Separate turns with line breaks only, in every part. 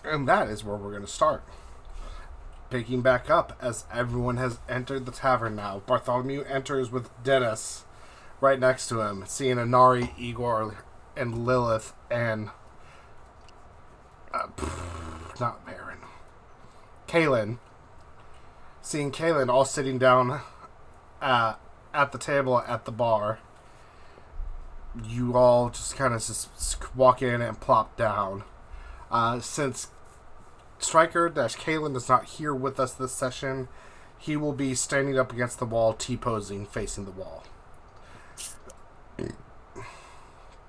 And that is where we're going to start. Picking back up as everyone has entered the tavern now. Bartholomew enters with Dennis right next to him, seeing Inari, Igor, and Lillith, and not Vaeryn, Kaelyn. Seeing Kaelyn all sitting down at the table at the bar. You all just kind of just walk in and plop down. Since Stryker-Kaelyn is not here with us this session, he will be standing up against the wall, T-posing, facing the wall.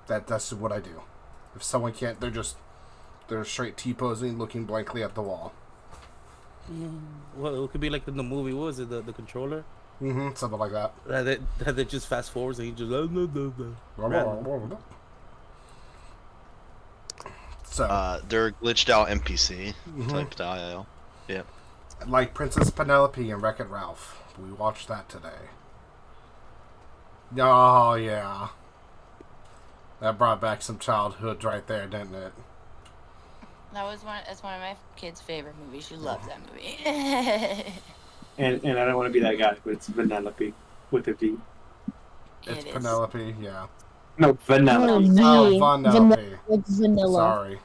That's what I do. If someone can't, they're straight T-posing, looking blankly at the wall.
Well, it could be like in the movie. What was it? The controller?
Mm-hmm. Something like that.
That just fast forwards and he just
So
they're glitched out NPC type style. Yep.
like Princess Penelope and Wreck-It Ralph. We watched that today. Oh yeah. That brought back some childhood right there, didn't it?
That's one of my kids' favorite movies. She loves that movie.
And I don't want to be that guy, but it's Vanellope with a V.
It's Penelope, yeah.
No, Vanellope.
Oh, Vanellope.
Like vanilla.
Sorry.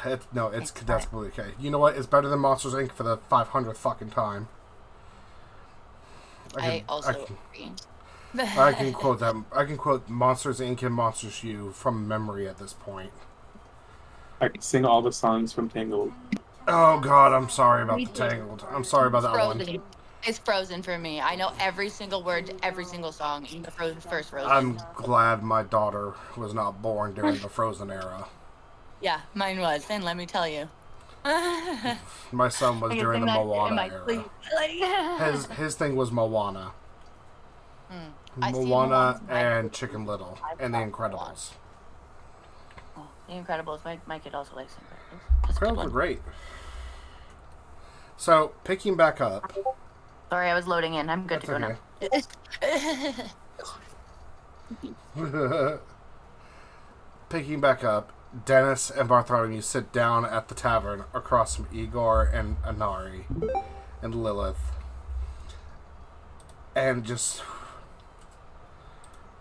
It's desperately okay. You know what? It's better than Monsters Inc. for the 500th fucking time.
I also agree.
I can quote them. I can quote Monsters Inc. and Monsters U from memory at this point.
I can sing all the songs from Tangled.
Oh God, I'm sorry about the Tangled. I'm sorry about that one.
It's Frozen for me. I know every single word to every single song in the first Frozen.
I'm glad my daughter was not born during the Frozen era.
Yeah, mine was, and let me tell you.
My son was during the Moana era. His thing was Moana. Moana and Chicken Little and The Incredibles.
Oh, The Incredibles. My kid also likes
The Incredibles are great. So, picking back up.
Sorry, I was loading in. I'm good to go
now. Picking back up, Dennis and Bartholomew sit down at the tavern across from Igor and Inari and Lillith. And just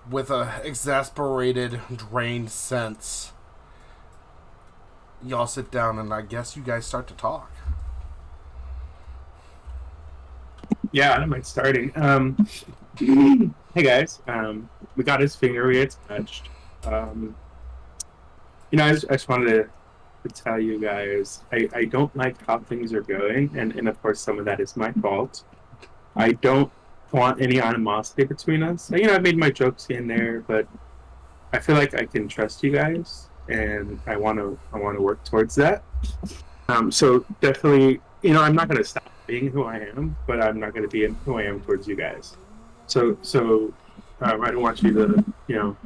with a exasperated, drained sense, y'all sit down and I guess you guys start to talk.
Yeah, I don't mind starting. Hey guys, we got his finger reattached. I just wanted to tell you guys, I don't like how things are going, and of course some of that is my fault. I don't want any animosity between us. I've made my jokes here and there, but I feel like I can trust you guys, and I want to work towards that. So definitely, I'm not going to stop being who I am, but I'm not going to be who I am towards you guys. So I don't want you to,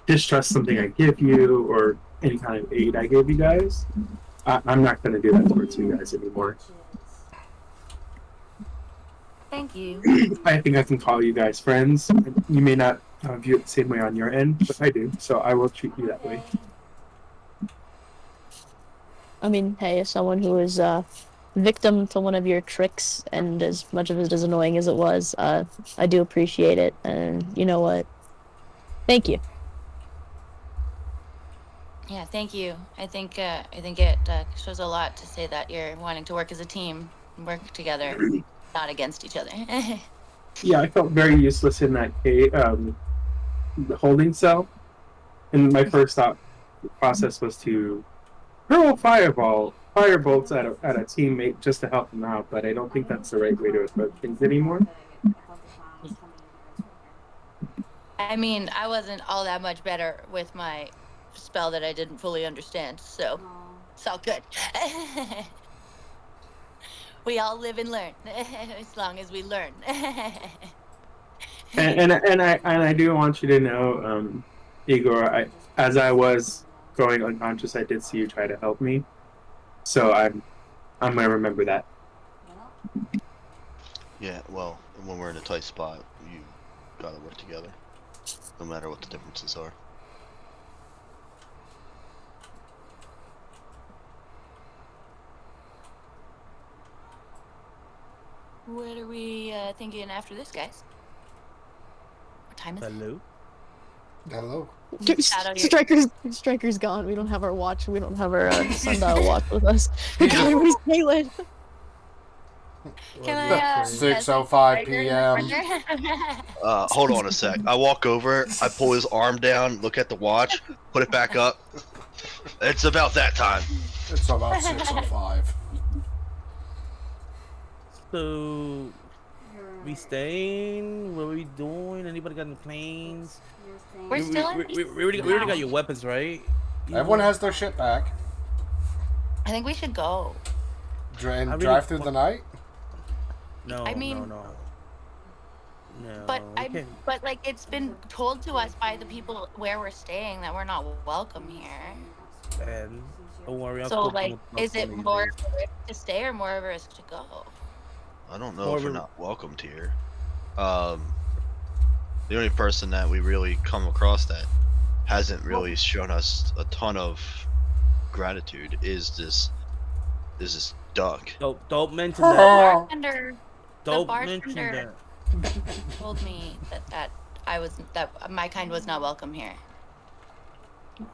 distrust something I give you or any kind of aid I gave you guys. I'm not going to do that towards you guys anymore.
Thank you.
I think I can call you guys friends. You may not view it the same way on your end, but I do, so I will treat you that way.
I mean, hey, as someone who is victim to one of your tricks, and as much of it as annoying as it was, I do appreciate it, and you know what? Thank you.
Yeah, thank you. I think it shows a lot to say that you're wanting to work as a team, work together, not against each other.
Yeah, I felt very useless in that holding cell, and my first thought process was to hurl firebolts at a teammate just to help them out, but I don't think that's the right way to approach things anymore.
I mean, I wasn't all that much better with my spell that I didn't fully understand, so it's all good. We all live and learn, as long as we learn.
and I do want you to know, Igor, as I was going unconscious, I did see you try to help me, so I'm gonna remember that.
Yeah, well, when we're in a tight spot, you gotta work together, no matter what the differences are.
What are we thinking after this, guys? What time is it?
Hello.
Hello.
Shadow,
Striker's gone. We don't have our watch. We don't have our sundial watch with us.
He
God, where's Kaelyn?
Can I
6:05 p.m.
Hold on a sec. I walk over, I pull his arm down, look at the watch, put it back up. It's about that time.
It's about 6:05.
So, we staying? What are we doing? Anybody got any planes?
We're still in.
We already got your weapons, right?
Everyone has their shit back.
I think we should go.
And
I really
drive through the
want-
night?
No,
I mean-
no.
But
we can't.
but like it's been told to us by the people where we're staying that we're not welcome here.
And don't worry, I'll
So
put
like,
them up
is
one
it
of these
more
days.
of a risk to stay or more of a risk to go?
I don't know
Or
if we're
we-
not welcomed here. The only person that we really come across that hasn't really shown us a ton of gratitude is this duck.
Don't mention
The
that.
bartender
Don't
bartender-
mention that.
told me that my kind was not welcome here.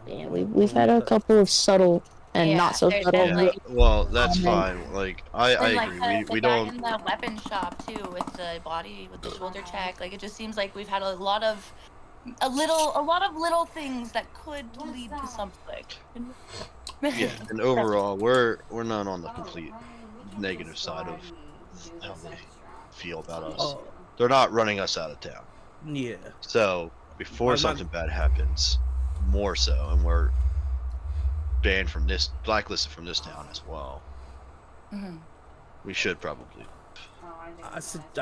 Yeah, we've had a couple of subtle and
Yeah,
not so
there's
subtle.
been, like-
Well, that's
Um,
fine. Like I
And like
agree.
the
We
guy
don't.
in the weapon shop too, with the body, with the shoulder check. Like it just seems like we've had a lot of little things that could lead to something.
Yeah, and overall, we're not on the complete negative side of how they feel about us.
Oh,
They're not running us out of town.
yeah.
So before
I'm not-
something bad happens, more so, and we're banned from this, blacklisted from this town as well.
Mhm.
We should probably,
I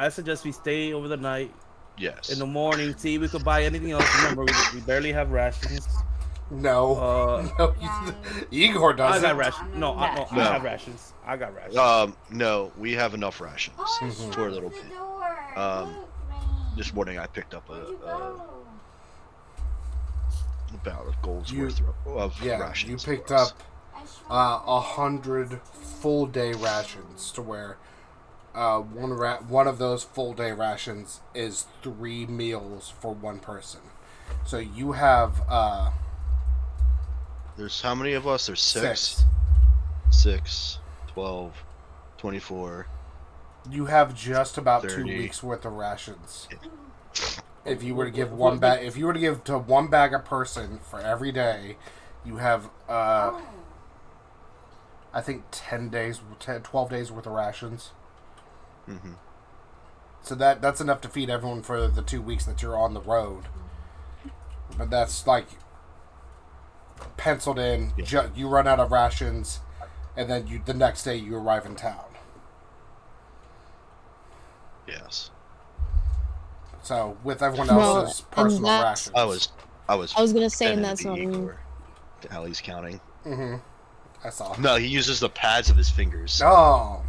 suggest we stay over the night.
yes.
In the morning, see if we could buy anything else. Remember, we barely have rations.
No.
Uh,
No, Igor
I
doesn't.
got rations. No, I
No.
have rations. I got rations.
No, we have enough rations
Mhm.
for a little bit. This morning I picked up about a gold's
You-
worth of
Yeah,
rations.
you
for
picked
us.
up 100 full day rations to where one of those full day rations is 3 meals for one person. So you have
There's how many of us? There's
6.
6, 12, 24.
You have just about 2
30.
weeks worth of rations.
Yeah.
If you were to give one bag, if you were to give to one bag a person for every day, you have I think 12 days worth of rations.
Mm-hmm.
So that's enough to feed everyone for the 2 weeks that you're on the road. But that's like penciled in.
Yeah.
You run out of rations, and then the next day you arrive in town.
Yes.
So with everyone
Well,
else's
and
personal
that's-
rations.
I was.
I was gonna say, and
sending
that's
to
not.
Igor. How he's counting.
Mm-hmm. I saw.
No, he uses the pads of his fingers.
Oh.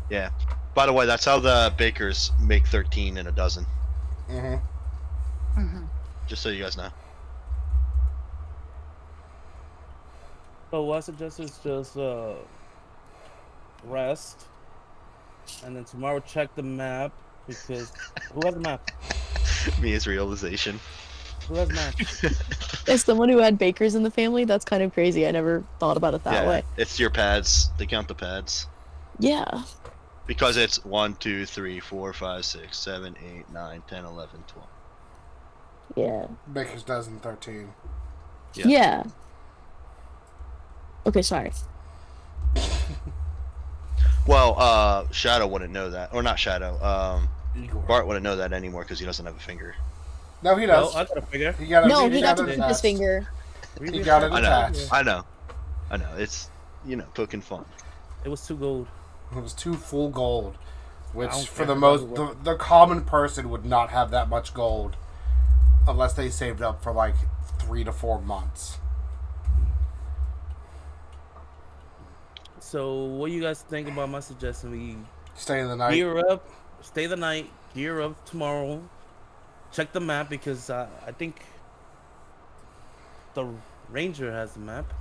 Yeah. By the way, that's how the bakers make 13 in a dozen.
Mm-hmm.
Mhm.
Just so you guys know.
So what I suggest is just rest, and then tomorrow check the map because who has the map?
Mia's realization.
Who has the map?
As someone who had bakers in the family, that's kind of crazy. I never thought about it that way.
It's your pads. They count the pads.
Yeah.
Because it's 1, 2, 3, 4, 5, 6, 7, 8, 9, 10, 11, 12.
Yeah.
Baker's dozen 13.
Yeah.
Yeah. Okay, sorry.
Well, Shadow wouldn't know that. Or not Shadow.
Igor.
Bart wouldn't know that anymore because he doesn't have a finger.
No, he
No,
does.
I got a figure.
He got it.
No, he got to
it
keep his
attached.
finger.
He got it
I know.
attached.
I know. It's, poking fun.
It was 2 gold.
It was 2 full gold, which
I don't
for
care
the
about
most the common person would not have that much gold unless they saved up for like 3 to 4 months.
So what do you guys think about my suggestion? We
Stay in the night.
gear up, stay the night, gear up tomorrow, check the map because I think the ranger has the map.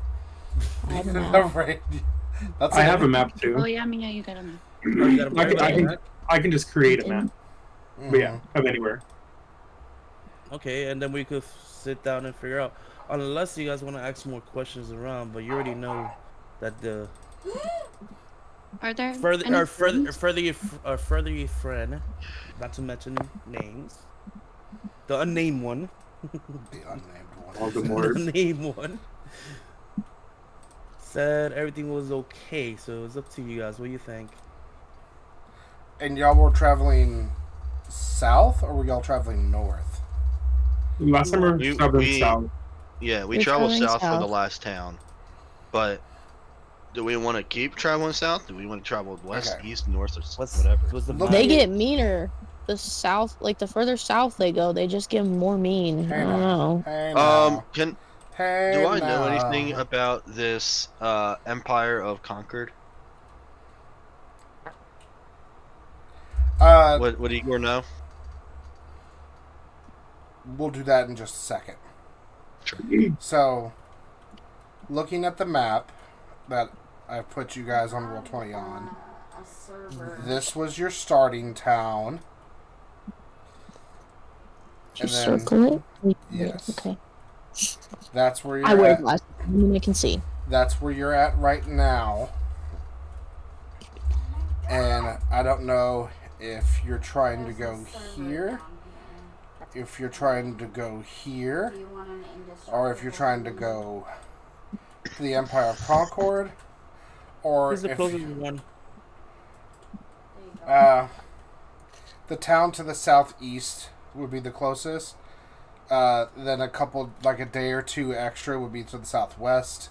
I have a map.
Right. That's
I have a map too.
Oh yeah, Mia, you got a map.
Oh, you got a
I
map?
can, I can just create a map.
Mhm.
But yeah, of anywhere.
Okay, and then we could sit down and figure out. Unless you guys want to ask more questions around, but you already know that the
Are there
further
any
or further
friends?
further your friend, not to mention names, the unnamed one,
The unnamed one.
the
Voldemort.
unnamed one, said everything was okay. So it's up to you guys. What do you think?
And y'all were traveling south, or were y'all traveling north?
Last time we were
You-
traveling
we-
south.
Yeah, we
We're
traveled
traveling
south from the
south.
last town, but do we want to keep traveling south? Do we want to travel west,
Okay.
east, north, or
What's
whatever?
What's the
Look-
They
vibe?
get meaner. The south, like the further south they go, they just get more mean.
Hey
I don't
now.
know.
Hey now.
Can
Hey
do I know
now.
anything about this Empire of Concord? What Igor know?
We'll do that in just a second. So, looking at the map that I put you guys on Roll20 on, this was your starting town. And
Just
then
circle it.
yes.
Okay.
that's where
I
you're
wear
at.
glasses. I mean, I can see.
That's where you're at right now. And I don't know if you're trying to go here, if you're trying to go here, or if you're trying to go to the Empire of Concord, or
Who's the
if
closest one?
the town to the southeast would be the closest. Then a couple, like a day or two extra, would be to the southwest.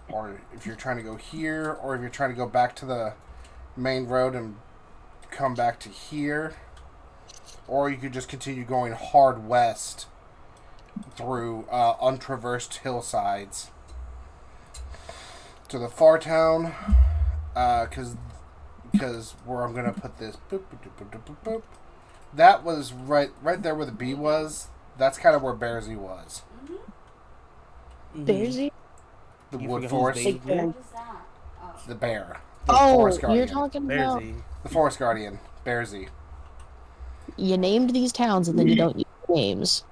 Or if you're trying to go here, or if you're trying to go back to the main road and come back to here. Or you could just continue going hard west through untraversed hillsides to the far town. Because where I'm going to put this. Boop, boop, boop, boop, boop, boop. That was right there where the bee was. That's kind of where Bearsy was.
Mhm.
Bearsy?
The
You
wood
forgot who's
forest.
Bearsy?
Big
The bear. The
Oh,
forest
you're
guardian.
talking about.
Bearsy.
The forest guardian. Bearsy.
You named these towns and then you don't use names.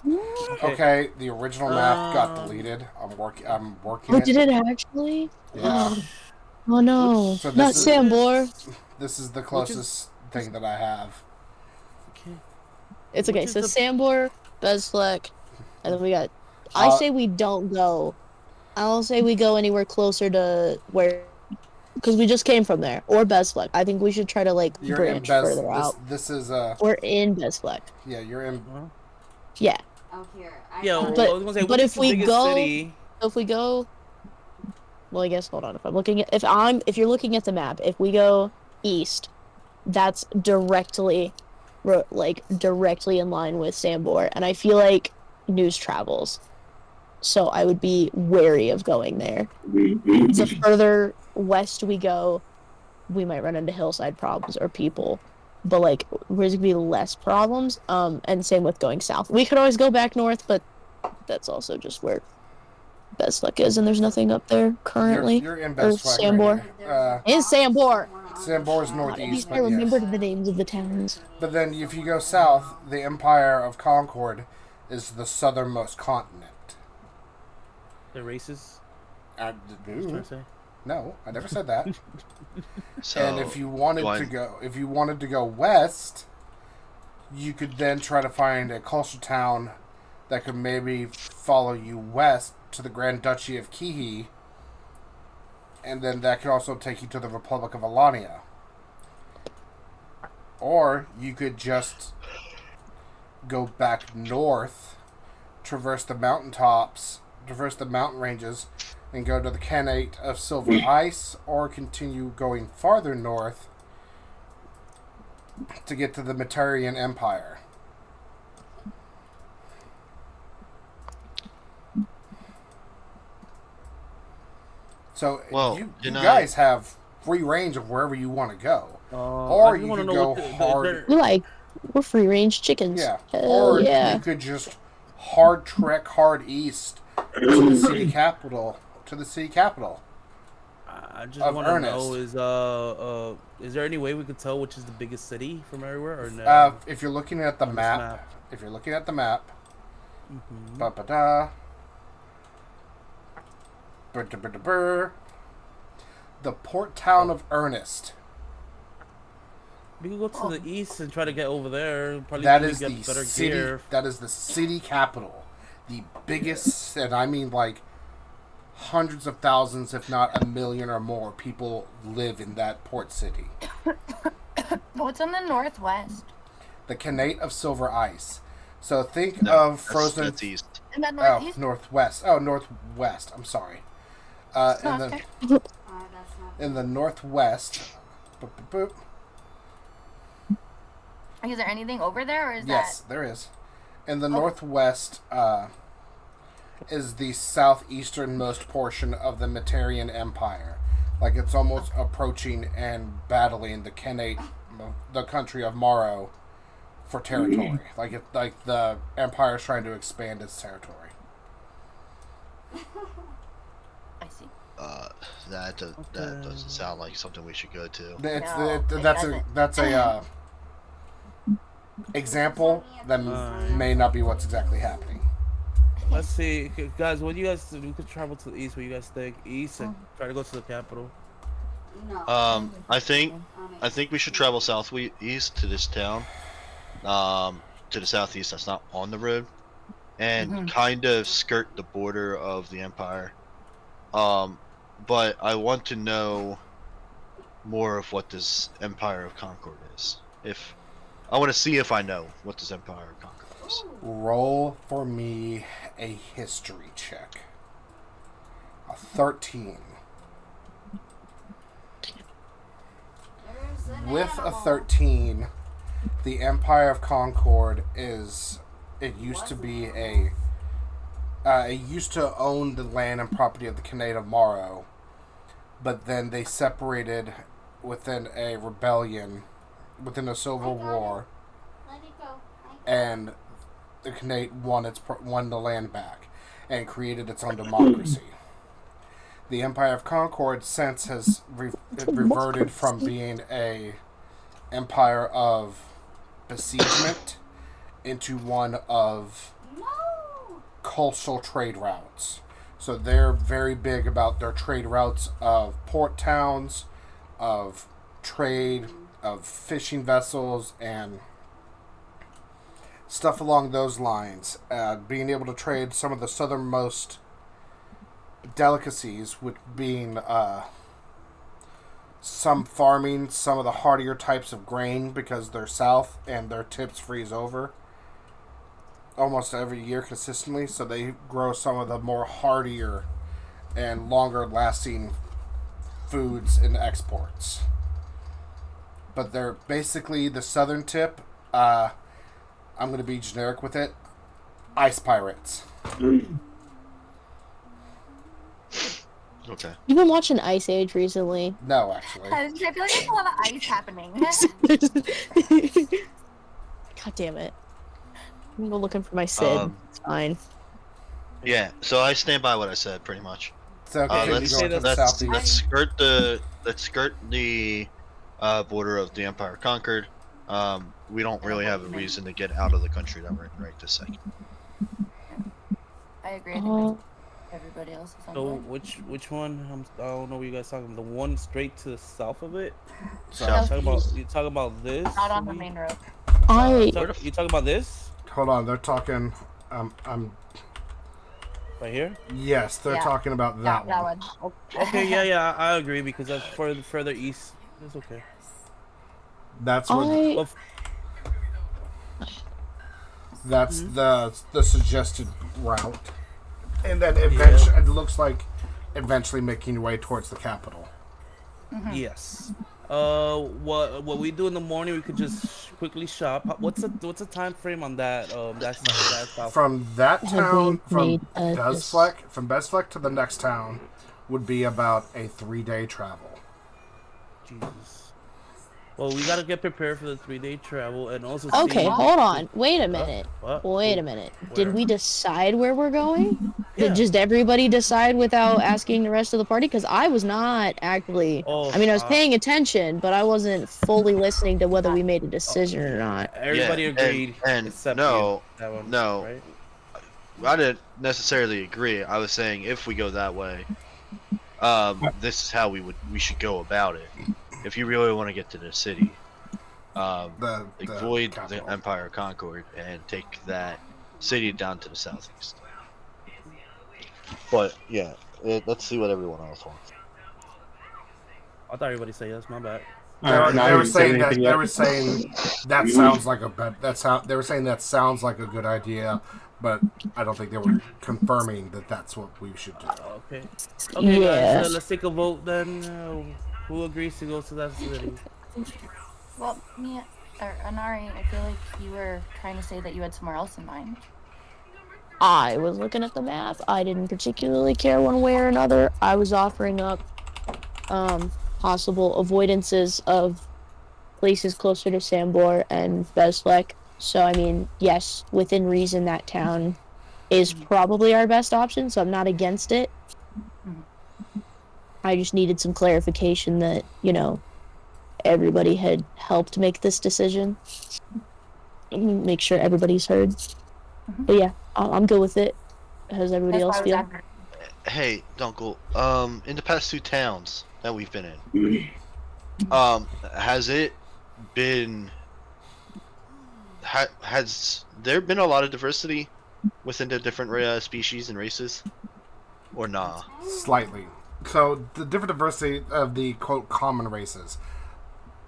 Okay, the original map got
Um,
deleted. I'm working
Oh,
it.
did it actually?
Yeah.
Oh no.
So
Not
this is-
Sambor.
This is the
Which is-
closest thing that I have.
Okay.
It's okay.
Which
So
is the-
Sambor, Bezfleck, and then we got. I
Uh,
say we don't go. I'll say we go anywhere closer to where, because we just came from there, or Bezfleck. I think we should try to like
You're in
branch
Bez.
further out.
This is
We're in Bezfleck.
yeah. You're in.
Huh?
Yeah.
Oh, here.
Yeah, well,
But-
I was gonna say,
but
which
if
is the
we
biggest
go-
city?
So if we go, well, I guess hold on. If I'm looking at, if you're looking at the map, if we go east, that's directly in line with Sambor, and I feel like news travels, so I would be wary of going there. The further west we go, we might run into hillside problems or people, but like there's gonna be less problems. And same with going south. We could always go back north, but that's also just where Bezfleck is, and there's nothing up there currently.
You're in
Or
Bezfleck
Sambor.
right here.
In Sambor.
Sambor's
God, at
northeast,
least I
but yes.
remembered the names of the towns.
But then if you go south, the Empire of Concord is the southernmost continent.
The races?
I,
What you trying to say?
no, I never said that.
So
And if you wanted
do I-
to go west, you could then try to find a coastal town that could maybe follow you west to the Grand Duchy of Kihi, and then that could also take you to the Republic of Alania. Or you could just go back north, traverse the mountaintops, traverse the mountain ranges, and go to the Khanate of Silver Ice, or continue going farther north to get to the Metarian Empire. So
Well,
you
can
guys have free range of wherever you want to go.
I just
you
wanna
could
know
go
what
hard.
We're free range chickens.
Yeah.
Hell
Or
yeah.
you could just hard trek hard east to the city capital. To the city capital.
I I just
of
want to
Ernest.
know is there any way we could tell which is the biggest city from everywhere or no?
If you're looking at the
On this
map,
map.
if you're looking at the map,
Mhm.
ba-ba-da, brr, the port town of Ernest.
We could go to the east and try to get over there. Probably
That
we
is
get
the
better
city.
gear.
That is the city capital, the biggest, and I mean like hundreds of thousands, if not a million or more, people live in that port city.
What's in the northwest?
The Khanate of Silver Ice. So think
No,
of
that's-
frozen.
That's east.
In the
Oh,
northeast?
northwest. Oh, northwest. I'm sorry. In the
Okay.
in the northwest. Boop, boop, boop.
Is there anything over there, or is
Yes,
that?
there is. In the northwest is the southeasternmost portion of the Materian Empire. Like it's almost approaching and battling the Khanate, the country of Morrow, for territory. Like the Empire is trying to expand its territory.
I see.
That doesn't sound like something we should go to.
That's a example that may not be what's exactly happening.
Let's see, guys. What do you guys? We could travel to the east. What do you guys think? East and try to go to the capital.
I think we should travel southeast to this town. To the southeast that's not on the road, and kind of skirt the border of the Empire. But I want to know more of what this Empire of Concord is. I want to see if I know what this Empire of Concord is.
Roll for me a history check. A 13. With a 13, the Empire of Concord it used to be it used to own the land and property of the Khanate of Morrow, but then they separated within a rebellion, within a civil war, and the Khanate won the land back and created its own democracy. The Empire of Concord since has reverted from being a empire of besiegement into one of coastal trade routes. So they're very big about their trade routes of port towns, of trade, of fishing vessels, and stuff along those lines. Being able to trade some of the southernmost delicacies, with being some farming, some of the hardier types of grain, because they're south and their tips freeze over almost every year consistently, so they grow some of the more hardier and longer lasting foods and exports. But they're basically the southern tip. I'm going to be generic with it. Ice pirates.
Okay.
You've been watching Ice Age recently.
No, actually.
I feel like there's a lot of ice happening.
God damn it. I'm go looking for my Sid. It's fine.
Yeah, so I stand by what I said pretty much.
So continue
Let's
going to the southeast.
skirt the border of the Empire Conquered. We don't really have a reason to get out of the country that we're in right this second.
I agree. I think everybody else is on
So
board.
which one? I don't know what you guys talking about. The one straight to the south of it.
South.
You talking about this?
Not on the
maybe?
main road.
You talking about this
Hold on, they're talking.
right here?
Yes, they're
Yeah.
talking about that one.
Okay, yeah, I agree because that's further east. It's okay.
That's where
I
that's the suggested route, and then eventually it looks like eventually making your way towards the capital.
Yes. What we do in the morning, we could just quickly shop. What's the time frame on that? That south.
From that town, from
made,
Bezfleck to the next town, would be about a 3-day travel.
Jesus. Well, we gotta get prepared for the 3-day travel and also.
Okay,
see...
hold on. Wait a minute.
What?
Wait a minute.
Where?
Did we decide where we're going?
Yeah.
just everybody decide without asking the rest of the party? Because I was not actively.
Oh,
I mean, I was paying attention, but I wasn't fully listening to whether we made a
oh,
decision or not.
everybody
Yeah,
agreed
and
except you.
no,
That one,
no,
right?
I didn't necessarily agree. I was saying if we go that way, this is how we should go about it. If you really want to get to the city,
The
avoid the
capital.
Empire of Concord and take that city down to the southeast. But yeah, let's see what everyone else wants.
I thought everybody said yes. My bad.
They were,
No, I
they were
haven't said
saying that
anything
they
yet.
were saying that sounds like a bet. They were saying that sounds like a good idea, but I don't think they were confirming that that's what we should do.
Okay. Okay,
Yeah.
guys. Let's take a vote then. Who agrees to go to that city?
Well, Mia or Inari, I feel like you were trying to say that you had somewhere else in mind.
I was looking at the map. I didn't particularly care one way or another. I was offering up possible avoidances of places closer to Sambor and Bezfleck. So, I mean, yes, within reason, that town is probably our best option, so I'm not against it. I just needed some clarification that, everybody had helped make this decision. Make sure everybody's heard. But yeah, I'm good with it. How's everybody else feel?
Hey, Dunkle. In the past 2 towns that we've been in, has it been? Has there been a lot of diversity within the different species and races, or nah?
Slightly. So the different diversity of the quote common races: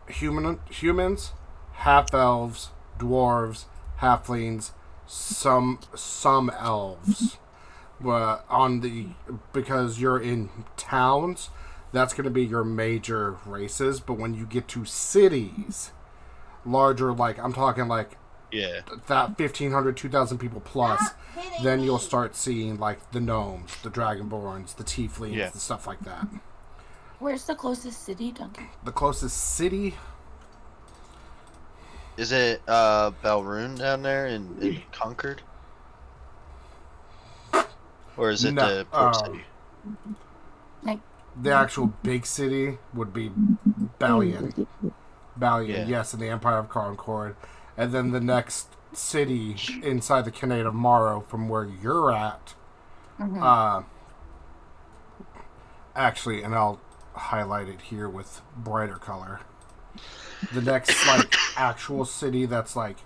humans, half elves, dwarves, halflings, some elves. Because you're in towns, that's going to be your major races. But when you get to cities, larger, like I'm talking like
Yeah.
that 1,500, 2,000 people plus, then you'll start seeing like the gnomes, the dragonborns, the tieflings, the stuff like that.
Where's the closest city, Duncan?
The closest city,
Is it Belrune down there in Concord? Or is it
No,
the port city?
the actual big city would be Balian. Balian, yes, in the Empire of Concord. And then the next city inside the Khanate of Morrow from where you're at, actually, and I'll highlight it here with brighter color. The next, like, actual city that's, like,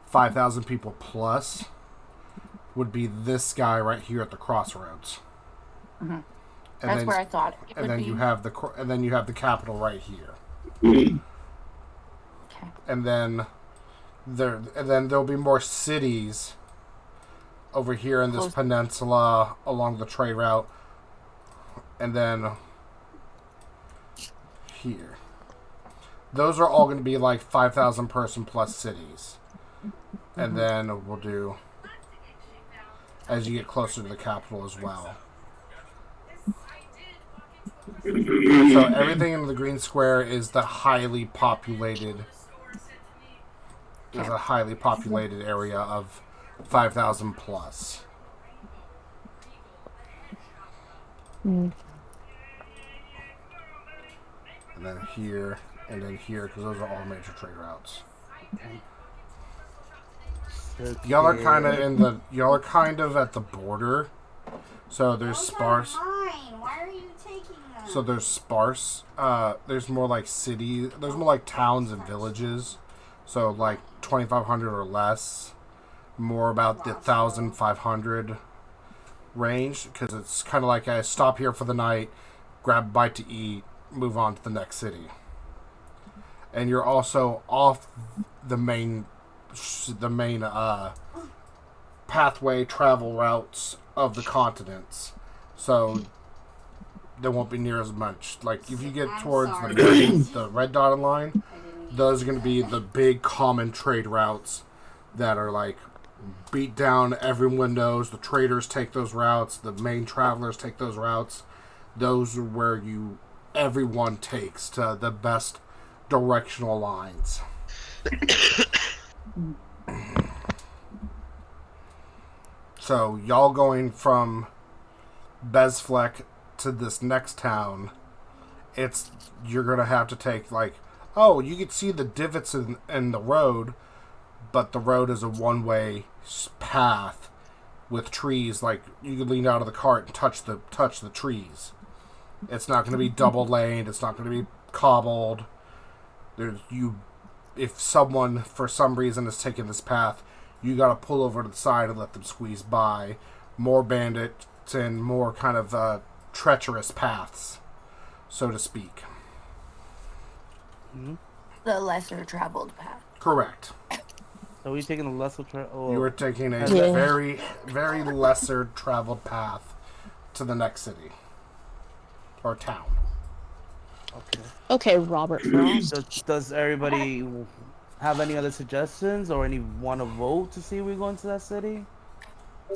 5,000 people plus would be this guy right here at the crossroads. And
That's where I thought it would be.
You have the capital right here.
Okay.
And then there'll be more cities over here in this peninsula along the trade route, and then here. Those are all going to be like 5,000 person plus cities, and then we'll do as you get closer to the capital as well. So everything in the green square is the highly populated. Is a highly populated area of 5,000 plus. And then here, because those are all major trade routes. Y'all are kind of at the border, so there's sparse.
Why are you taking them?
So there's sparse. There's more like cities. There's more like towns and villages. So like 2,500 or less. More about the 1,500 range, because it's kind of like I stop here for the night, grab a bite to eat, move on to the next city. And you're also off the main pathway travel routes of the continents, so there won't be near as much. Like if you get towards the red dotted line, those are going to be the big common trade routes that are like beat down every windows. The traders take those routes. The main travelers take those routes. Those are where everyone takes to the best directional lines. So y'all going from Bezfleck to this next town, you're gonna have to take like, oh, you can see the divots in the road, but the road is a one-way path with trees. Like you can lean out of the cart and touch the trees. It's not going to be double laned. It's not going to be cobbled. If someone for some reason is taking this path, you got to pull over to the side and let them squeeze by. More bandits and more kind of treacherous paths, so to speak.
Mm-hmm.
The lesser traveled path.
Correct.
So we taking a lesser travel?
You were taking a very, very lesser traveled path to the next city or town.
Okay.
Okay, Robert Frost.
So does everybody have any other suggestions or any want to vote to see if we go into that city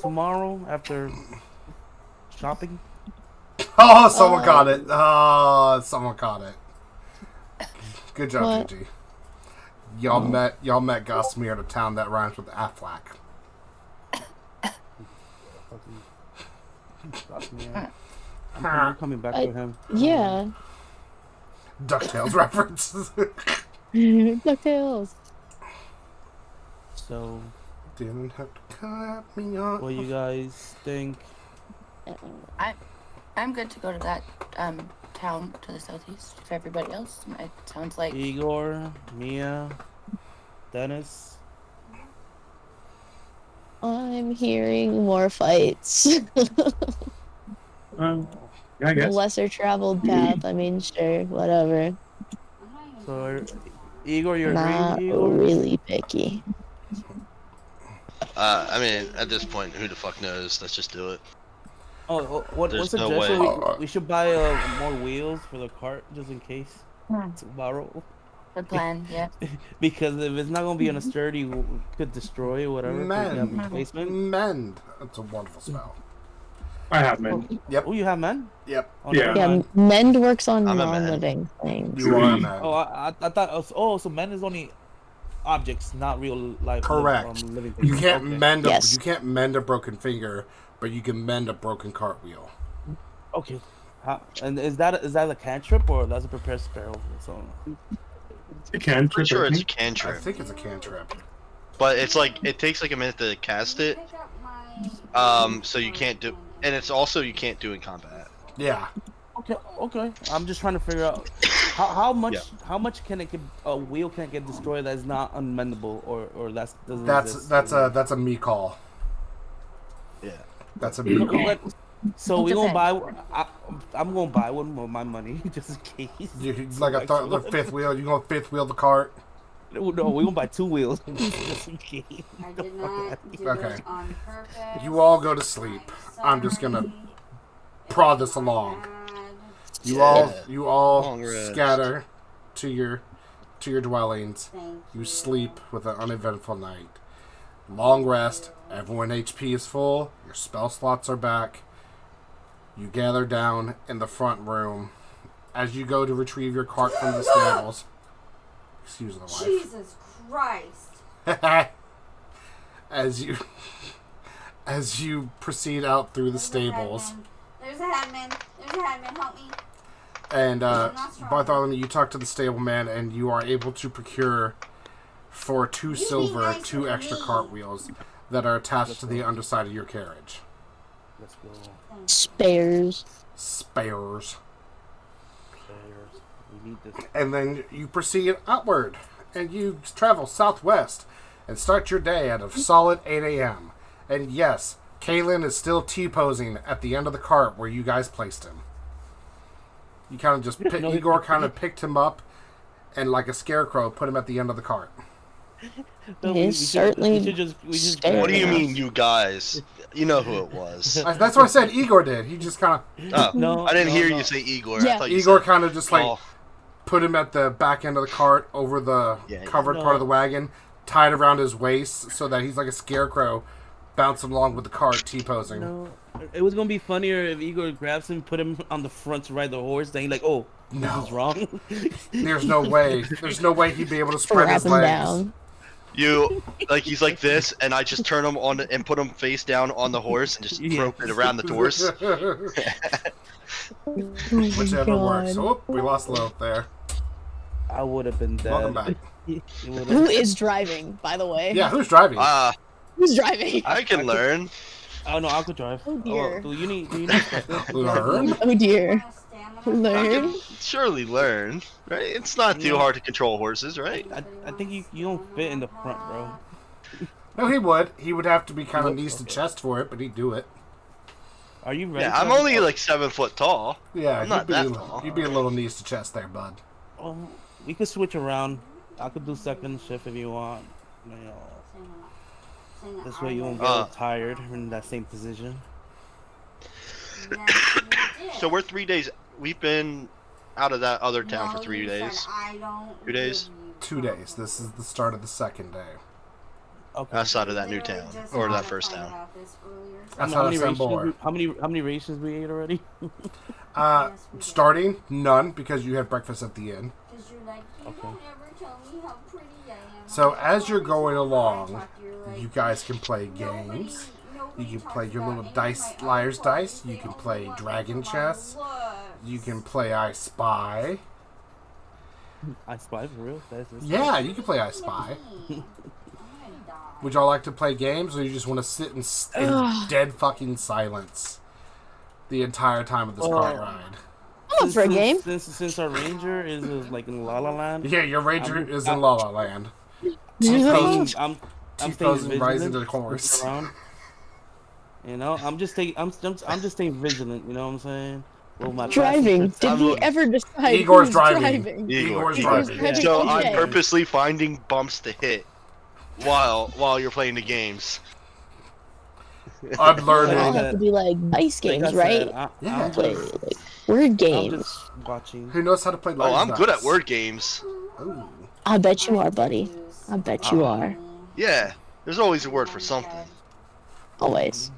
tomorrow after shopping?
Oh, someone got it. Oh, someone caught it. Good job, Gingie. Y'all met Gossamer at a town that rhymes with Aflac.
I'm coming back with him.
Yeah.
DuckTales references.
DuckTales.
So,
Didn't have to cut me off.
what do you guys think?
I'm good to go to that town to the southeast. If everybody else, it sounds like
Igor, Mia, Dennis.
I'm hearing more fights.
Yeah, I guess.
Lesser traveled path. I mean, sure, whatever.
So, Igor, you're
Not
agreeing, Igor?
really picky.
I mean, at this point, who the fuck knows? Let's just do it.
What
There's no
suggestion?
way.
We should buy more wheels for the cart just in case tomorrow.
the plan. Yeah.
Because if it's not gonna be on a sturdy, we could destroy or whatever. We can have replacement.
Mend. That's a wonderful spell.
I have men.
Yep.
Oh, you have men?
Yep.
Oh,
Yeah.
never
Yeah,
mind.
mend works on
I'm a man.
non-living things.
You are a man.
Oh, I thought. Oh, so men is only objects, not real life.
Correct.
Living things.
You can't
Okay.
mend.
Yes.
You can't mend a broken finger, but you can mend a broken cartwheel.
Okay. And is that a cantrip or that's a prepared spell? So
You can.
Pretty sure it's a
I
cantrip,
think it's a cantrip.
but it's like it takes like a minute to cast it.
Pick up my
So you can't do, and it's also you can't do in combat.
Yeah.
okay. I'm just trying to figure out how much
Yeah.
how much can it get, a wheel can get destroyed that's not unmendable or doesn't exist?
That's a me call.
Yeah.
That's a me call.
But- So we gonna
Depends.
buy. I'm gonna buy one with my money just in case.
Like the fifth wheel. You gonna fifth wheel the cart?
No, we gonna buy 2 wheels just in case.
I did not do
Okay.
it on purpose.
You all go to sleep. I'm just gonna prod this along. You all
Long rest.
scatter to your dwellings.
Thank
You sleep with an uneventful night. Long rest. Everyone HP is full. Your spell slots are back. You gather down in the front room as you go to retrieve your cart from the stables. Excuse the wife.
Jesus Christ.
as you proceed out through the stables.
There's a headman. Help me.
And
not strong.
Bartholomew, you talk to the stableman, and you are able to procure for 2 silver,
nice
2
to
extra
me.
cartwheels that are attached to the underside of your carriage.
Let's go.
Spares.
Spares.
We need this.
And then you proceed outward, and you travel southwest, and start your day at a solid 8 a.m. And yes, Kaelyn is still T-posing at the end of the cart where you guys placed him. You kind of just Igor kind of picked him up, and like a scarecrow, put him at the end of the cart.
No,
He's certainly
we just
staring.
What do you
Yeah.
mean, you guys? You know who it was.
That's what I said. Igor did. He just kind of
Oh,
No,
I didn't
no,
hear
no.
you say Igor.
Yeah.
I thought you
Igor
said,
kind of just like
oh,
put him at the back end of the cart over the
Yeah,
covered
yeah.
part of the wagon, tied around his waist so that he's like a scarecrow bouncing along with the cart, T-posing.
No, it was gonna be funnier if Igor grabs him, put him on the front to ride the horse. Then he's like, "Oh,
No.
this is wrong."
There's no way. There's no way he'd be able to spread
Strap
his
him
legs.
down.
You like he's like this, and I just turn him on and put him face down on the horse and just rope it around the torso.
Whichever works. Oh, we lost Lillith there.
I would have been dead.
Welcome back.
Who is driving, by the way?
Yeah, who's driving?
Who's driving?
I can learn.
Oh no, I could drive.
Oh dear.
Do you need
Learn?
Oh dear.
I
Learn.
can surely learn, right? It's not too hard to control horses, right?
I think you don't fit in the front, bro.
No, he would. He would have to be kind of knees to chest for it, but he'd do it.
Are you ready?
Yeah, I'm only like 7 foot tall.
Yeah,
I'm not that tall.
You'd be a little knees to chest there, bud.
We could switch around. I could do second shift if you want. You know, this way you won't get tired in that same position.
So we're 3 days. We've been out of that other town for 3 days. 2 days.
2 days. This is the start of the second day.
Okay.
Outside of that new town or that first town.
How many rations we ate already?
Starting none because you had breakfast at the inn.
Okay.
So as you're going along, you guys can play games. You can play your little liar's dice. You can play dragon chess. You can play I Spy.
I Spy for real?
Yeah, you can play I Spy. Would y'all like to play games, or you just want to sit in dead fucking silence the entire time of this cart ride?
I'm up for a game.
Since our ranger is like in La La Land.
Yeah, your ranger is in La La Land.
I'm
T-Thousand rising to the course.
You know, I'm just staying vigilant. You know what I'm saying? Well, my
driving. Did we ever decide
Igor's
who's
driving?
Igor's
driving.
Yeah.
So I'm purposely finding bumps to hit while you're playing the games.
I'm learning.
They all have to be like dice games, right?
Yeah.
Play like word games.
I'm just watching.
Who knows how to play?
I'm good at word games.
Ooh.
I bet you are, buddy. I bet you are.
Yeah, there's always a word for something.
Always.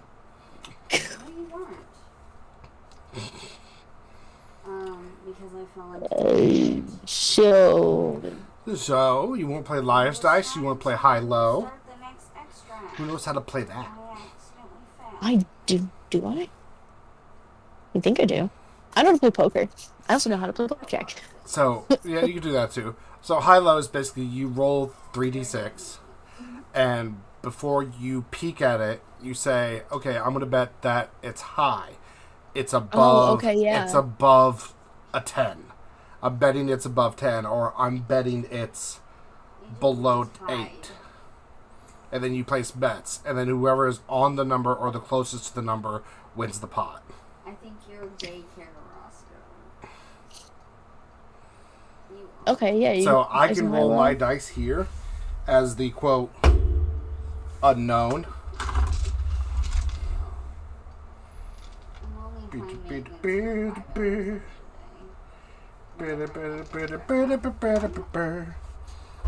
So you won't play liar's dice? You want to play high-low? Who knows how to play that?
I do. Do I? I think I do. I know how to play poker. I also know how to play blackjack.
So yeah, you can do that too. So high-low is basically you roll 3d6, and before you peek at it, you say, "Okay, I'm gonna bet that it's high. It's above.
Oh, okay, yeah.
It's above a 10. I'm betting it's above 10, or I'm betting it's below 8." And then you place bets, and then whoever is on the number or the closest to the number wins the pot.
I think you're a daycare Roscoe.
Okay, yeah.
So I can roll my dice here as the quote unknown.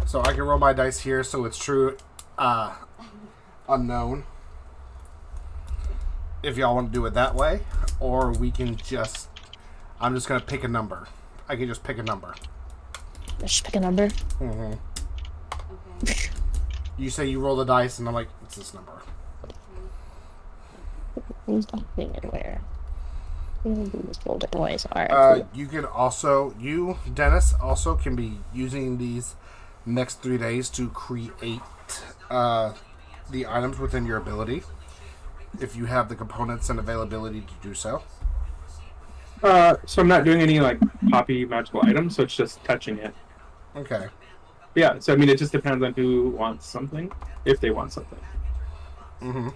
So I can roll my dice here, so it's true unknown. If y'all want to do it that way, or we can just, I'm just going to pick a number. I can just pick a number.
Just pick a number.
Mm-hmm. Okay. You say you roll the dice, and I'm like, it's this number.
He's not being anywhere. Alright.
You can also, Dennis, also can be using these next 3 days to create the items within your ability, if you have the components and availability to do so.
So I'm not doing any like poppy magical items, so it's just touching it.
Okay.
Yeah, so I mean, it just depends on who wants something, if they want something.
Mm-hmm.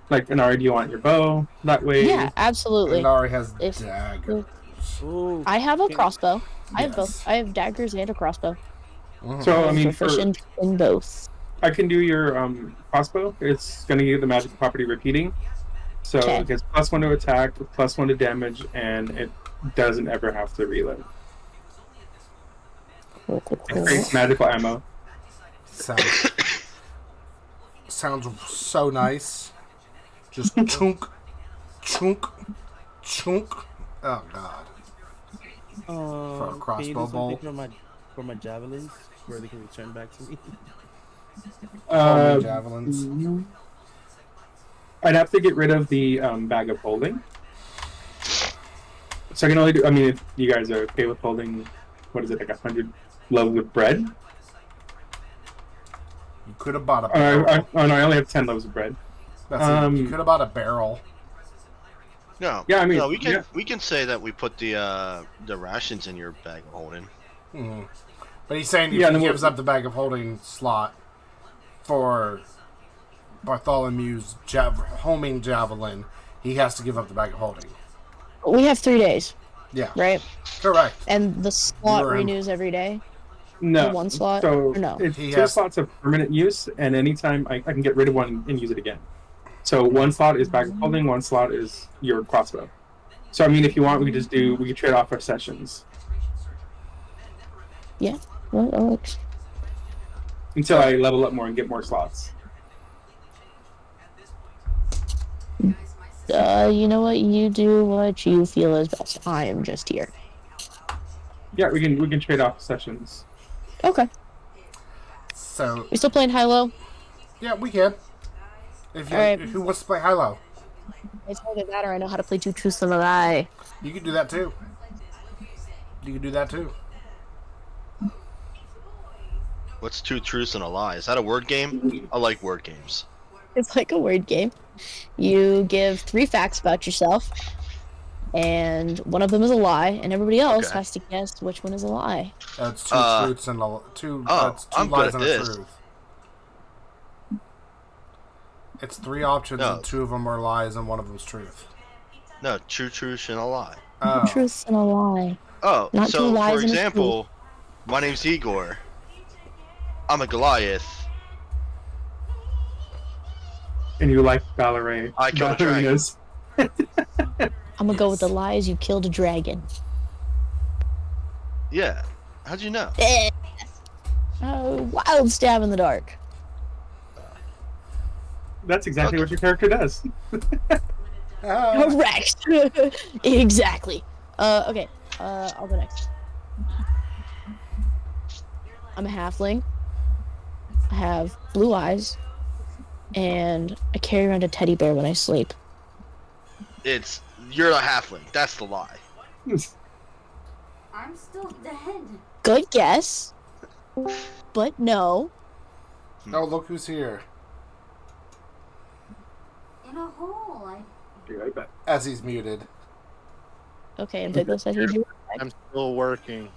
Like, Inari, do you want your bow? That way.
Yeah, absolutely.
Inari has daggers.
I have a crossbow. I have
Yes.
both. I have daggers and a crossbow.
Mm-hmm.
So I mean,
Proficient in both.
I can do your crossbow. It's going to give the magic property repeating. So it gets +1 to attack, +1 to damage, and it doesn't ever have to reload.
Cool.
It creates magical ammo.
Sounds so nice. Just chunk, chunk, chunk. Oh god. For a crossbow bolt.
For my javelins, where they can return back to me.
Homing javelins.
I'd have to get rid of the bag of holding. So I can only do. I mean, if you guys are okay with holding, what is it, like 100 loaves of bread?
You could have bought a barrel.
Oh no, I only have 10 loaves of bread.
That's it. You could have bought a barrel.
No.
Yeah, I mean,
no, we can
yeah.
we can say that we put the rations in your bag of holding.
Mm-hmm. But he's saying if
Yeah,
he
then
gives up the bag of holding slot for Bartholomew's homing javelin, he has to give up the bag of holding.
We have 3 days,
Yeah.
right?
Correct.
And the slot
You're in.
renews every day?
No.
The one slot?
So
Or no?
it's
He
2
has-
slots of permanent use, and anytime I can get rid of one and use it again. So 1 slot is bag of holding, 1 slot is your crossbow. So I mean, if you want, we could trade off our sessions
Yeah. Well, that works.
until I level up more and get more slots.
You know what? You do what you feel is best. I am just here.
Yeah, we can trade off sessions.
Okay.
So,
We still playing high-low?
yeah, we can. If you,
Alright.
Who wants to play high-low?
It's either that or I know how to play 2 truths and a lie.
You can do that too. You can do that too.
What's 2 truths and a lie? Is that a word game? I like word games.
It's like a word game. You give 3 facts about yourself, and one of them is a lie, and everybody else
Okay.
has to guess which one is a lie.
That's 2 truths and two.
Oh,
That's 2
I'm good
lies
at
and a
this.
truth. It's 3 options,
No.
and 2 of them are lies, and 1 of them's truth.
No, 2 truths and a lie.
Oh.
Truths and a lie.
Oh,
Not 2
so
lies
for
and a
example, my name's Igor. I'm a Goliath.
And you like Valerie?
I killed a dragon.
I'm gonna go with the lies. You killed a dragon.
Yeah. How'd you know?
Wild stab in the dark.
That's exactly
Okay.
what your character does.
Oh.
Correct. Exactly. Okay. I'll go next. I'm a halfling. I have blue eyes, and I carry around a teddy bear when I sleep.
You're a halfling. That's the lie.
I'm still dead.
Good guess, but no.
Oh, look who's here.
In a hole.
Be right back.
As he's muted.
Okay, and Piglet said he'd do.
I'm still working.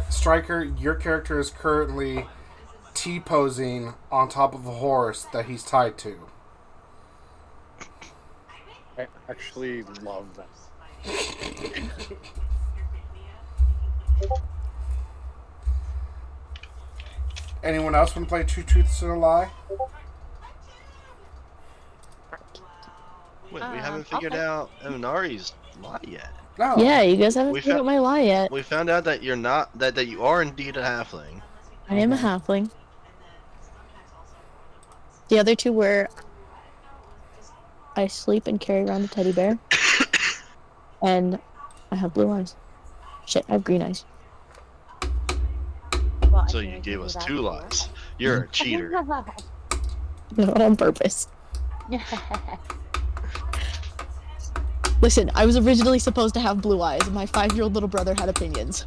Stryker, your character is currently T-posing on top of a horse that he's tied to.
I actually love that.
Anyone else want to play 2 truths and a lie?
Wait, we haven't figured out Inari's lie yet.
No.
Yeah, you guys haven't
We
figured out
found-
my lie yet.
We found out that you're not that you are indeed a halfling.
I am a halfling. The other 2 were I sleep and carry around a teddy bear, and I have blue eyes. Shit, I have green eyes.
So you gave us 2 lies. You're a cheater.
Not on purpose. Listen, I was originally supposed to have blue eyes, and my 5-year-old little brother had opinions.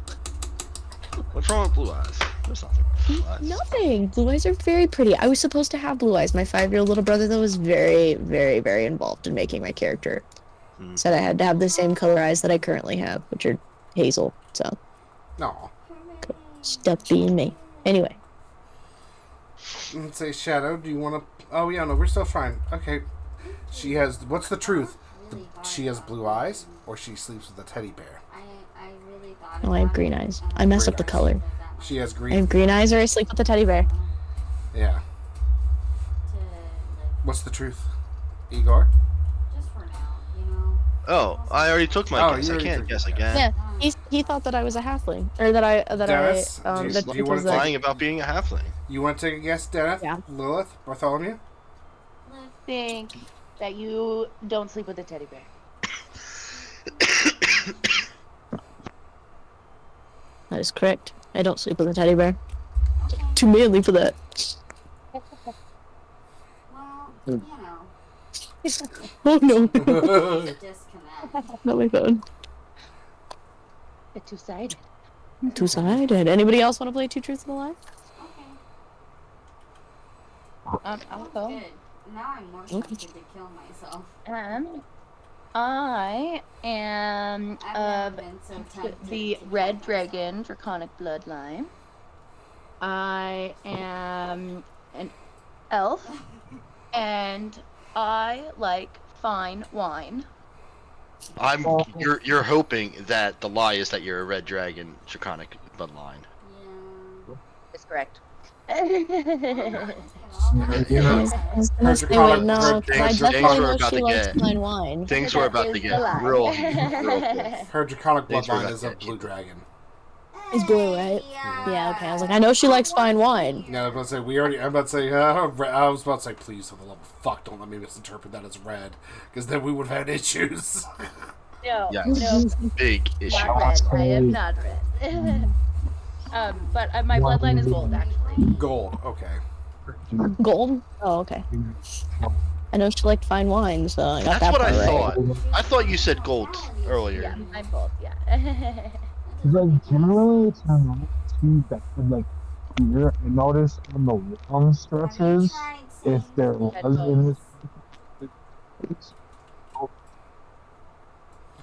What's wrong with blue eyes? There's nothing wrong with blue eyes.
Nothing. Blue eyes are very pretty. I was supposed to have blue eyes. My 5-year-old little brother, though, was very, very, very involved in making my character. Said I had to have the same color eyes that I currently have, which are hazel. So,
No.
stuck being me. Anyway,
Let's say Shadow. Do you want to? Oh yeah, no, we're still fine. Okay. She has. What's the truth?
Really thought
She has
about
blue
it.
eyes, or she sleeps with a teddy bear.
I really thought
oh, I have
about
green
it,
eyes.
and
I messed up
Green
the
eyes.
color.
She has
I
green.
have green eyes, or I sleep with a teddy bear.
Yeah.
To, like,
What's the truth, Igor?
just for now, you know.
Oh, I already took my
Oh,
guess.
you
I
already
can't
took
guess
your guess.
again.
Yeah, he thought that I was a halfling, or that
Dennis, do you-
that
do
it
you wanna
was
take-
a-
Lying about being a halfling.
You want to take a guess, Dennis?
Yeah.
Lillith, Bartholomew.
Think that you don't sleep with a teddy bear.
That is correct. I don't sleep with a teddy bear.
Okay.
Too manly for that.
Well, you know,
Oh no.
disconnect.
Not my phone.
It's two-sided.
Two-sided. Anybody else want to play Two Truths and a Lie?
Okay.
I'll go.
Good. Now I'm more tempted to kill myself.
I am
I've
of
never been so tempted
the
to kill
Red
myself.
Dragon Draconic Bloodline. I am an elf, and I like fine wine.
You're hoping that the lie is that you're a red dragon draconic bloodline.
Yeah.
That's correct.
Wait, no, 'cause I
Things
definitely
were
know
about
she
to
likes
get.
fine wine.
Things were about to
That is
get
the lie.
real heated real quick.
Her draconic
Thanks for
bloodline
that,
is a
yeah.
blue dragon.
It's blue, right? Yeah, okay. I was like, I know she likes fine wine.
Yeah, I was about to say, I'm about to say, I was about to say, please, for the love of fuck, don't let me misinterpret that as red, because then we would have had issues.
No,
Yes.
no,
Big issue.
not red. I am not red. But my bloodline is gold, actually.
Gold, okay.
Gold? Oh, okay. I know she liked fine wine, so I got
That's
that
what
part
I
right.
thought. I thought you said gold earlier.
Yeah, I'm gold, yeah.
Like generally it's not too bad. Like here, I noticed on the long stretches, if there was in this,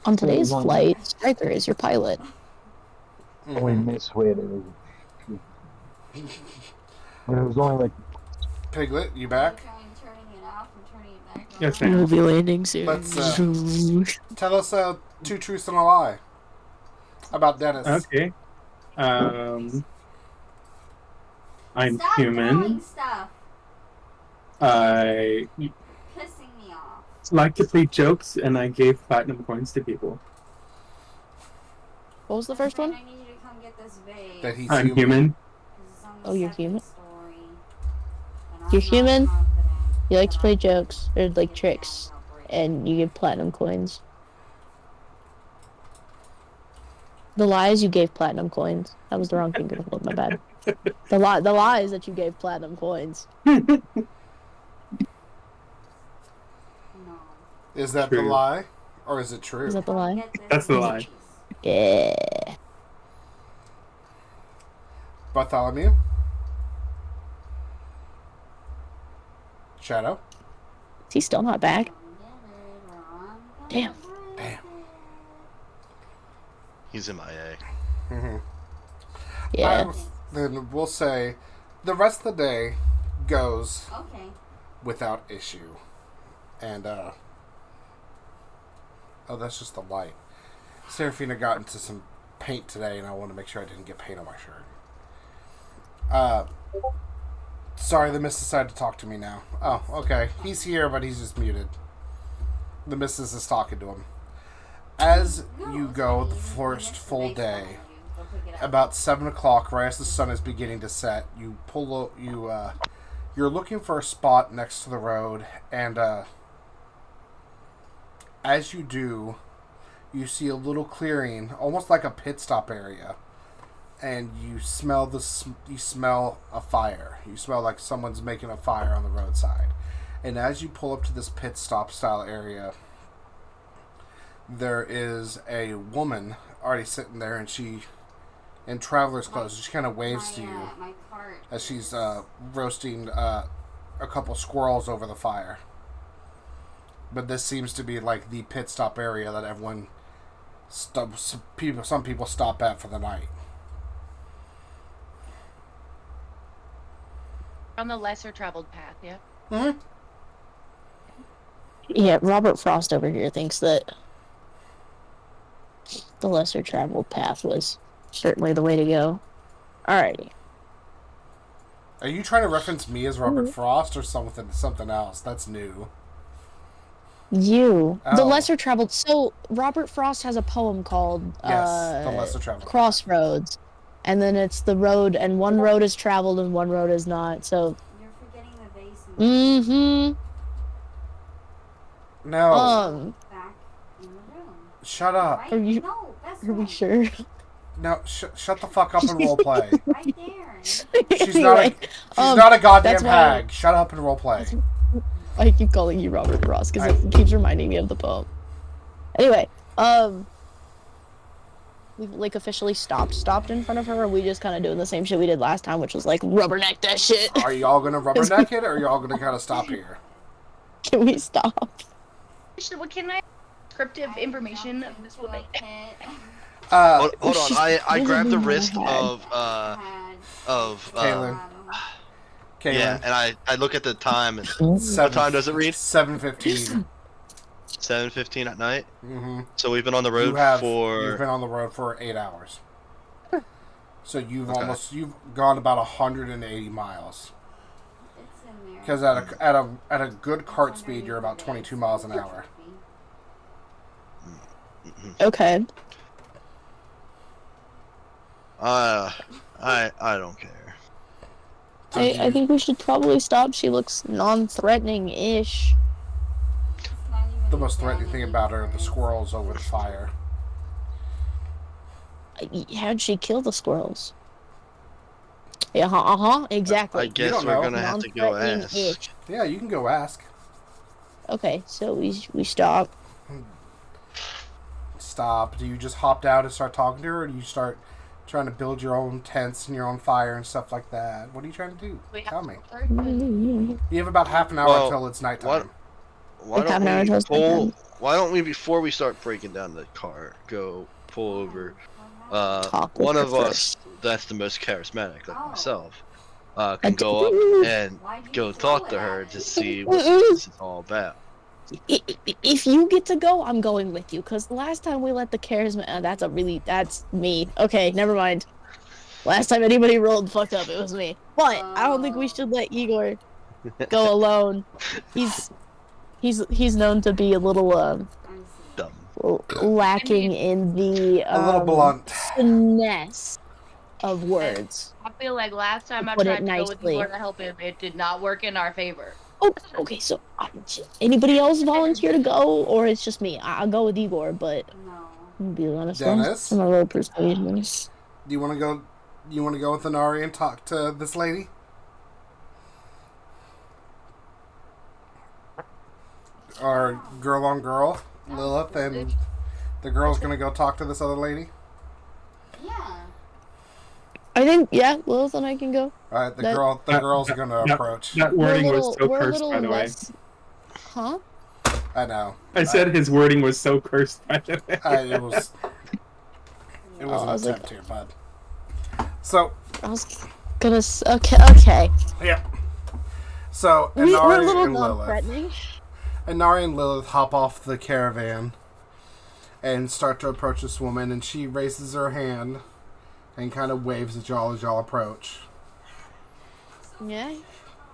On today's flight, Stryker is your pilot.
only miss way it is. But it was only like
Piglet, you back?
Turning it off and turning it back on.
Yes,
We'll
ma'am.
be landing soon.
Let's, tell us two truths and a lie about Dennis.
Okay. I'm
Stop
human.
throwing stuff.
I
Pissing me off.
like to play jokes, and I gave platinum coins to people.
What was the first one?
I need you to come get this vase.
That he's
I'm human.
This is on the
Oh, you're
second
human?
story, and I'm
You're
not
human?
confident
You like to
that
play
I
jokes, or
can
like
get
tricks,
that outbreak.
and you get platinum coins. The lies you gave platinum coins. That was the wrong finger to hold, my bad. The lie is that you gave platinum coins.
No.
Is that the
True.
lie? Or is it true?
Is that the
Come
lie?
get this
That's the lie.
vase.
Yeah.
Bartholomew? Shadow?
Is he still not back? Damn.
Damn.
He's MIA.
Mm-hmm.
Yeah.
Then we'll say the rest of the day goes
Okay.
without issue. And, oh, that's just the light. Seraphina got into some paint today, and I want to make sure I didn't get paint on my shirt. Sorry, the miss decided to talk to me now. Oh, okay. He's here, but he's just muted. The missus is talking to him. As you go the first full day, about 7 o'clock, right as the sun is beginning to set, you you're looking for a spot next to the road, and as you do, you see a little clearing, almost like a pit stop area, and you smell a fire. You smell like someone's making a fire on the roadside. And as you pull up to this pit stop style area, there is a woman already sitting there, and she, in traveler's clothes, she kind of waves to you
My cart
as she's roasting a couple squirrels over the fire. But this seems to be like the pit stop area that everyone, some people stop at for the night.
On the lesser traveled path, yeah.
Mm-hmm.
Yeah, Robert Frost over here thinks that the lesser traveled path was certainly the way to go. Alrighty.
Are you trying to reference me as Robert Frost or something else? That's new.
You. The
Oh.
lesser traveled. So, Robert Frost has a poem called
Yes, the lesser traveled.
Crossroads. And then it's the road, and one road is traveled and one road is not. So,
You're forgetting the vase.
mm-hmm.
No.
Back in the room.
Shut up.
Right?
Are you-
No, that's
Are we
not.
sure?
No, shut the fuck up and roleplay.
Right there.
She's not a goddamn hag. Shut up and roleplay.
I keep calling you Robert Ross because it keeps reminding me of the poem. Anyway, we've like officially stopped in front of her, or are we just kind of doing the same shit we did last time, which was like rubberneck that shit?
Are y'all gonna rubberneck it, or are y'all gonna kind of stop here?
Can we stop?
What can I descriptive information of this woman?
Hold on, I grabbed the wrist of
Kaelyn.
Yeah, and I look at the time. And what time does it read?
7:15.
7:15 at night.
Mm-hmm.
So we've been on the road
You've been on the road for 8 hours. So you've gone about 180 miles. Because at a good cart speed, you're about 22 miles an hour.
Okay.
I don't care.
I think we should probably stop. She looks non-threatening-ish.
The most threatening thing about her are the squirrels over the fire.
How'd she kill the squirrels? Exactly.
I guess we're gonna have to go ask.
Yeah, you can go ask.
Okay, so we stop.
Stop. Do you just hop out and start talking to her, or do you start trying to build your own tents and your own fire and stuff like that? What are you trying to do? Tell me. You have about half an hour until it's nighttime.
Why don't we, before we start breaking down the car, go pull over one of us that's the most charismatic, like myself, can go up and go talk to her to see what this is all about.
If you get to go, I'm going with you, because the last time we let the charisma... that's me. Okay, never mind. Last time anybody rolled fucked up, it was me. But I don't think we should let Igor go alone. He's known to be a little
dumb,
lacking in the
a little blunt
finesse of words.
I feel like last time I tried to go with Igor to help him, it did not work in our favor.
Oh, okay. So, anybody else volunteer to go, or it's just me? I'll go with Igor, but I'm gonna be honest.
Dennis,
I'm a little persuasion.
Do you want to go? You want to go with Inari and talk to this lady? Or girl on girl, Lillith, and the girl's gonna go talk to this other lady?
Yeah.
I think, Lilith and I can go.
Alright, the girl's gonna approach.
That wording was so cursed, by the way.
Huh?
I know.
I said his wording was so cursed, by the way.
It was an attempt here, bud. So...
I was gonna... Okay.
Yeah. So,
We're
Inari
a little
and
non-threatening.
Lillith. Inari and Lillith hop off the caravan and start to approach this woman, and she raises her hand and kind of waves at y'all as y'all approach.
Yeah.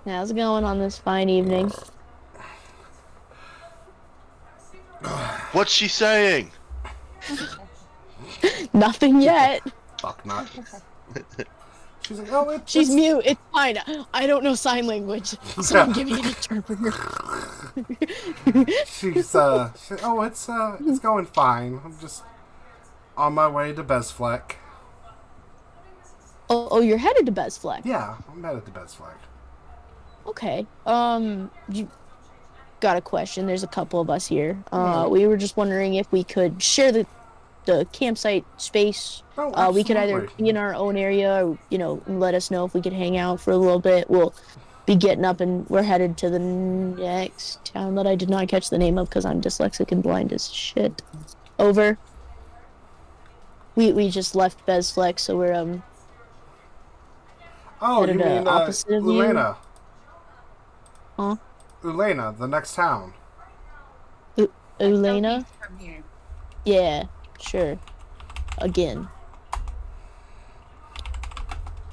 How's it going on this fine evening?
What's she saying?
Nothing yet.
Fuck not. She's like,
she's mute. It's fine. I don't know sign language, so I'm giving an interpreter.
It's going fine. I'm just on my way to Bezfleck.
Oh, you're headed to Bezfleck?
Yeah, I'm headed to Bezfleck.
Okay. You got a question? There's a couple of us here. We were just wondering if we could share the campsite space. We could either be in our own area, or let us know if we could hang out for a little bit. We'll be getting up, and we're headed to the next town that I did not catch the name of because I'm dyslexic and blind as shit. Over. We just left Bezfleck, so we're
Oh, you mean
opposite of
Ulena?
Huh?
Ulena, the next town.
Ulena? Yeah, sure. Again.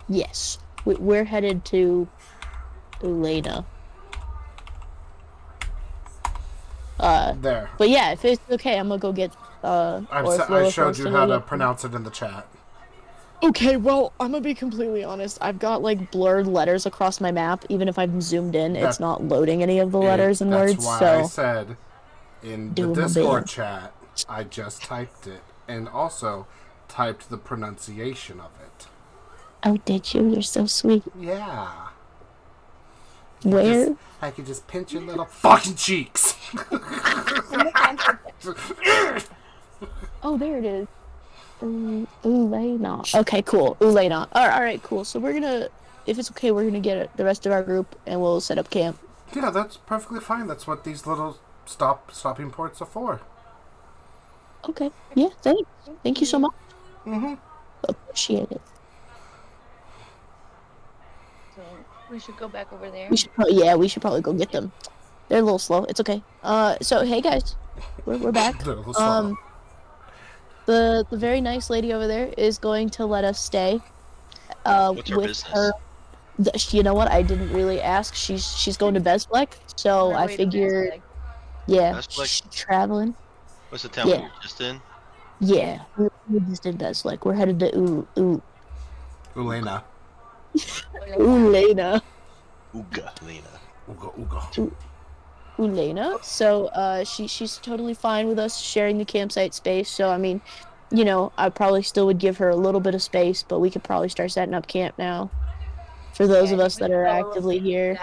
Yes, we're headed to Ulena.
There.
But yeah, if it's okay, I'm gonna go get.
I showed you how to pronounce it in the chat.
Okay, well, I'm gonna be completely honest. I've got like blurred letters across my map. Even if I've zoomed in, it's not loading any of the letters and words.
That's why
so
I said in the Discord chat, I just typed it, and also typed the pronunciation of it.
Oh, did you? You're so sweet.
Yeah.
Where?
I could just pinch your little fucking cheeks.
Oh, there it is. Ulena. Okay, cool. Ulena. All right, cool. So we're gonna, if it's okay, we're gonna get the rest of our group and we'll set up camp.
Yeah, that's perfectly fine. That's what these little stopping ports are for.
Okay. Yeah. Thank you so much.
Mm-hmm.
Appreciate it.
So we should go back over there.
We should probably go get them. They're a little slow. It's okay. So hey guys, we're back.
They're a little slow.
The very nice lady over there is going to let us stay.
What's her
with
business?
her. You know what? I didn't really ask. She's going to Bezfleck, so I figured. Yeah,
Bezfleck?
she's traveling.
What's the town
Yeah.
we were just in?
Yeah, we're just in Bezfleck. We're headed to
Ulena.
Ulena.
Ooga, Lena.
Ooga.
Ulena. So she's totally fine with us sharing the campsite space. So I mean, you know, I probably still would give her a little bit of space, but we could probably start setting up camp now. For those of us that are actively here,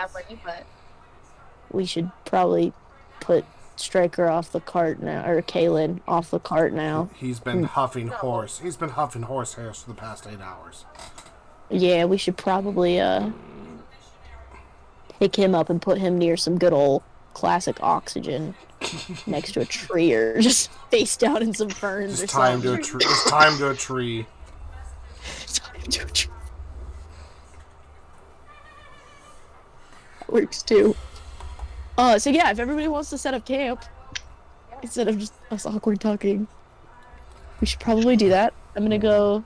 we should probably put Stryker off the cart now, or Kaelyn off the cart now.
He's been huffing horse. He's been huffing horse hairs for the past 8 hours.
Yeah, we should probably pick him up and put him near some good old classic oxygen next to a tree, or just face down in some ferns or something.
It's time to a tree.
Time to a tree. That works too. So yeah, if everybody wants to set up camp instead of just us awkward talking, we should probably do that. I'm gonna go.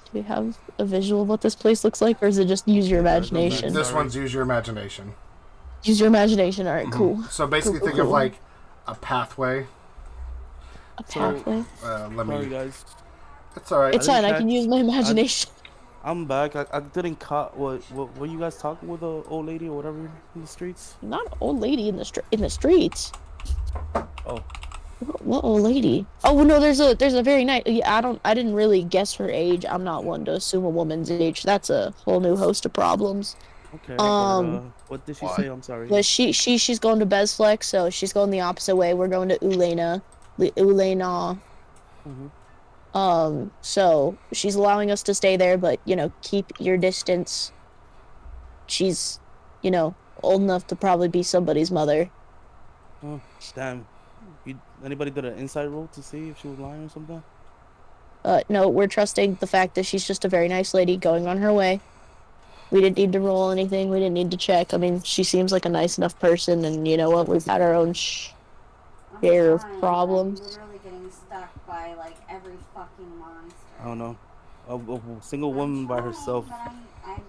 Do we have a visual of what this place looks like, or is it just use your imagination?
This one's use your imagination.
Use your imagination. All right, cool.
So basically, think of like a pathway.
A pathway.
Sorry, guys.
It's alright.
It's fine. I can use my imagination.
I'm back. I didn't caught what were you guys talking with the old lady or whatever in the streets?
Not an old lady in the streets.
Oh.
What old lady? Oh no, there's a very nice. Yeah, I didn't really guess her age. I'm not one to assume a woman's age. That's a whole new host of problems.
Okay. What did she say? I'm sorry.
But she's going to Bezfleck, so she's going the opposite way. We're going to Ulena. So she's allowing us to stay there, but you know, keep your distance. She's, you know, old enough to probably be somebody's mother.
Oh, damn. Anybody did an inside roll to see if she was lying or something?
No, we're trusting the fact that she's just a very nice lady going on her way. We didn't need to roll anything. We didn't need to check. I mean, she seems like a nice enough person, and you know what? We've had our own share of problems.
I'm literally getting stuck by like every fucking monster.
I don't know. A single woman by herself.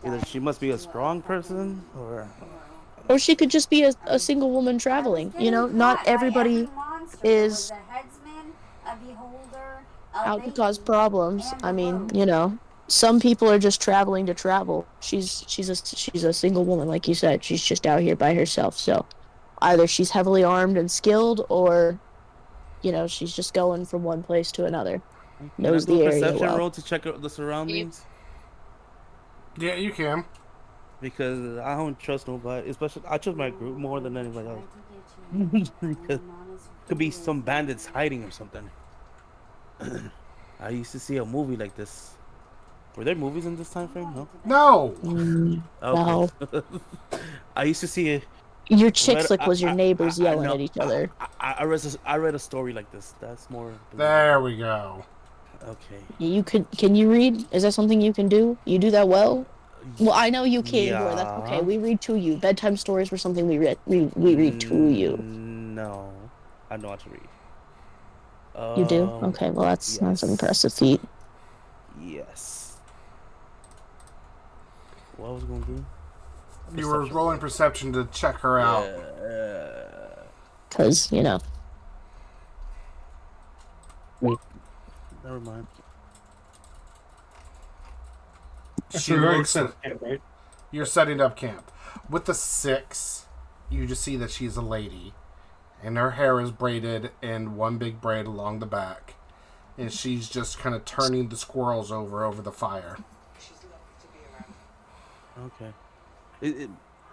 Either she must be a strong person,
or she could just be a single woman traveling. You know, not everybody is out to cause problems. I mean, you know, some people are just traveling to travel. She's a single woman, like you said. She's just out here by herself. So either she's heavily armed and skilled, or you know, she's just going from one place to another. Knows the area
perception
well.
roll to check out the surroundings.
Yeah, you can.
Because I don't trust nobody, especially I trust my group more than anybody else. Because could be some bandits hiding or something. I used to see a movie like this. Were there movies in this time frame? No.
No.
No.
I used to see it.
Your chick flick was your neighbors yelling at each other.
I read a story like this. That's more.
There we go.
Okay.
You can you read? Is that something you can do? You do that well? Well, I know you can't. Yeah. That's okay. We read to you. Bedtime stories were something we read. We read to you.
No, I know how to read.
You do? Okay. Well, that's an impressive feat.
Yes. What was I gonna do?
You were rolling perception to check her out.
Cause you know.
Never mind.
You're setting up camp. With the 6, you just see that she's a lady. And her hair is braided in one big braid along the back. and she's just kind of turning the squirrels over the fire.
Okay.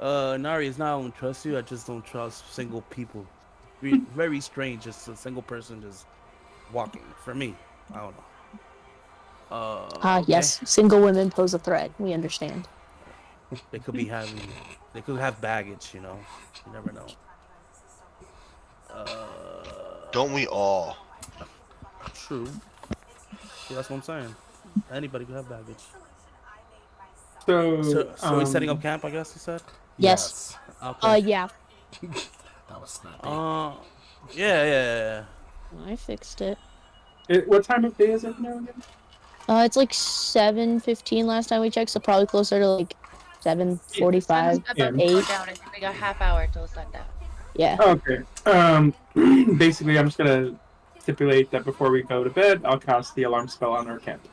Nari, it's not I don't trust you. I just don't trust single people. Very strange, just a single person just walking. For me, I don't know. Okay.
Yes, single women pose a threat. We understand.
They could have baggage, you know. You never know.
Don't we all?
True. Yeah, that's what I'm saying. Anybody could have baggage.
So
we're setting up camp, I guess you said?
Yes.
Okay.
Yeah.
That was snappy.
Yeah.
I fixed it.
What time of day is it now again?
It's like 7:15 last time we checked, so probably closer to like 7:45,
About to
8.
go down. I think we got a half hour till sundown.
Yeah.
Okay. Basically, I'm just gonna stipulate that before we go to bed, I'll cast the alarm spell on our camp.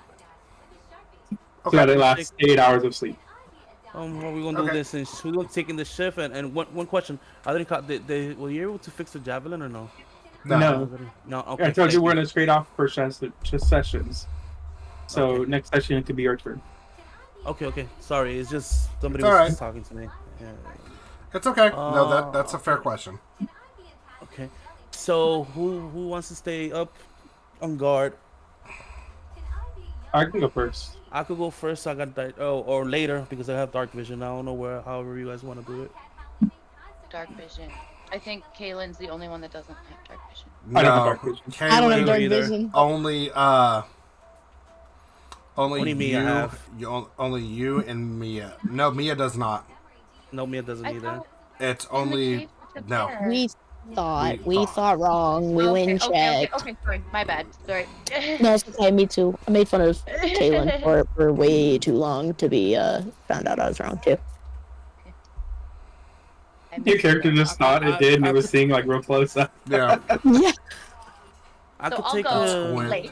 So that it lasts 8 hours of sleep.
What are we gonna do this? Since we're gonna taking the shift, and one question: were you able to fix the javelin or no?
No.
Okay.
I told you we're gonna trade off for sessions. So next session it could be your turn.
Okay. Sorry, it's just somebody
It's
was just talking to me. Yeah.
It's okay. No, that's a fair question.
Okay. So who wants to stay up on guard?
I can go first.
I could go first. I got or later because I have dark vision. I don't know however you guys want to do it.
Dark vision. I think Kaelyn's the only one that doesn't have dark vision.
No,
I don't have dark vision.
I don't have dark
either.
vision.
Only
Mia have.
only you and Mia. No, Mia does not.
No, Mia doesn't either.
It's only no.
We thought wrong. We went and checked.
Okay, sorry. My bad. Sorry.
No, it's okay. Me too. I made fun of Kaelyn for way too long to be found out I was wrong too.
Your character just thought it did, and it was seeing like real close up.
Yeah.
Yeah.
I could
I'll
take
go
a
late.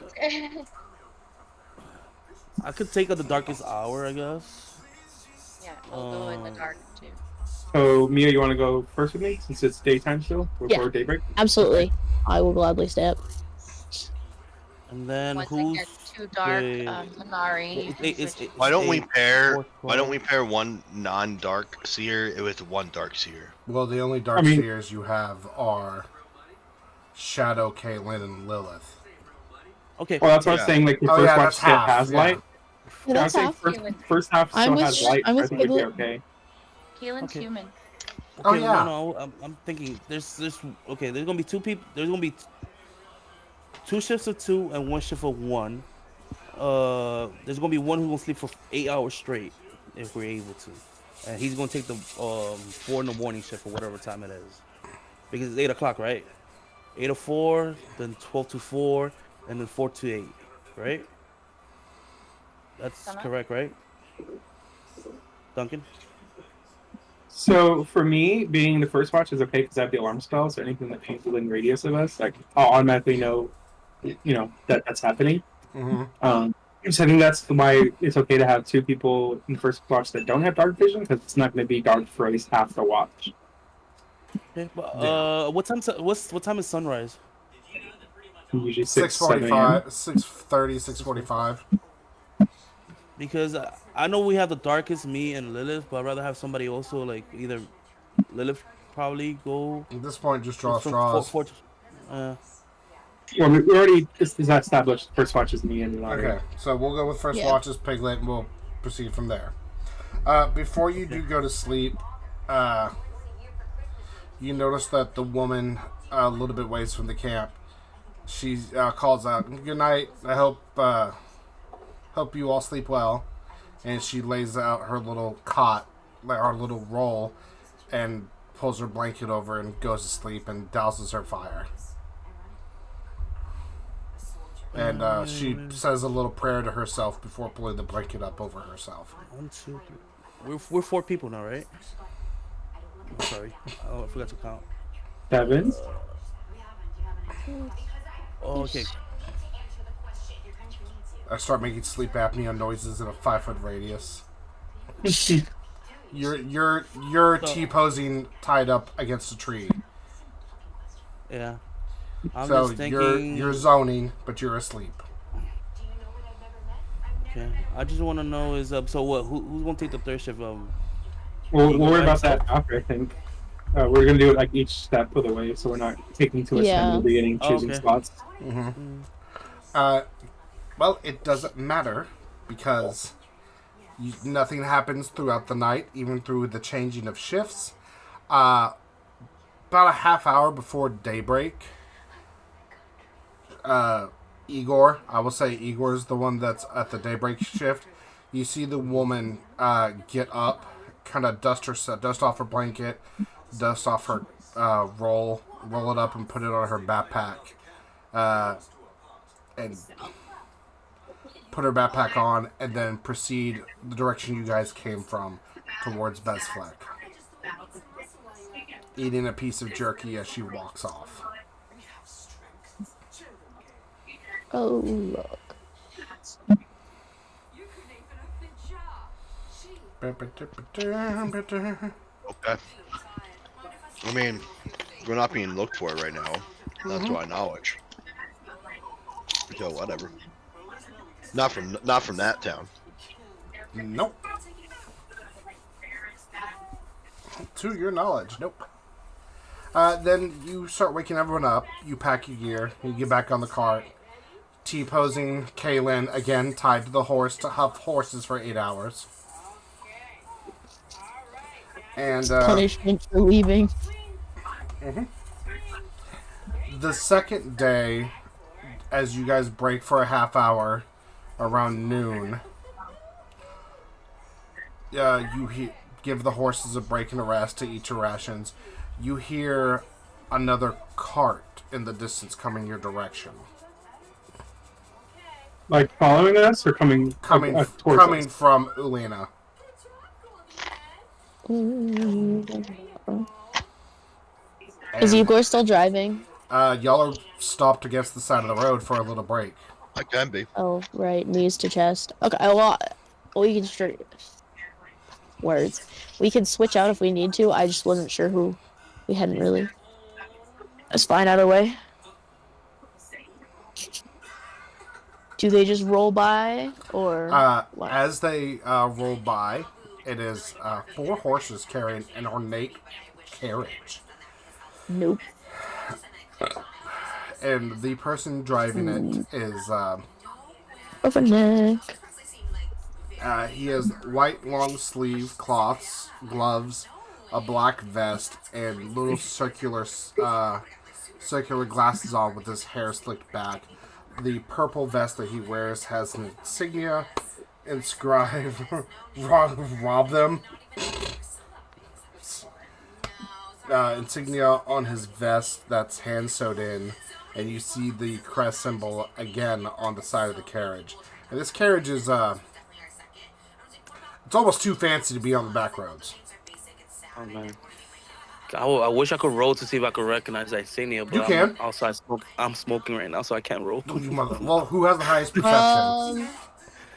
I could take the darkest hour, I guess.
Yeah, I'll go in the dark too.
So Mia, you want to go first with me since it's daytime still before daybreak?
Absolutely. I will gladly stay up.
And then
Once
who's
it gets too dark, Inari.
Why don't we pair one non-dark seer with one dark seer?
Well, the only dark seers you have are Shadow, Kaelyn, and Lillith.
Okay.
Well, that's what I was saying. Like the first watch still
half,
has light.
Yeah,
I
that's
was saying
half.
first half still has light.
I'm
I
with
think it'd be
Piglet.
okay.
Kaelyn's human.
Okay,
yeah.
No, I'm thinking there's gonna be two people. There's gonna be two shifts of 2 and one shift of 1. There's gonna be one who's gonna sleep for 8 hours straight if we're able to, and he's gonna take the 4 in the morning shift or whatever time it is, because it's 8 o'clock, right? 8 to 4, then 12 to 4, and then 4 to 8, right? That's correct, right? Duncan?
So for me, being the first watch is okay because I have the alarm spell. So anything that comes within radius of us, like I'll automatically know, that's happening.
Mm-hmm.
So I think that's why it's okay to have 2 people in the first watch that don't have dark vision because it's not going to be dark for at least half the watch.
Okay, but, what time is sunrise?
Usually
6:45, 6:30, 6:45.
Because I know we have the darkest, me and Lillith, but I'd rather have somebody also, like, either Lillith probably go...
At this point, just draw straws.
Well, we already established first watch is me and Inari.
Okay, so we'll go with first watch as Piglet, and we'll proceed from there. Before you do go to sleep, you notice that the woman a little bit ways from the camp, she calls out, "Good night. I hope you all sleep well." And she lays out her little cot, like our little roll, and pulls her blanket over and goes to sleep and douses her fire. And she says a little prayer to herself before pulling the blanket up over herself.
1, 2, 3. We're 4 people now, right? I'm sorry. Oh, I forgot to count.
7.
Oh, okay.
I start making sleep apnea noises in a 5-foot radius. You're T-posing tied up against a tree.
Yeah.
I'm so just thinking... you're zoning, but you're asleep.
Okay. I just want to know is so what? Who's gonna take the third shift?
We'll worry about that after. I think we're gonna do it like each step of the way, so we're not taking too much time in the beginning choosing spots.
Well, it doesn't matter because nothing happens throughout the night, even through the changing of shifts. About a half hour before daybreak, Igor, I will say Igor is the one that's at the daybreak shift. You see the woman get up, kind of dust off her blanket, dust off her roll it up and put it on her backpack, and put her backpack on, and then proceed the direction you guys came from, towards Bezfleck, eating a piece of jerky as she walks off.
Oh, look.
Okay. I mean, we're not being looked for right now. Not to our knowledge. So whatever. Not from that town.
Nope. To your knowledge, nope. Then you start waking everyone up. You pack your gear. You get back on the cart. T-posing Kaelyn, again, tied to the horse to huff horses for 8 hours. And
punishment for leaving.
The second day, as you guys break for a half hour, around noon, you give the horses a break and a rest to eat your rations. You hear another cart in the distance coming your direction.
Like following us or coming
coming
us?
From Ulena.
Is Igor still driving?
Y'all are stopped against the side of the road for a little break.
I can be.
Oh, right. Knees to chest. Okay, well, we can words. We can switch out if we need to. I just wasn't sure who. We hadn't really. That's fine either way. Do they just roll by, or
as they roll by, it is 4 horses carrying an ornate carriage.
Nope.
And the person driving it is
over neck.
He has white long sleeve cloths, gloves, a black vest, and little circular glasses on with his hair slicked back. The purple vest that he wears has an insignia inscribed rob them. Insignia on his vest that's hand sewed in, and you see the crest symbol again on the side of the carriage. And this carriage is it's almost too fancy to be on the back roads.
Oh man, I wish I could roll to see if I could recognize that insignia, but
you can.
I'm smoking right now, so I can't roll.
Well, who has the highest perception?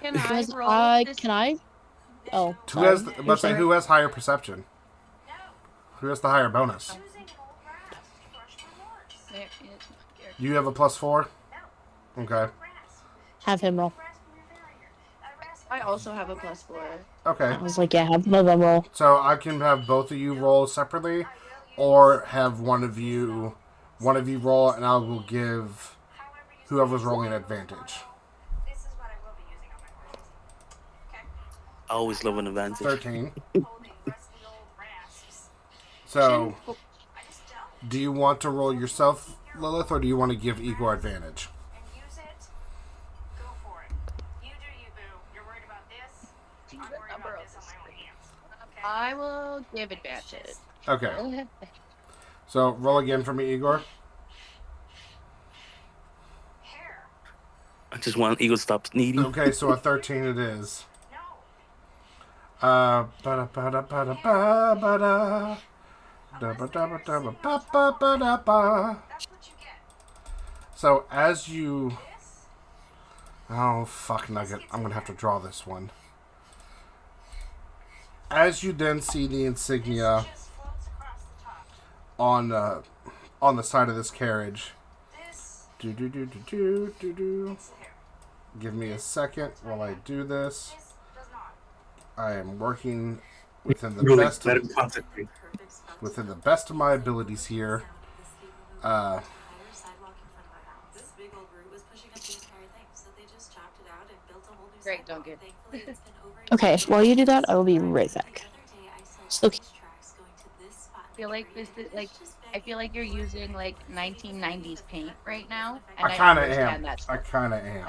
Can I roll?
Can I? Oh,
who has? Let's say who has higher perception? Who has the higher bonus? You have a +4? Okay.
Have him roll.
I also have a +4.
Okay.
I was like, yeah, have one of them roll.
So I can have both of you roll separately, or have one of you roll, and I will give whoever's rolling advantage.
I always love an advantage.
13. So, do you want to roll yourself, Lillith, or do you want to give Igor advantage?
I will give advantage.
Okay. So, roll again for me, Igor.
I just want Igor to stop sneezing.
Okay, so a 13 it is. So as you... Oh, fuck nugget. I'm going to have to draw this one. As you then see the insignia on the side of this carriage. Give me a second while I do this. I am working within the best
let him concentrate.
within the best of my abilities here.
Great, Duncan.
Okay, while you do that, I will be right back. So,
I feel like you're using like 1990s paint right now, and
I kind of
understand
am.
that
I kind of am.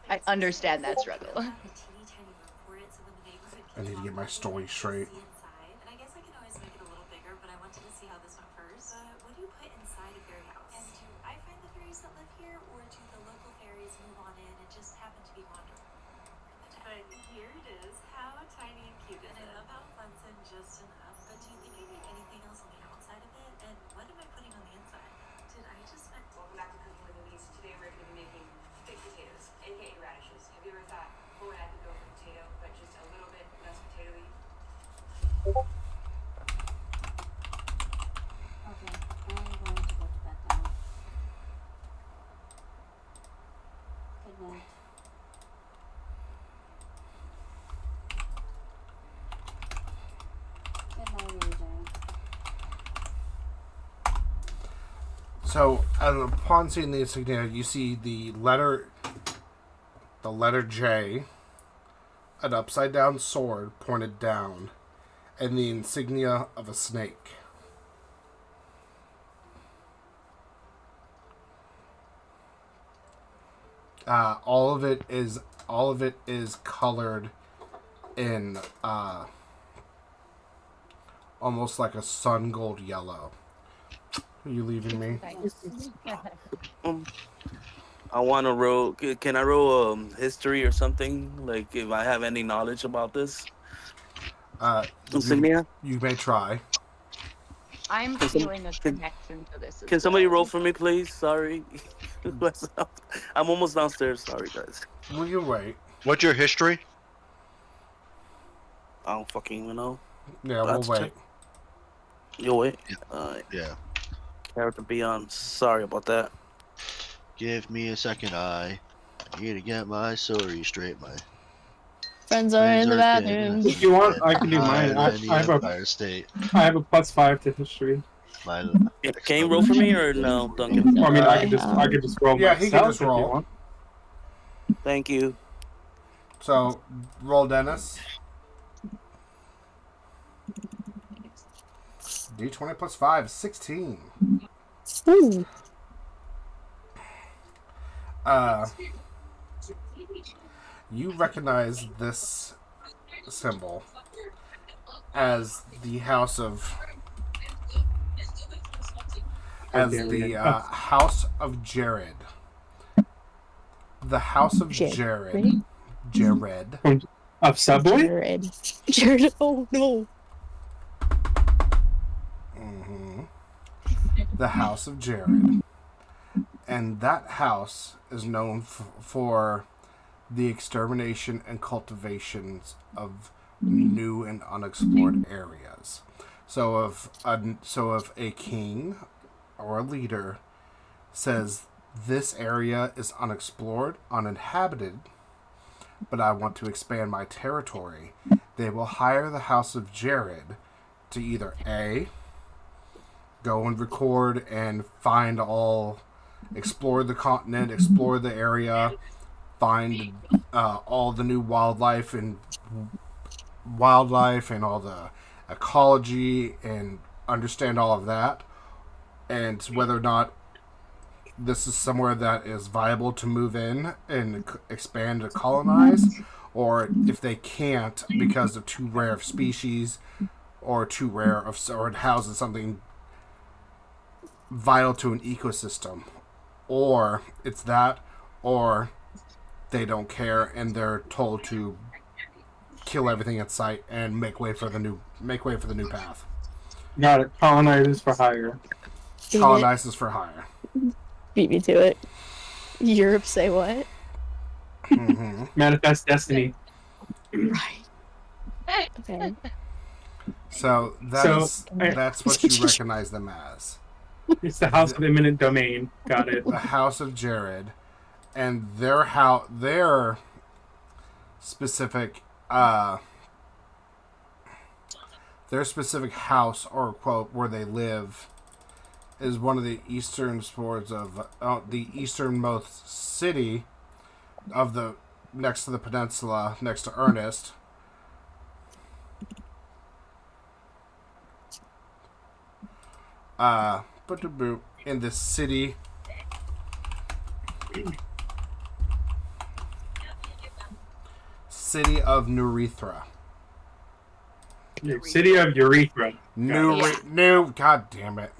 I understand that struggle.
I need to get my story straight. So, upon seeing the insignia, you see the letter J, an upside down sword pointed down, and the insignia of a snake. All of it is colored in almost like a sun gold yellow. Are you leaving me?
I want to roll. Can I roll history or something? Like if I have any knowledge about this insignia?
You may try.
I'm feeling a connection to this.
Can somebody roll for me, please? Sorry. I'm almost downstairs. Sorry, guys.
Will you wait?
What's your history?
I don't fucking even know.
Yeah, we'll wait.
You'll wait?
Yeah.
Character beyond. Sorry about that.
Give me a second. I need to get my story straight. My
friends are in the bathroom.
If you want, I can do mine. I have a +5 to history.
Can you roll for me or no, Duncan?
I mean, I could just roll.
Yeah,
myself
he can just
if you
roll.
want.
Thank you.
So, roll Dennis. D20 plus 5, 16.
Ooh.
You recognize this symbol as the house of House of Jared. The House of Jared. Jared.
Of Subway?
Jared. Oh no.
The House of Jared. And that house is known for the extermination and cultivations of new and unexplored areas. So if a king or a leader says this area is unexplored, uninhabited, but I want to expand my territory, they will hire the House of Jared to either A, go and record and explore the continent, explore the area, find all the new wildlife and all the ecology and understand all of that, and whether or not this is somewhere that is viable to move in and expand and colonize, or if they can't because of too rare of species or too rare of, or it houses something vital to an ecosystem, or it's that, or they don't care and they're told to kill everything at sight and make way for the new path.
Got it. Colonizers for hire.
Colonizers for hire.
Beat me to it. Europe say what?
Mm-hmm.
Manifest destiny.
Right. Okay.
So that's what you recognize them as.
It's the House of Eminent Domain. Got it.
The House of Jared, and their specific house or quote where they live is one of the eastern sports of the easternmost city of the next to the peninsula, next to Ernest. In the city of Neurethra.
City of Urethra.
God damn it.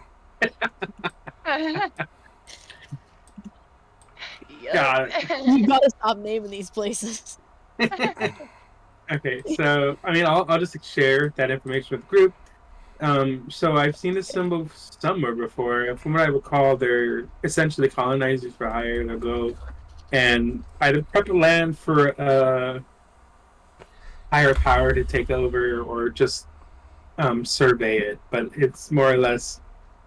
God.
You gotta stop naming these places.
Okay, so I mean, I'll just share that information with the group. So I've seen this symbol somewhere before. From what I recall, they're essentially colonizers for hire. They'll go and either prep the land for a higher power to take over, or just survey it. But it's more or less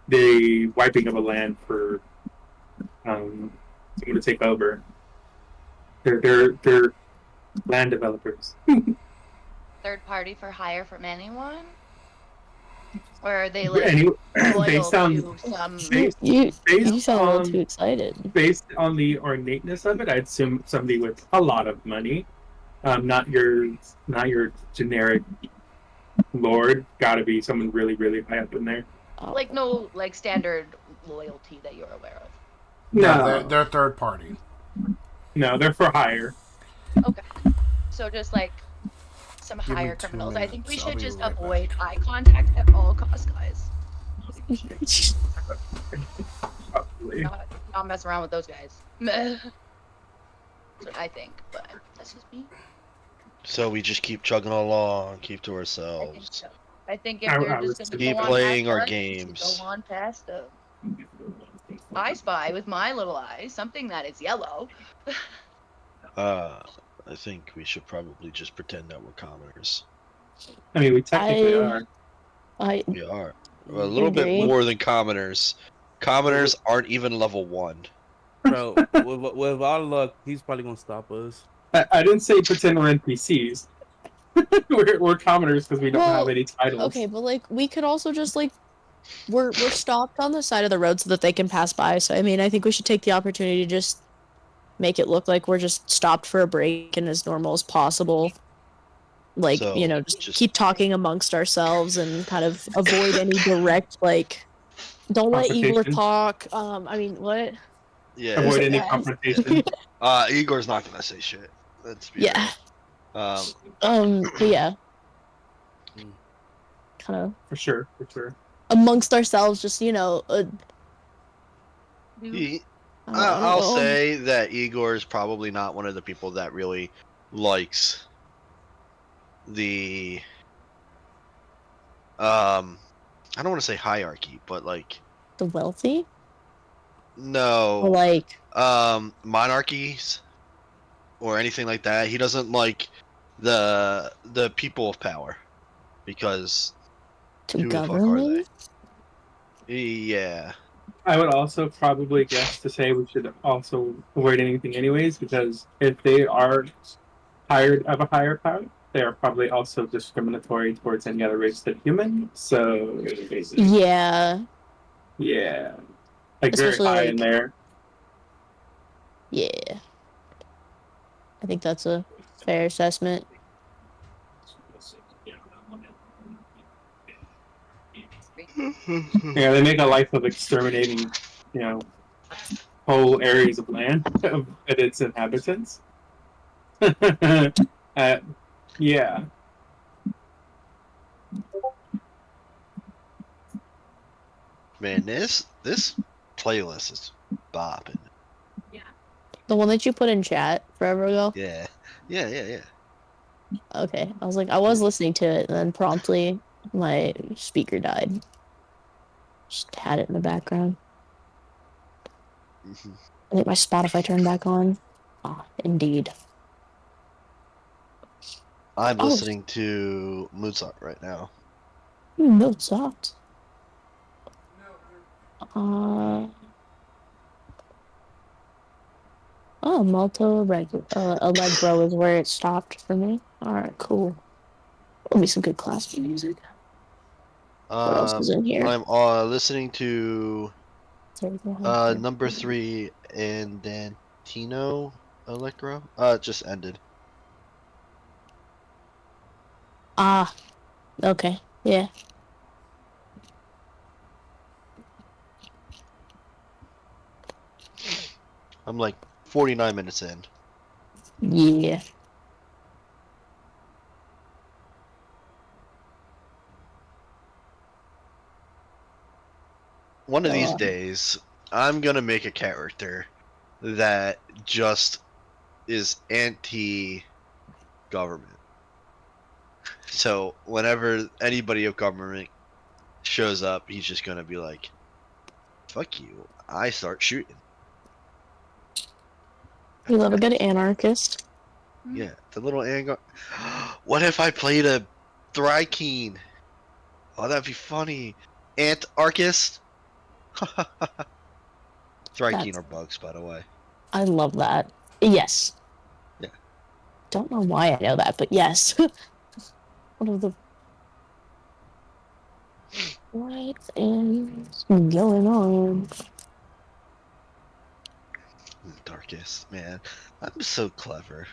the wiping of a land for someone to take over. They're land developers.
Third party for hire from anyone? Or are they
based on
to some...
You sound a little too excited.
Based on the ornateness of it, I'd assume somebody with a lot of money. Not your generic lord. Got to be someone really, really high up in there.
Like no standard loyalty that you're aware of.
No,
they're third party.
No, they're for hire.
Okay, so just like some higher criminals. I think we should just avoid eye contact at all costs, guys. Not mess around with those guys. That's what I think, but that's just me.
So we just keep chugging along, keep to
I think
ourselves.
so. I think if you're just going to
keep
go
playing
on
our
past
games.
go on past them. I spy with my little eyes something that is yellow.
I think we should probably just pretend that we're commoners.
I mean, we technically are.
We are. We're a little bit more than commoners. Commoners aren't even level 1.
Bro, with our luck, he's probably gonna stop us.
I didn't say pretend we're NPCs. we're commoners because we don't have any titles.
Okay, but like we could also just like we're stopped on the side of the road so that they can pass by. So I mean, I think we should take the opportunity to just make it look like we're just stopped for a break and as normal as possible. Like,
So,
just keep talking amongst ourselves and kind of avoid any direct don't let Igor talk. I mean, what?
Yeah.
Avoid any confrontation.
Igor's not gonna say shit. Let's be
yeah.
real.
But yeah. Kind of.
For sure.
Amongst ourselves, just
I'll say that Igor is probably not one of the people that really likes the I don't want to say hierarchy, but like
the wealthy.
No.
Or like
monarchies or anything like that. He doesn't like the people of power because
to govern.
Yeah.
I would also probably guess to say we should also avoid anything anyways, because if they are hired of a higher power, they are probably also discriminatory towards any other race than human. So
yeah,
like especially very high in there.
Yeah, I think that's a fair assessment.
Yeah, they make a life of exterminating, whole areas of land and its inhabitants. Yeah.
Man, this playlist is bopping.
Yeah. The one that you put in chat forever ago?
Yeah.
Okay. I was like, I was listening to it, and then promptly my speaker died. Just had it in the background.
Mm-hmm.
I think my Spotify turned back on. Ah, indeed.
I'm listening to Mozart right now.
Mozart. Oh, Oh, Allegro is where it stopped for me. Alright, cool. It'll be some good classical music. What else is in here?
I'm listening to number 3 and Dantino Electro. It just ended.
Ah, okay, yeah.
I'm like 49 minutes in.
Yeah.
One of these days, I'm gonna make a character that just is anti-government. So whenever anybody of government shows up, he's just gonna be like, "Fuck you!" I start shooting.
We love a good anarchist.
Yeah, the little What if I played a Thrykeen? Oh, that'd be funny. Antarchist. Thrykeen are bugs, by the way.
I love that. Yes.
Yeah.
Don't know why I know that, but yes. What are the right things going on?
Darkest, man. I'm so clever.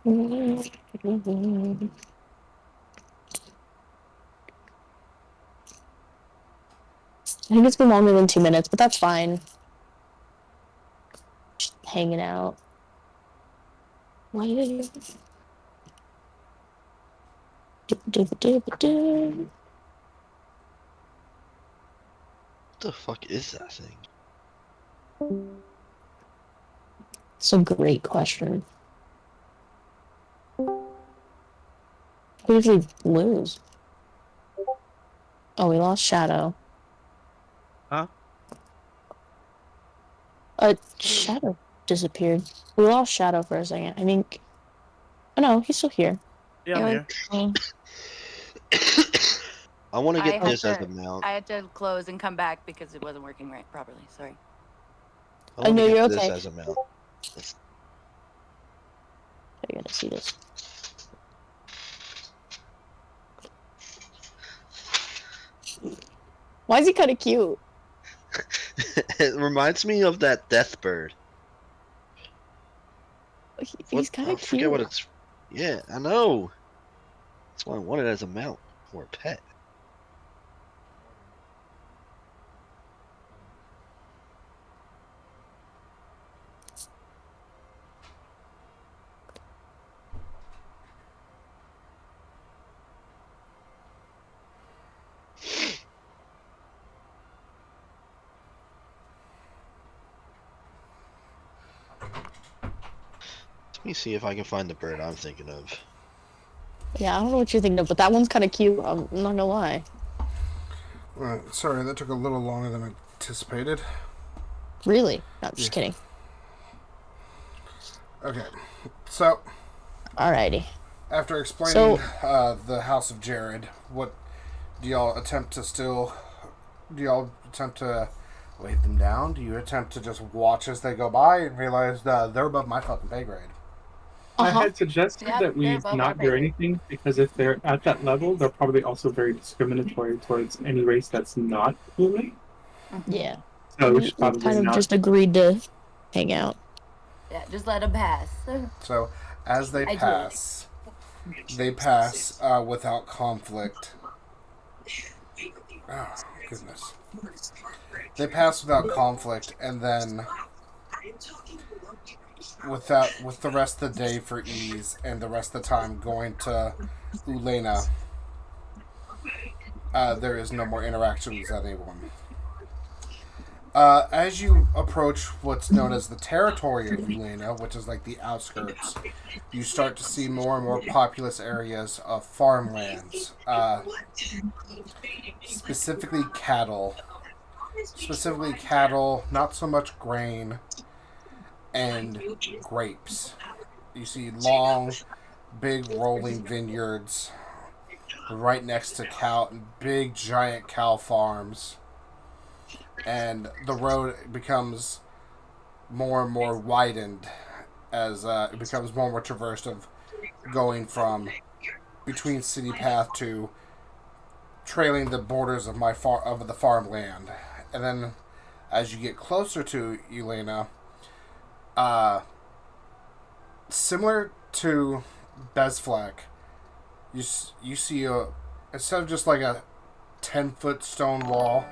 I think it's been longer than 2 minutes, but that's fine. Just hanging out. Why are you?
What the fuck is that thing?
It's a great question. We usually lose. Oh, we lost Shadow.
Huh?
Shadow disappeared. We lost Shadow for a second. I think. Oh no, he's still here.
Yeah, I'm here.
I want to get this as
I
a mount.
had to close and come back because it wasn't working right properly. Sorry.
I want
know
to
you're
get this
okay.
as a mount.
I gotta see this. Why is he kind of cute?
It reminds me of that death bird.
He's kind of
I
cute.
forget what it's. Yeah, I know. That's why I want it as a mount or a pet. Let me see if I can find the bird I'm thinking of.
Yeah, I don't know what you're thinking of, but that one's kind of cute. I'm not gonna lie.
Sorry, that took a little longer than anticipated.
Really? No, I'm just kidding.
Okay, so.
Alrighty.
After explaining the House of Jared, what do y'all attempt to still? Do y'all attempt to wave them down? Do you attempt to just watch as they go by and realize they're above my fucking pay grade?
I had suggested that we not do anything because if they're at that level, they're probably also very discriminatory towards any race that's not human.
Yeah.
So we should
We
probably
kind of
not.
just agreed to hang out.
Yeah, just let them pass.
So as they pass, without conflict. Oh, goodness. They pass without conflict, and then with the rest of the day for ease, and the rest of the time going to Ulena, there is no more interactions at A1. As you approach what's known as the territory of Elena, which is like the outskirts, you start to see more and more populous areas of farmlands. Specifically cattle. Not so much grain, and grapes. You see long, big rolling vineyards right next to big giant cow farms. And the road becomes more and more widened as it becomes more and more traversed of going from between city path to trailing the borders of the farmland. And then as you get closer to Elena, similar to Bezfleck, you see instead of just like a 10-foot stone wall,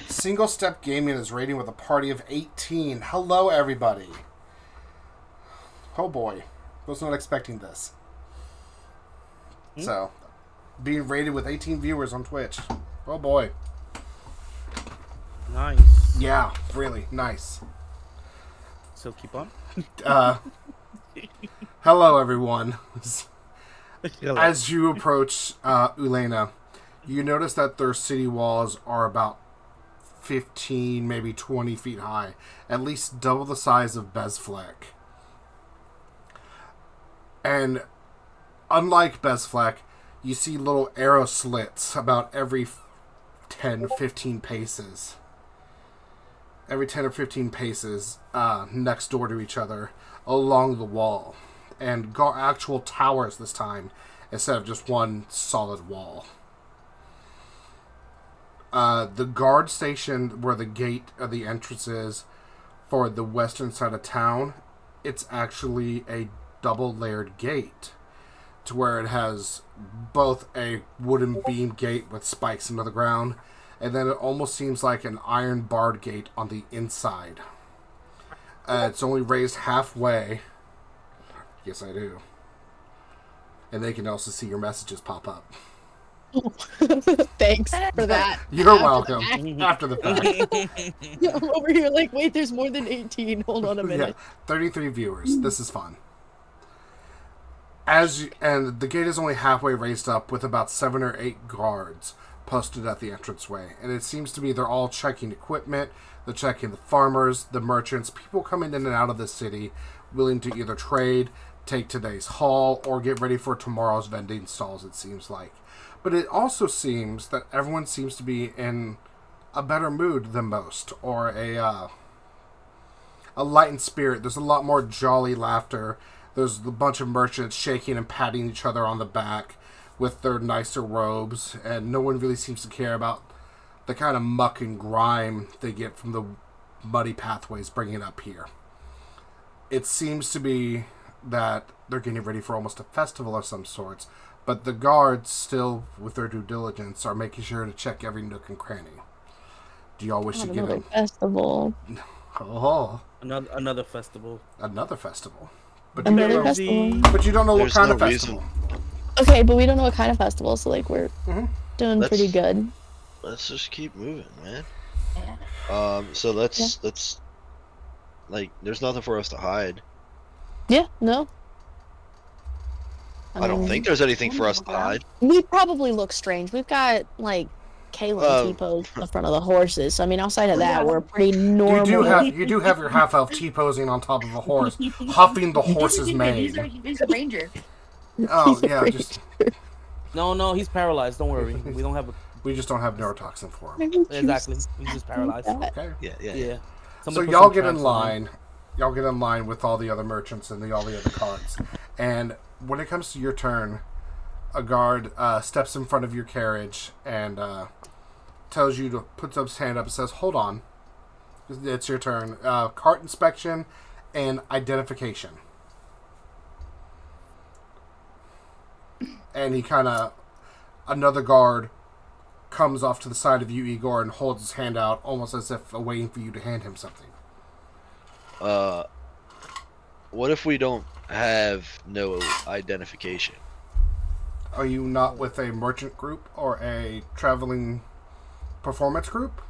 Single Step Gaming is raiding with a party of 18. Hello, everybody. Oh boy, was not expecting this. So, being raided with 18 viewers on Twitch. Oh boy.
Nice.
Yeah, really nice.
So keep on.
Hello, everyone. As you approach Elena, you notice that their city walls are about 15, maybe 20 feet high. At least double the size of Bezfleck. And unlike Bezfleck, you see little arrow slits about every 10, 15 paces. Every 10 or 15 paces next door to each other along the wall. And actual towers this time instead of just one solid wall. The guard station where the gate or the entrance is for the western side of town, it's actually a double-layered gate to where it has both a wooden beam gate with spikes into the ground, and then it almost seems like an iron barred gate on the inside. It's only raised halfway. Yes, I do. And they can also see your messages pop up.
Thanks for that.
You're welcome. After the fact.
I'm over here like, wait, there's more than 18. Hold on a minute.
Yeah, 33 viewers. This is fun. And the gate is only halfway raised up with about 7 or 8 guards posted at the entranceway. And it seems to be they're all checking equipment, they're checking the farmers, the merchants, people coming in and out of the city willing to either trade, take today's haul, or get ready for tomorrow's vending stalls, it seems like. But it also seems that everyone seems to be in a better mood than most, or a lightened spirit. There's a lot more jolly laughter. There's a bunch of merchants shaking and patting each other on the back with their nicer robes, and no one really seems to care about the kind of muck and grime they get from the muddy pathways bringing it up here. It seems to be that they're getting ready for almost a festival of some sorts, but the guards still, with their due diligence, are making sure to check every nook and cranny. Do y'all wish to get in?
Festival.
Oh.
Another festival.
Another festival. But
Another festival.
But you don't know
There's
what kind
no
of festival.
reason.
Okay, but we don't know what kind of festival, so like we're doing
Let's-
pretty good.
Let's just keep moving, man. So let's like, there's nothing for us to hide.
Yeah, no.
I don't think there's anything for us to hide.
We probably look strange. We've got like Kaelyn T-pose in the front of the horses. So, I mean, outside of that, we're pretty normal.
You do have your half elf T-posing on top of a horse, huffing the horse's mane.
He's a ranger.
Oh yeah, just
No, he's paralyzed. Don't worry. We don't have.
we just don't have neurotoxin for him.
Exactly. He's just paralyzed.
Okay.
Yeah.
So
Somebody put
y'all
some
get in
traps on him.
line. Y'all get in line with all the other merchants and all the other carts. And when it comes to your turn, a guard steps in front of your carriage and tells you to put his hand up and says, "Hold on, it's your turn." Cart inspection and identification. And he another guard comes off to the side of you, Igor, and holds his hand out almost as if waiting for you to hand him something.
What if we don't have no identification?
Are you not with a merchant group or a traveling performance group?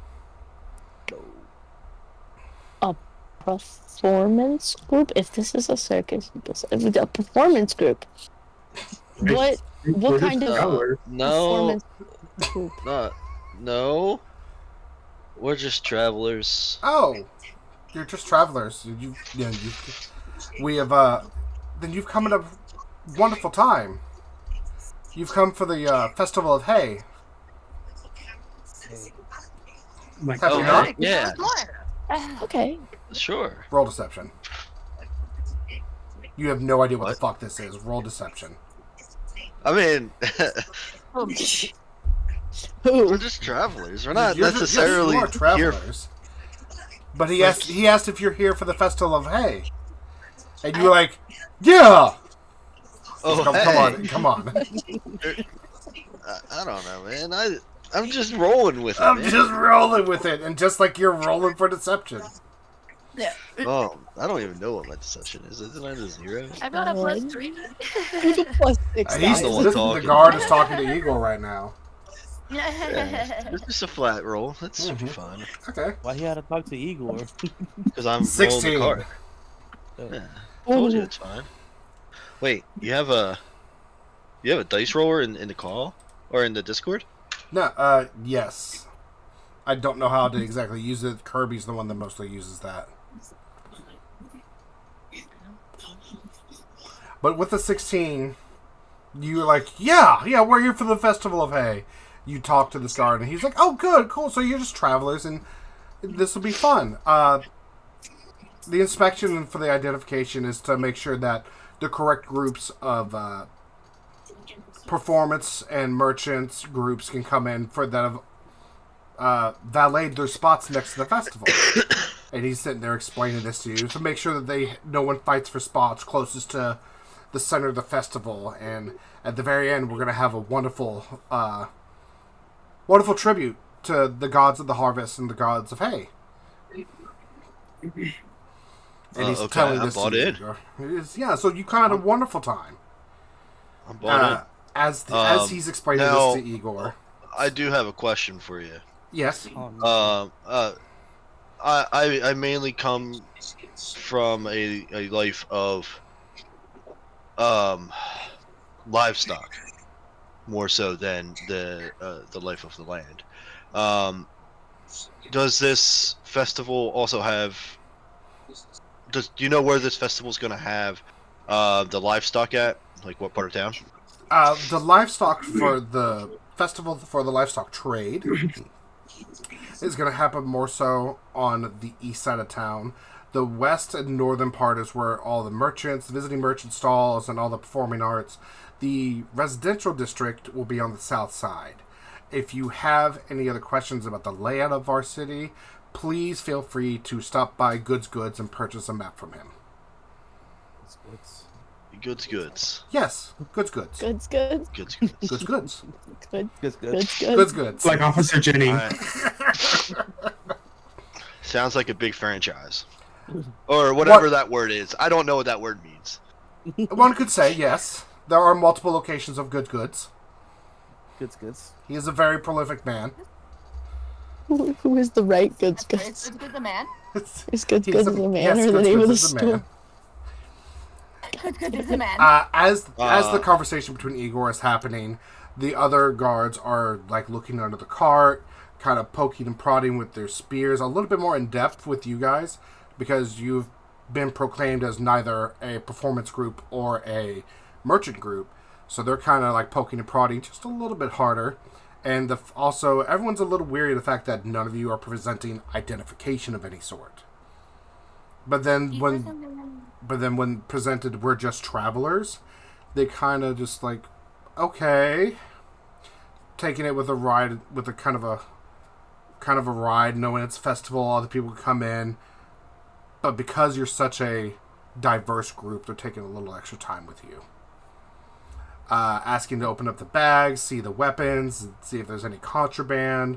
performance group. If this is a circus, a performance group. What kind of
no,
performance group?
no. We're just travelers.
Oh, you're just travelers. We have then you've come at a wonderful time. You've come for the Festival of Hay. Have you not?
Yeah.
Okay.
Sure.
Roll deception. You have no idea what the fuck this is. Roll deception.
I mean,
Who?
we're just travelers. We're not
Yes,
necessarily
you are
here.
travelers. But he asked if you're here for the Festival of Hay. And you were like, yeah!
Oh,
Come on.
I don't know, man. I'm just rolling with it.
I'm
man.
just rolling with it. And just like you're rolling for deception.
Yeah.
Oh, I don't even know what my deception is. Isn't it a 0?
I've got a +3.
+6.
The guard is talking to Igor right now.
Yeah, it's just a flat roll. That should be fine.
Okay.
Why he had to talk to Igor?
Because I'm
16.
rolling the card. Yeah, I told you it's fine. Wait, you have a dice roller in the call or in the Discord?
No, yes. I don't know how to exactly use it. Kirby's the one that mostly uses that. But with the 16, you're like, yeah, we're here for the Festival of Hay. You talk to the guard, and he's like, oh, good, cool. So you're just travelers, and this will be fun. The inspection for the identification is to make sure that the correct groups of performance and merchants groups can come in for that have valeted their spots next to the festival. And he's sitting there explaining this to you to make sure that no one fights for spots closest to the center of the festival. And at the very end, we're going to have a wonderful tribute to the gods of the harvest and the gods of hay. And he's telling this to you. Yeah, so you kind of had a wonderful time.
I'm bought in.
As he's explaining this to Igor.
I do have a question for you.
Yes.
I mainly come from a life of livestock, more so than the life of the land. Does this festival also have? Do you know where this festival is going to have the livestock at? Like what part of town?
The livestock for the festival for the livestock trade is going to happen more so on the east side of town. The west and northern part is where all the merchants, the visiting merchant stalls, and all the performing arts. The residential district will be on the south side. If you have any other questions about the layout of our city, please feel free to stop by Goods and purchase a map from him.
Goods.
Yes, Goods.
Goods.
Like Officer Jenny.
Sounds like a big franchise. Or whatever that word is. I don't know what that word means.
One could say, yes. There are multiple locations of Goods.
Goods.
He is a very prolific man.
Who is the right Goods?
Is Good the man?
Is Goods a man or the name of the store?
Good is the man.
As the conversation between Igor is happening, the other guards are like looking under the cart, kind of poking and prodding with their spears, a little bit more in depth with you guys, because you've been proclaimed as neither a performance group or a merchant group. So they're kind of like poking and prodding just a little bit harder. And also, everyone's a little weary of the fact that none of you are presenting identification of any sort. But then when presented, we're just travelers, they kind of just like, okay, taking it with a ride, with a kind of a ride, knowing it's a festival, all the people come in. But because you're such a diverse group, they're taking a little extra time with you. Asking to open up the bags, see the weapons, see if there's any contraband,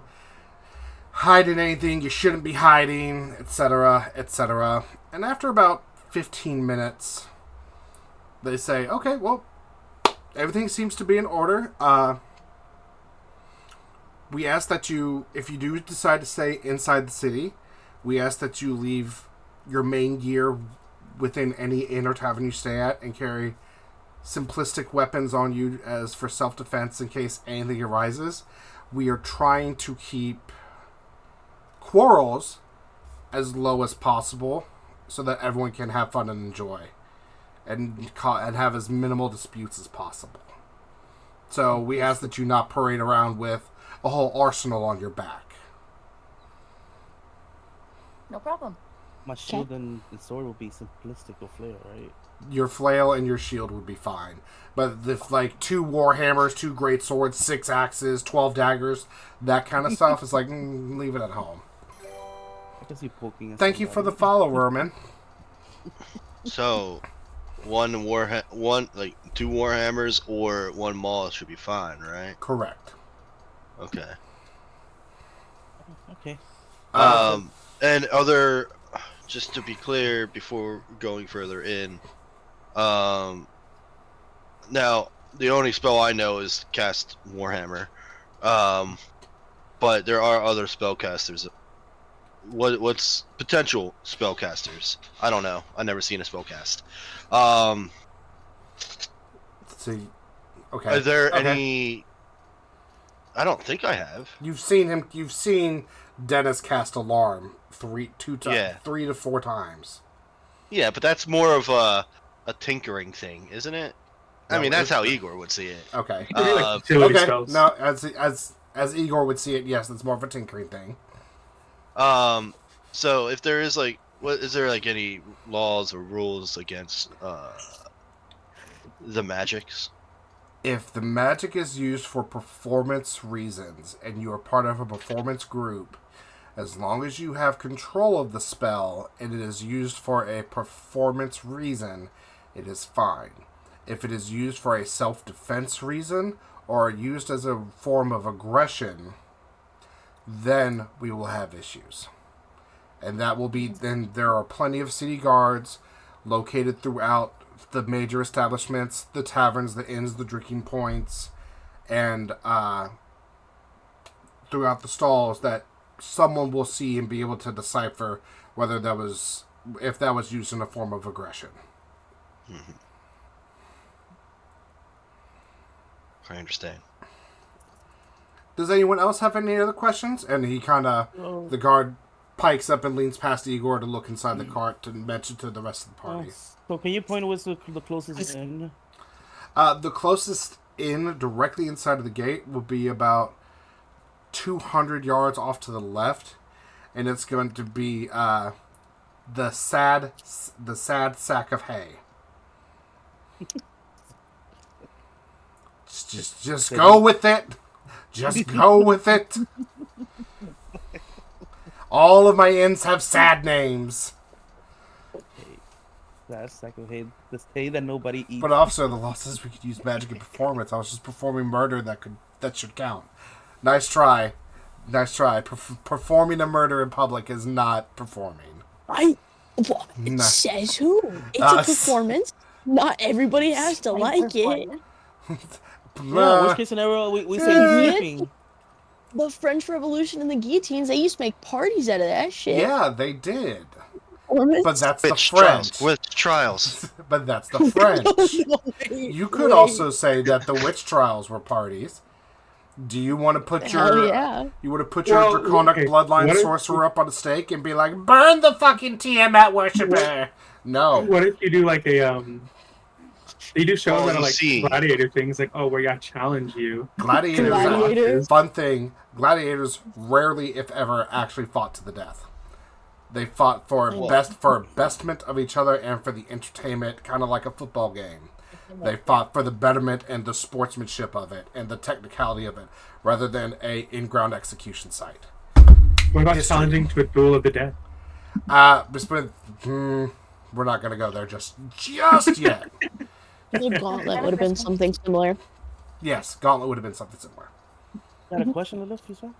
hiding anything you shouldn't be hiding, etc., etc. And after about 15 minutes, they say, okay, well, everything seems to be in order. We ask that you, if you do decide to stay inside the city, we ask that you leave your main gear within any inn or tavern you stay at and carry simplistic weapons on you as for self-defense in case anything arises. We are trying to keep quarrels as low as possible so that everyone can have fun and enjoy and have as minimal disputes as possible. So we ask that you not parade around with a whole arsenal on your back.
No problem.
My shield and sword will be simplistic or flail, right?
Your flail and your shield would be fine. But if, like, 2 war hammers, 2 great swords, 6 axes, 12 daggers, that kind of stuff, is like, leave it at home.
I can see poking.
Thank you for the follow, Roman.
So, 2 war hammers or 1 maul should be fine, right?
Correct.
Okay.
Okay.
And other, just to be clear before going further in, now the only spell I know is cast Warhammer, but there are other spellcasters. What's potential spellcasters? I don't know. I've never seen a spellcast.
See, okay.
Are there any? I don't think I have.
You've seen him. You've seen Dennis cast Alarm 3 to 4 times.
Yeah, but that's more of a tinkering thing, isn't it? I mean, that's how Igor would see it.
Okay.
Okay.
No, as Igor would see it, yes, it's more of a tinkering thing.
So if there is is there any laws or rules against the magics?
If the magic is used for performance reasons and you are part of a performance group, as long as you have control of the spell and it is used for a performance reason, it is fine. If it is used for a self-defense reason or used as a form of aggression, then we will have issues. And that will be, then there are plenty of city guards located throughout the major establishments, the taverns, the inns, the drinking points, and throughout the stalls that someone will see and be able to decipher whether if that was used in a form of aggression.
Mm-hmm. I understand.
Does anyone else have any other questions? And he the guard pikes up and leans past Igor to look inside the cart to mention to the rest of the party.
So can you point what's the closest inn?
The closest inn directly inside of the gate will be about 200 yards off to the left, and it's going to be the sad sack of hay. Just go with it. Just go with it. All of my inns have sad names.
That's sack of hay. This hay that nobody eats.
But officer, the law says we could use magic in performance. I was just performing murder that should count. Nice try. Performing a murder in public is not performing.
Says who? It's a performance. Not everybody has to like it.
Yeah, worst case scenario, we say sleeping.
The French Revolution and the guillotines, they used to make parties out of that shit.
Yeah, they did.
But
that's the French.
Witch trials.
But that's the French. You could also say that the witch trials were parties. Do you want to put your draconic bloodline sorcerer up on a stake and be like, burn the fucking Tiamat worshiper? No.
What if you do like a they do shows that are like gladiator things, like where I challenge you.
Gladiators. Fun thing. Gladiators rarely, if ever, actually fought to the death. They fought for bestment of each other and for the entertainment, kind of like a football game. They fought for the betterment and the sportsmanship of it and the technicality of it, rather than a in-ground execution site.
What about challenging to a duel of the dead?
We're not going to go there just yet.
The Gauntlet would have been something similar.
Yes, Gauntlet would have been something similar.
Got a question, Lillith, you said?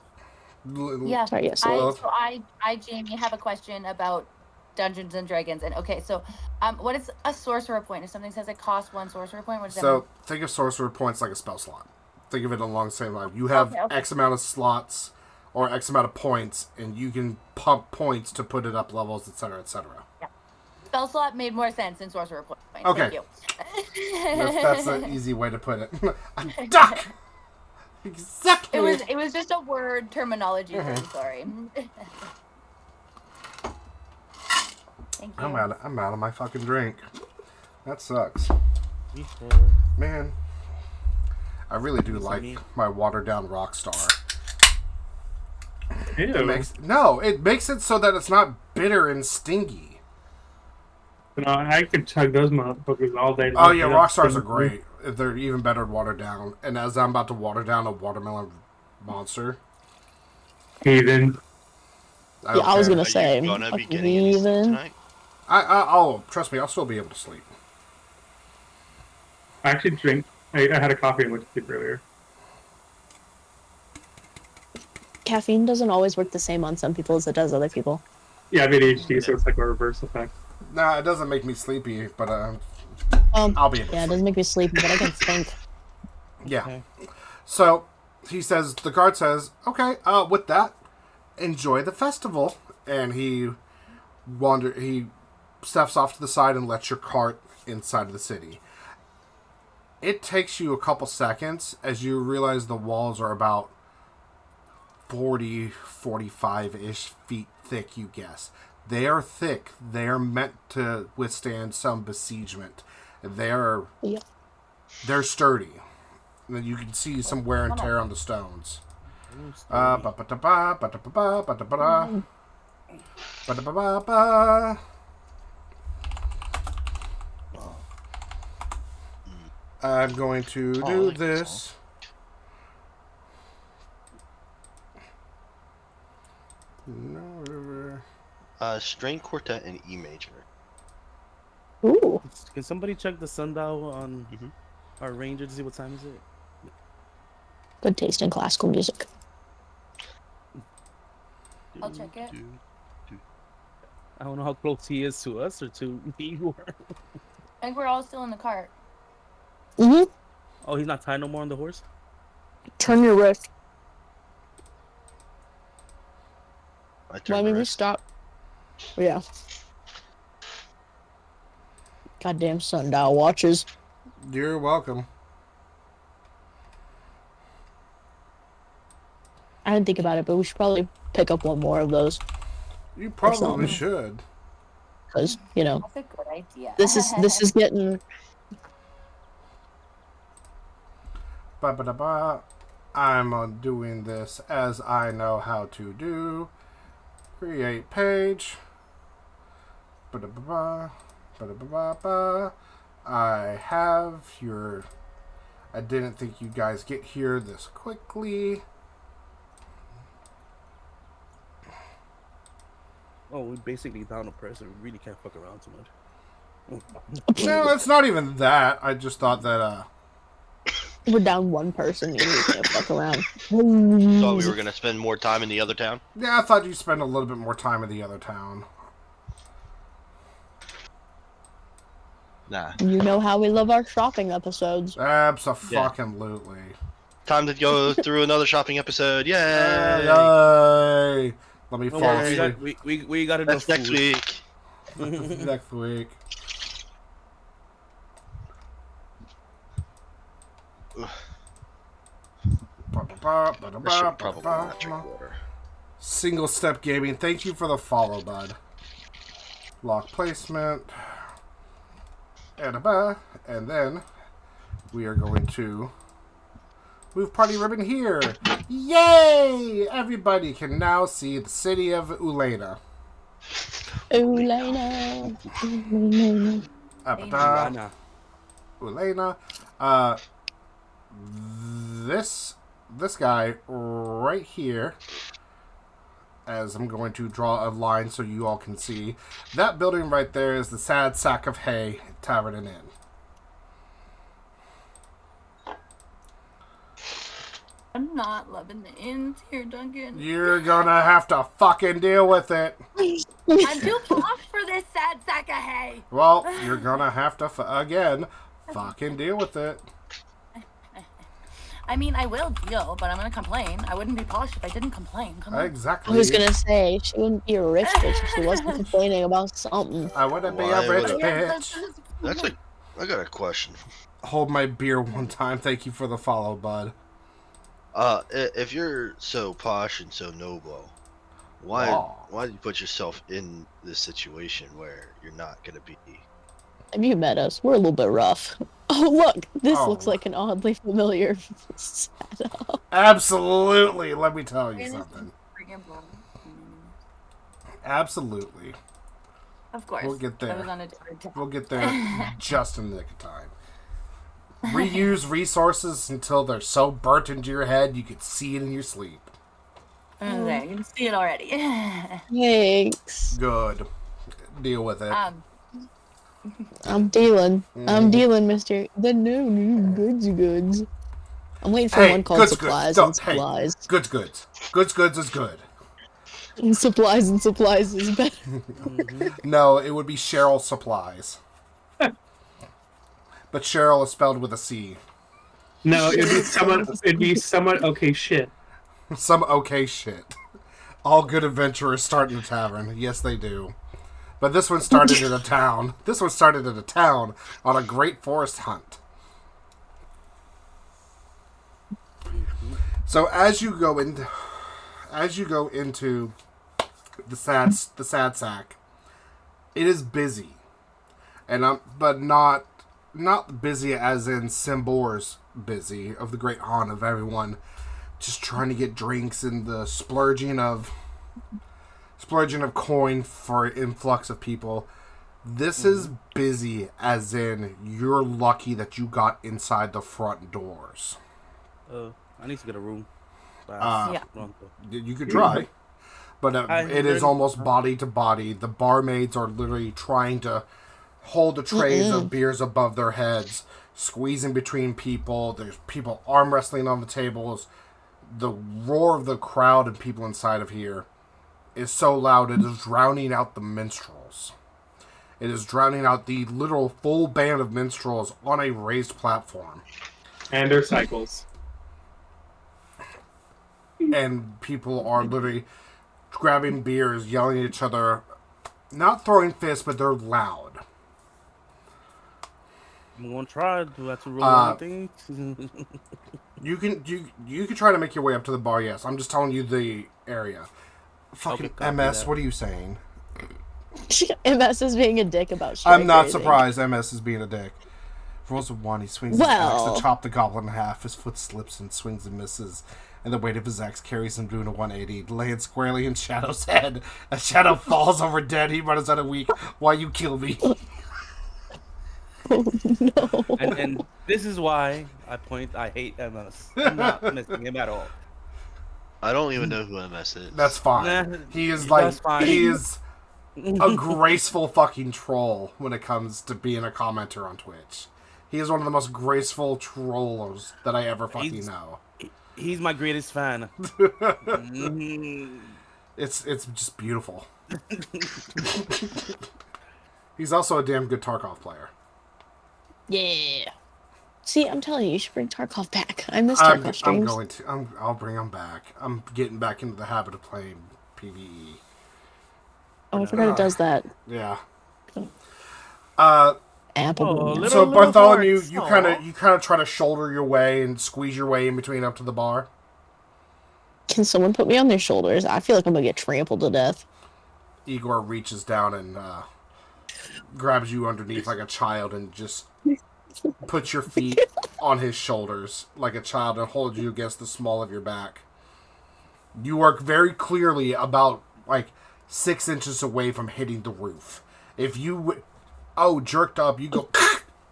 Yeah.
Sorry, yes.
I, Jamie, have a question about Dungeons and Dragons. And okay, so what is a sorcerer point? If something says it costs 1 sorcerer point, what does that mean?
Think of sorcerer points like a spell slot. Think of it along the same line. You have X amount of slots or X amount of points, and you can pump points to put it up levels, etc., etc.
spell slot made more sense in Sorcerer Point.
Okay.
Thank you.
That's an easy way to put it. A duck! Exactly!
It was just a word terminology thing, sorry. Thank you.
I'm out of my fucking drink. That sucks. Man. I really do like my watered down Rockstar.
Ew.
It makes it so that it's not bitter and stingy.
No, I could chug those motherfuckers all day.
Oh yeah, Rockstars are great. They're even better watered down. And as I'm about to water down a watermelon monster.
Heathen.
I was gonna say.
Are you gonna be getting any sleep tonight?
I'll trust me. I'll still be able to sleep.
I actually drink. I had a coffee and went to sleep earlier.
Caffeine doesn't always work the same on some people as it does other people.
Yeah, I have ADHD, so it's like a reverse effect.
Nah, it doesn't make me sleepy, but I'll be able to
Yeah, it
sleep.
doesn't make me sleepy, but I can think.
Yeah.
Okay.
So he says, the guard says, okay, with that, enjoy the festival. And he steps off to the side and lets your cart inside of the city. It takes you a couple seconds as you realize the walls are about 40, 45-ish feet thick, you guess. They are thick. They are meant to withstand some besiegement. They're sturdy. And then you can see some wear and tear on the stones. I'm going to do this.
String quartet and E major.
Ooh.
Can somebody check the sundial on our ranger to see what time is it?
Good taste in classical music.
I'll check it.
I don't know how close he is to us or to Igor.
I think we're all still in the cart.
Mm-hmm.
Oh, he's not tied no more on the horse?
Turn your wrist.
Why
we stop? Yeah. Goddamn sundial watches.
You're welcome.
I didn't think about it, but we should probably pick up one more of those.
You probably should.
Because, you know,
That's a good idea.
this is getting...
I'm doing this as I know how to do. Create page. I have your... I didn't think you guys get here this quickly.
Oh, we basically down a person. We really can't fuck around too much.
No, it's not even that. I just thought that,
We're down one person. You really can't fuck around.
Thought we were gonna spend more time in the other town.
Yeah, I thought you'd spend a little bit more time in the other town.
Nah.
You know how we love our shopping episodes.
Abso-fucking-lutely.
Time to go through another shopping episode. Yay!
Yay! Let me fall asleep.
We got enough
That's next week.
Next week.
I should probably not drink water.
Single Step Gaming, thank you for the follow, bud. Lock placement. And then we are going to move party ribbon here. Yay! Everybody can now see the city of Ulena.
Ulena.
Ulena. This guy right here, as I'm going to draw a line so you all can see, that building right there is the Sad Sack of Hay Tavern and Inn.
I'm not loving the inns here, Duncan.
You're gonna have to fucking deal with it.
I'm too posh for this sad sack of hay.
Well, you're gonna have to, again, fucking deal with it.
I mean, I will deal, but I'm gonna complain. I wouldn't be posh if I didn't complain. Come on.
Exactly.
I was gonna say she wouldn't be a rich bitch if she wasn't complaining about something.
I wouldn't be
Why
a rich
would
bitch.
I got a question.
Hold my beer one time. Thank you for the follow, bud.
If you're so posh and so noble, why do you put yourself in this situation where you're not gonna be?
Have you met us? We're a little bit rough. Oh, look! This looks like an oddly familiar setup.
Absolutely. Let me tell you something. Absolutely.
Of course.
We'll get
I was
there.
on a different tab.
We'll get there just in the nick of time. Reuse resources until they're so burnt into your head you can see it in your sleep.
Okay, you can see it already.
Thanks.
Good. Deal with it.
I'm dealing. I'm dealing, mister. The new goods. I'm waiting for one called supplies and supplies.
Goods. Goods is good.
And supplies is better.
No, it would be Cheryl Supplies. But Cheryl is spelled with a C.
No, it'd be somewhat okay shit.
Some okay shit. All good adventurers start in a tavern. Yes, they do. But this one started in a town. This one started in a town on a great forest hunt. So as you go into the sad sack, it is busy, and but not busy as in Simbor's busy of the great haunt of everyone just trying to get drinks and the splurging of coin for influx of people. This is busy as in you're lucky that you got inside the front doors.
I need to get a room.
You could try, but it is almost body to body. The barmaids are literally trying to hold the trays of beers above their heads, squeezing between people. There's people arm wrestling on the tables. The roar of the crowd and people inside of here is so loud it is drowning out the minstrels. It is drowning out the literal full band of minstrels on a raised platform.
And their cycles.
And people are literally grabbing beers, yelling at each other, not throwing fists, but they're loud.
I'm gonna try. Do I have to roll anything?
You can try to make your way up to the bar. Yes, I'm just telling you the area. Fucking MS, what are you saying?
MS is being a dick about shit.
I'm not surprised. MS is being a dick. Rolls a 1. He swings his axe to chop the goblin in half. His foot slips and swings and misses, and the weight of his axe carries him doing a 180, laying squarely in Shadow's head. A Shadow falls over dead. He runs out a week. Why you kill me?
Oh, no.
And this is why I hate MS. I'm not missing him at all.
I don't even know who MS is.
That's fine. He is he is a graceful fucking troll when it comes to being a commenter on Twitch. He is one of the most graceful trollers that I ever fucking know.
He's my greatest fan.
It's just beautiful. He's also a damn good Tarkov player.
Yeah. See, I'm telling you should bring Tarkov back. I miss Tarkov streams.
I'll bring him back. I'm getting back into the habit of playing PvE.
Oh, I forgot it does that.
Yeah.
Apple.
So Bartholomew, you kind of try to shoulder your way and squeeze your way in between up to the bar.
Can someone put me on their shoulders? I feel like I'm gonna get trampled to death.
Igor reaches down and grabs you underneath like a child and just puts your feet on his shoulders like a child and holds you against the small of your back. You are very clearly about 6 inches away from hitting the roof. If you jerked up, you go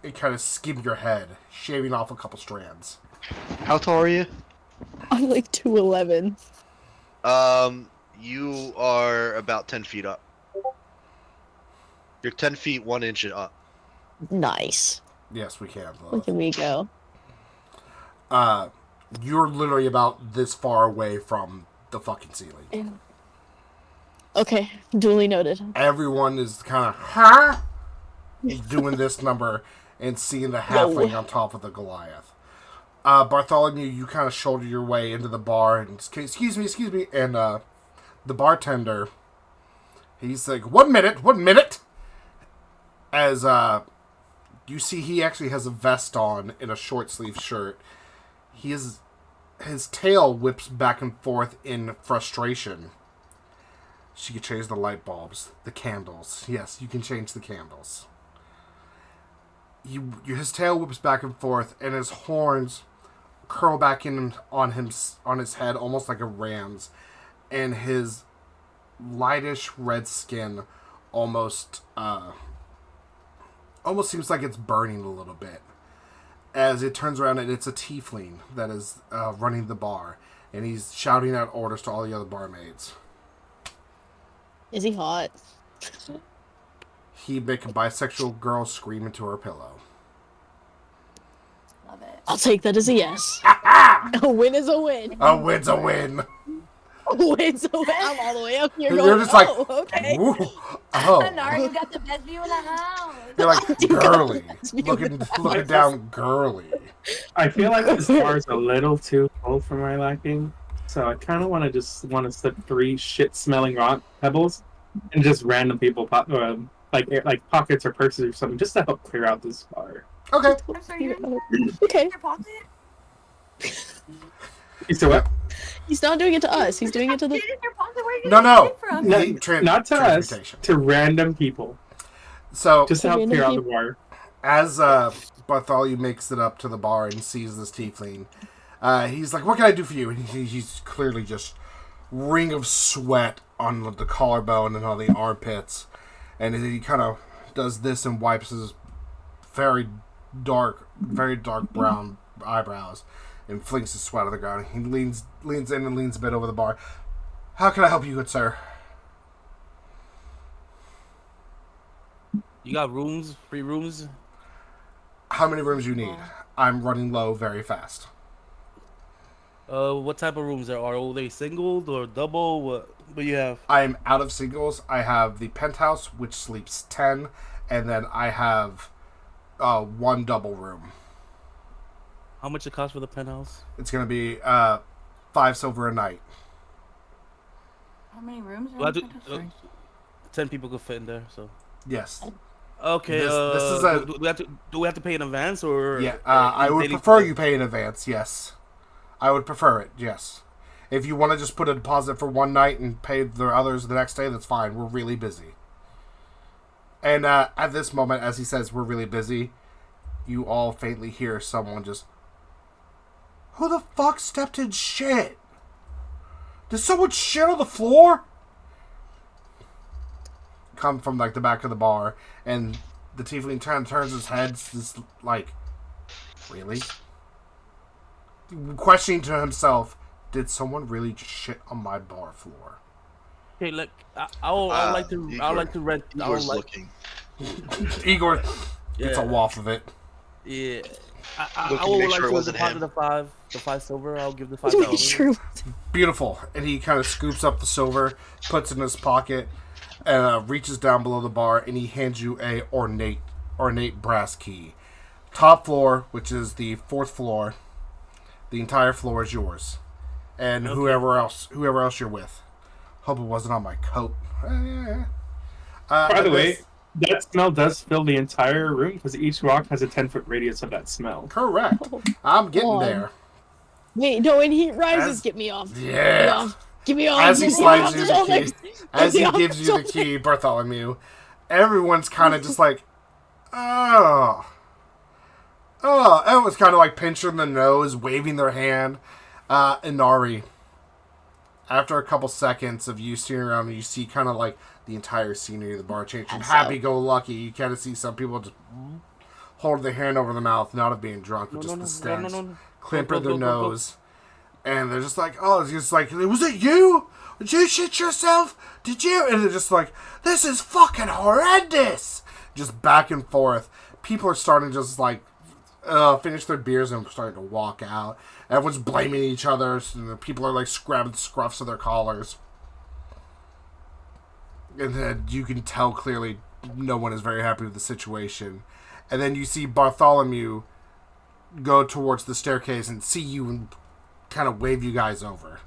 and kind of skim your head, shaving off a couple strands.
How tall are you?
I'm like 2'11".
You are about 10 feet up. You're 10 feet 1 inch up.
Nice.
Yes, we can.
Look at me go.
You're literally about this far away from the fucking ceiling.
Okay, duly noted.
Everyone is kind of doing this number and seeing the halfling on top of the Goliath. Bartholomew, you kind of shoulder your way into the bar and excuse me, and the bartender, he's like, 1 minute, as you see he actually has a vest on and a short sleeve shirt. His tail whips back and forth in frustration. She can change the light bulbs, the candles. Yes, you can change the candles. His tail whips back and forth, and his horns curl back in on his head, almost like a ram's, and his lightish red skin almost seems like it's burning a little bit. As it turns around, and it's a tiefling that is running the bar, and he's shouting out orders to all the other barmaids.
Is he hot?
He'd make a bisexual girl scream into her pillow.
Love it.
I'll take that as a yes. A win is a win.
A win's a win.
A win's a win. I'm all the way up here.
You're
Going,
just like,
okay.
Ooh, oh.
Inari, you got the best view in the house.
You're like girly, looking down girly.
I feel like this bar is a little too full for my liking, so I kind of want to slip 3 shit-smelling rock pebbles and just random people like pockets or purses or something, just to help clear out this bar.
Okay.
I'm sorry, you're
Okay.
in your pocket?
You still what?
He's not doing it to us. He's doing it to the.
In your pocket? Where are you
No.
getting it from?
Not to us,
Transportation.
to random people,
So
just to help clear out the bar.
as Bartholomew makes it up to the bar and sees this tiefling, he's like, "What can I do for you?" And he's clearly just ring of sweat on the collarbone and on the armpits, and he kind of does this and wipes his very dark brown eyebrows and flings his sweat on the ground. He leans in and leans a bit over the bar. How can I help you, good sir?
You got rooms, free rooms?
How many rooms you need? I'm running low very fast.
What type of rooms there are? Are they singled or double? What do you have?
I'm out of singles. I have the penthouse, which sleeps 10, and then I have 1 double room.
How much it cost for the penthouse?
It's going to be 5 silver a night.
How many rooms
Well,
are in the penthouse?
10 people could fit in there, so.
Yes.
Okay.
This is a.
Do we have to pay in advance or?
Yeah. I would prefer you pay in advance. Yes. I would prefer it. Yes. If you want to just put a deposit for 1 night and pay the others the next day, that's fine. We're really busy. And at this moment, as he says, we're really busy, you all faintly hear someone just, "Who the fuck stepped in shit? Did someone shit on the floor?" Come from like the back of the bar, and the tiefling turns his head, just like, really? Questioning to himself, did someone really just shit on my bar floor?
Okay, look, I would like to rent.
Igor's looking.
Igor gets a waft of it.
Yeah.
Look,
I would
make
like
sure it
to
wasn't
deposit
him.
the 5 silver. I'll give the $5.
True.
Beautiful. And he kind of scoops up the silver, puts it in his pocket, and reaches down below the bar, and he hands you a ornate brass key. Top floor, which is the 4th floor, the entire floor is yours, and
Okay.
whoever else you're with. Hope it wasn't on my coat.
By the way, that smell does fill the entire room because each rock has a 10-foot radius of that smell.
Correct. I'm getting
on.
there.
Wait, no, when he rises,
As-
get me off.
Yeah.
Get me off.
As he
Get me
slides
off
you
the
the key,
shoulders.
as
Get me
he
off
gives
the
you the
shoulders.
key, Bartholomew, everyone's kind of just like, oh. Everyone's kind of like pinching the nose, waving their hand. Inari, after a couple seconds of you staring around, and you see kind of like the entire scenery of the bar change from happy-go-lucky. You kind of see some people just hold their hand over their mouth, not of being drunk, but just the stench, climping their nose. And they're just like, oh, it's just like, was it you? Did you shit yourself? Did you? And they're just like, this is fucking horrendous. Just back and forth. People are starting to just like, finish their beers and starting to walk out. Everyone's blaming each other. So the people are like grabbing scruffs of their collars. And then you can tell clearly no one is very happy with the situation. And then you see Bartholomew go towards the staircase and see you and kind of wave you guys over.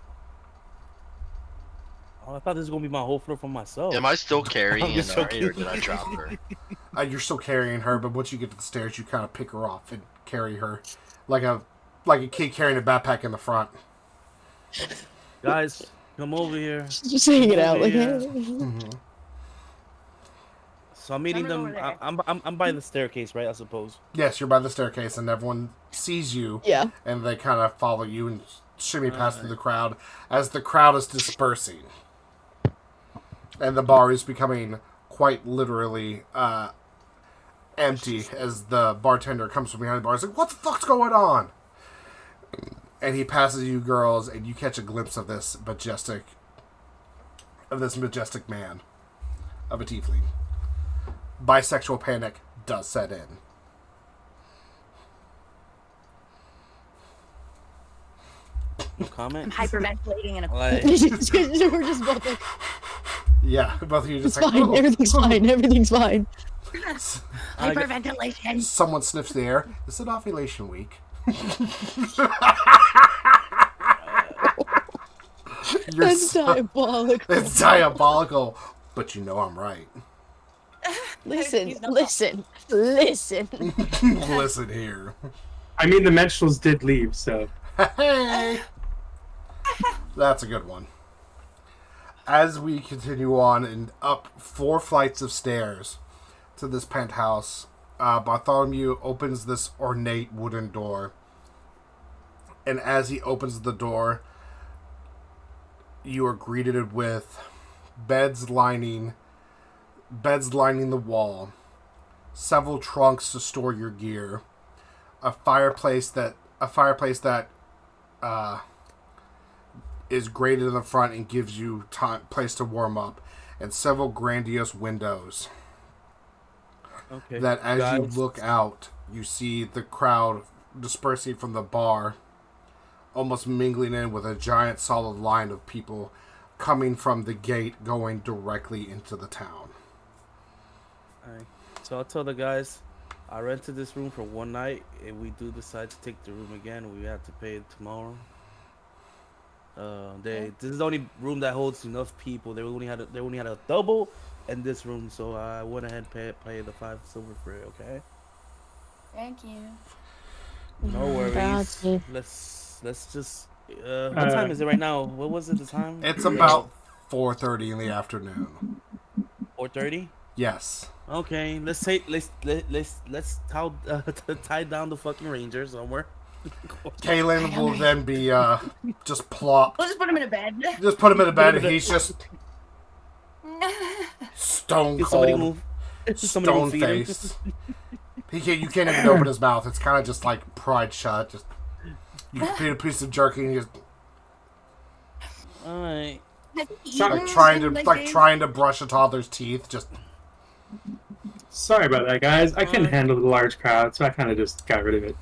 Oh, I thought this was gonna be my whole floor for myself.
Am I still carrying
I'm just
Inari, or
joking.
did I drop her?
You're still carrying her, but once you get to the stairs, you kind of pick her off and carry her like a kid carrying a backpack in the front.
Guys, come over here.
Just hang it out like
Mm-hmm.
So I'm meeting them. I'm by the staircase, right? I suppose.
Yes, you're by the staircase, and everyone sees you.
Yeah.
And they kind of follow you and shimmy past through the crowd as the crowd is dispersing. And the bar is becoming quite literally empty as the bartender comes from behind the bar. He's like, "What the fuck's going on?" And he passes you girls, and you catch a glimpse of this majestic man, of a tiefling. Bisexual panic does set in.
No comment.
I'm hyperventilating in a
Like,
We're just both like,
Yeah, both of you just
it's
like,
fine,
"Oh,
everything's
oh."
fine, everything's fine.
hyperventilation.
Someone sniffs the air. Is it ovulation week?
That's diabolical.
It's diabolical, but you know I'm right.
Listen, listen, listen.
Listen here.
I mean, the menstruals did leave, so.
Hey! That's a good one. As we continue on and up 4 flights of stairs to this penthouse, Bartholomew opens this ornate wooden door. And as he opens the door, you are greeted with beds lining the wall, several trunks to store your gear, a fireplace that is grated in the front and gives you place to warm up, and several grandiose windows.
okay.
That as you
guys,
look out, you see the crowd dispersing from the bar, almost mingling in with a giant solid line of people coming from the gate going directly into the town.
Alright. So I'll tell the guys, I rented this room for one night. If we do decide to take the room again, we have to pay it tomorrow. This is the only room that holds enough people. They only had a double in this room, so I went ahead and pay the 5 silver for it. Okay.
Thank you.
No worries.
Gotcha.
Let's just. What time is it right now? What was it? The time?
It's about 4:30 in the afternoon.
4:30.
Yes.
Okay. Let's tie down the fucking ranger somewhere.
Kaelyn will then be just plop.
We'll just put him in a bed.
Just put him in a bed and he's just stone
Did somebody
cold,
move? Somebody
stone
feed him?
face. You can't even open his mouth. It's kind of just like pried shut. Just you can feed a piece of jerky and he's
Alright.
trying to brush a toddler's teeth. Just
Sorry about that, guys. I couldn't handle the large crowd, so I kind of just got rid of it.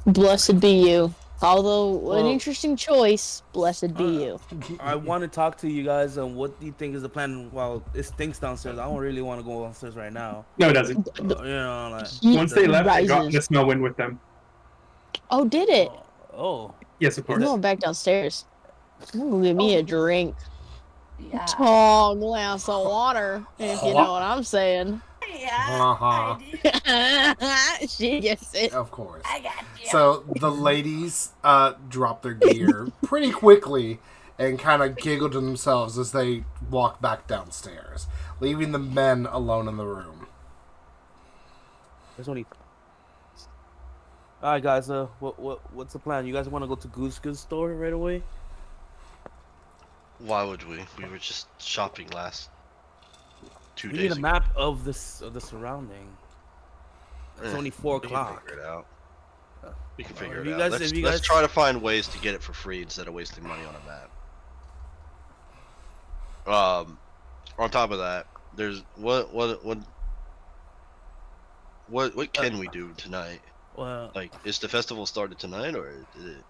Blessed be you. Although, an
Well,
interesting choice, blessed be you.
I want to talk to you guys on what do you think is the plan while it stinks downstairs. I don't really want to go downstairs right now.
No, it doesn't.
You know, like,
Once they left, they got
Rises.
the smell wind with them.
Oh, did it?
oh,
Yes, of
I'm
course.
going back downstairs. I'm gonna give me a drink.
Yeah.
Tall glass of water, if you know what I'm saying.
Yeah.
Uh-huh.
I do.
She gets it.
of course.
I got you.
So the ladies drop their gear pretty quickly and kind of giggle to themselves as they walk back downstairs, leaving the men alone in the room.
there's only. All right, guys. What's the plan? You guys want to go to Goose Goods store right away?
Why would we? We were just shopping last 2
We
days
need a
ago.
map of the surrounding. It's only 4
We can
o'clock.
figure it out. We can
Well,
figure
if
it
you
out.
guys-
Let's,
if you
let's
guys-
try to find ways to get it for free instead of wasting money on a map. On top of that, there's what can we do tonight?
Well,
Like, is the festival started tonight or did it?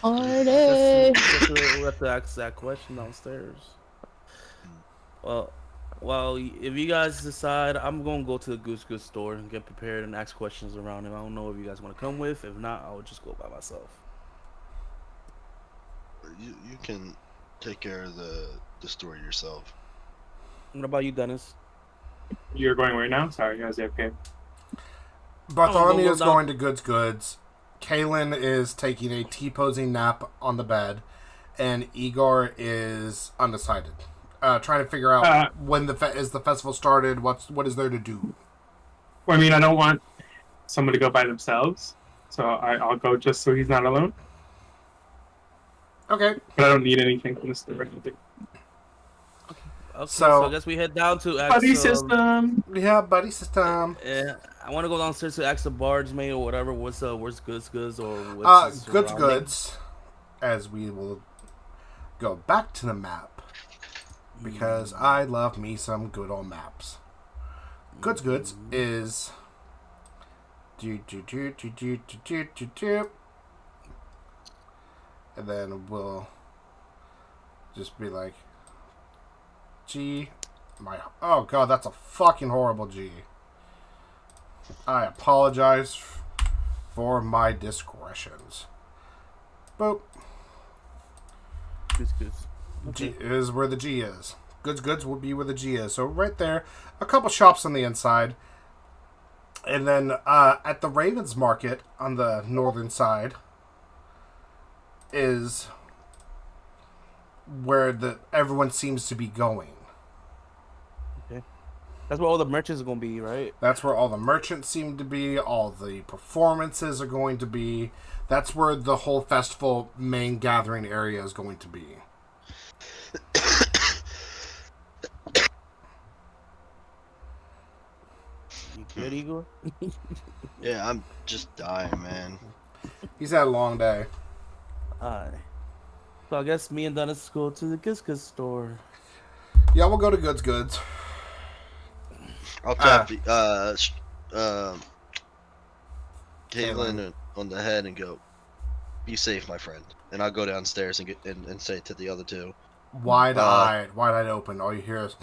Party.
we have to ask that question downstairs. Well, Well, if you guys decide, I'm gonna go to the Goose Goose store and get prepared and ask questions around him. I don't know if you guys want to come with. If not, I'll just go by myself.
You can take care of the store yourself.
What about you, Dennis?
You're going where now? Sorry, I was okay.
Bartholomew is going to Goods. Kaelyn is taking a T-posing nap on the bed, and Igor is undecided, trying to figure out when the festival started. What is there to do?
Well, I mean, I don't want someone to go by themselves, so I'll go just so he's not alone.
Okay.
But I don't need anything from the store or anything.
Okay, so I guess we head down to
buddy system.
Yeah, buddy system.
Yeah, I want to go downstairs to ask the bargeman or whatever. Where's goods or what's
goods. As we will go back to the map because I love me some good old maps. Goods is and then we'll just be like G. Oh god, that's a fucking horrible G. I apologize for my discretions. Boop.
Goods.
Okay. G is where the G is. Goods will be where the G is. So right there, a couple shops on the inside. And then at the Ravens Market on the northern side is where everyone seems to be going.
Okay. That's where all the merchants are going to be, right?
That's where all the merchants seem to be. All the performances are going to be. That's where the whole festival main gathering area is going to be.
You good, Igor?
Yeah, I'm just dying, man.
He's had a long day.
Alright. So I guess me and Dennis go to the Goods store.
Yeah, we'll go to Goods.
I'll tap Kaelyn on the head and go, "Be safe, my friend." And I'll go downstairs and say to the other two,
wide-eyed open. All you hear is.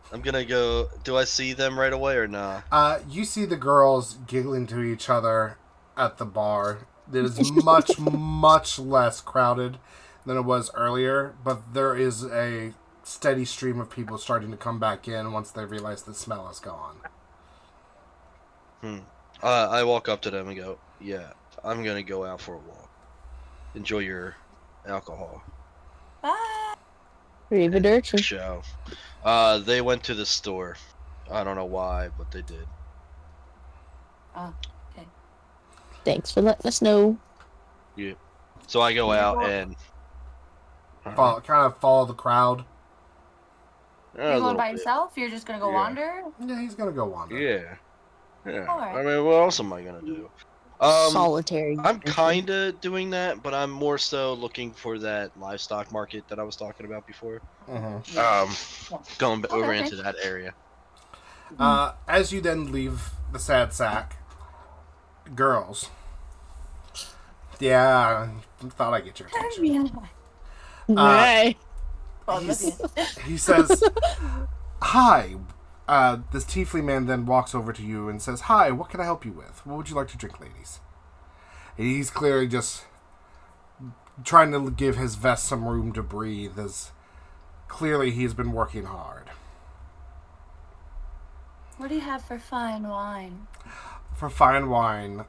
I'm gonna go. Do I see them right away or not?
You see the girls giggling to each other at the bar. It is much, much less crowded than it was earlier, but there is a steady stream of people starting to come back in once they realize the smell is gone.
I walk up to them and go, "Yeah, I'm gonna go out for a walk. Enjoy your alcohol."
Bye.
Show. They went to the store. I don't know why, but they did.
Oh, okay.
Thanks for letting us know.
Yeah. So I go out and
kind of follow the crowd.
Are you going by yourself? You're just gonna go wander?
Yeah, he's gonna go wander.
Yeah.
Alright.
I mean, what else am I gonna do?
Solitary.
I'm kind of doing that, but I'm more so looking for that livestock market that I was talking about before. Going over into that area.
As you then leave the sad sack, girls. Yeah, I thought I'd get your attention.
Right.
He says, "Hi." This tiefling man then walks over to you and says, "Hi, what can I help you with? What would you like to drink, ladies?" And he's clearly just trying to give his vest some room to breathe, as clearly he's been working hard.
What do you have for fine wine?
For fine wine,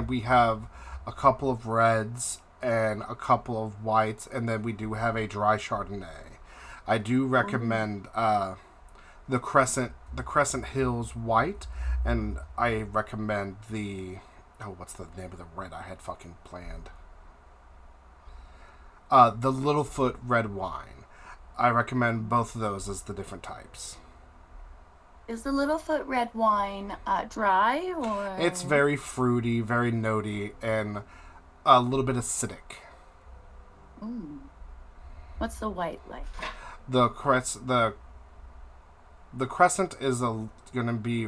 we have a couple of reds and a couple of whites, and then we do have a dry Chardonnay. I do recommend the Crescent Hills white, and I recommend what's the name of the red I had fucking planned? The Littlefoot red wine. I recommend both of those as the different types.
Is the Littlefoot red wine dry or?
It's very fruity, very notey, and a little bit acidic.
Ooh. What's the white like?
The Crescent is gonna be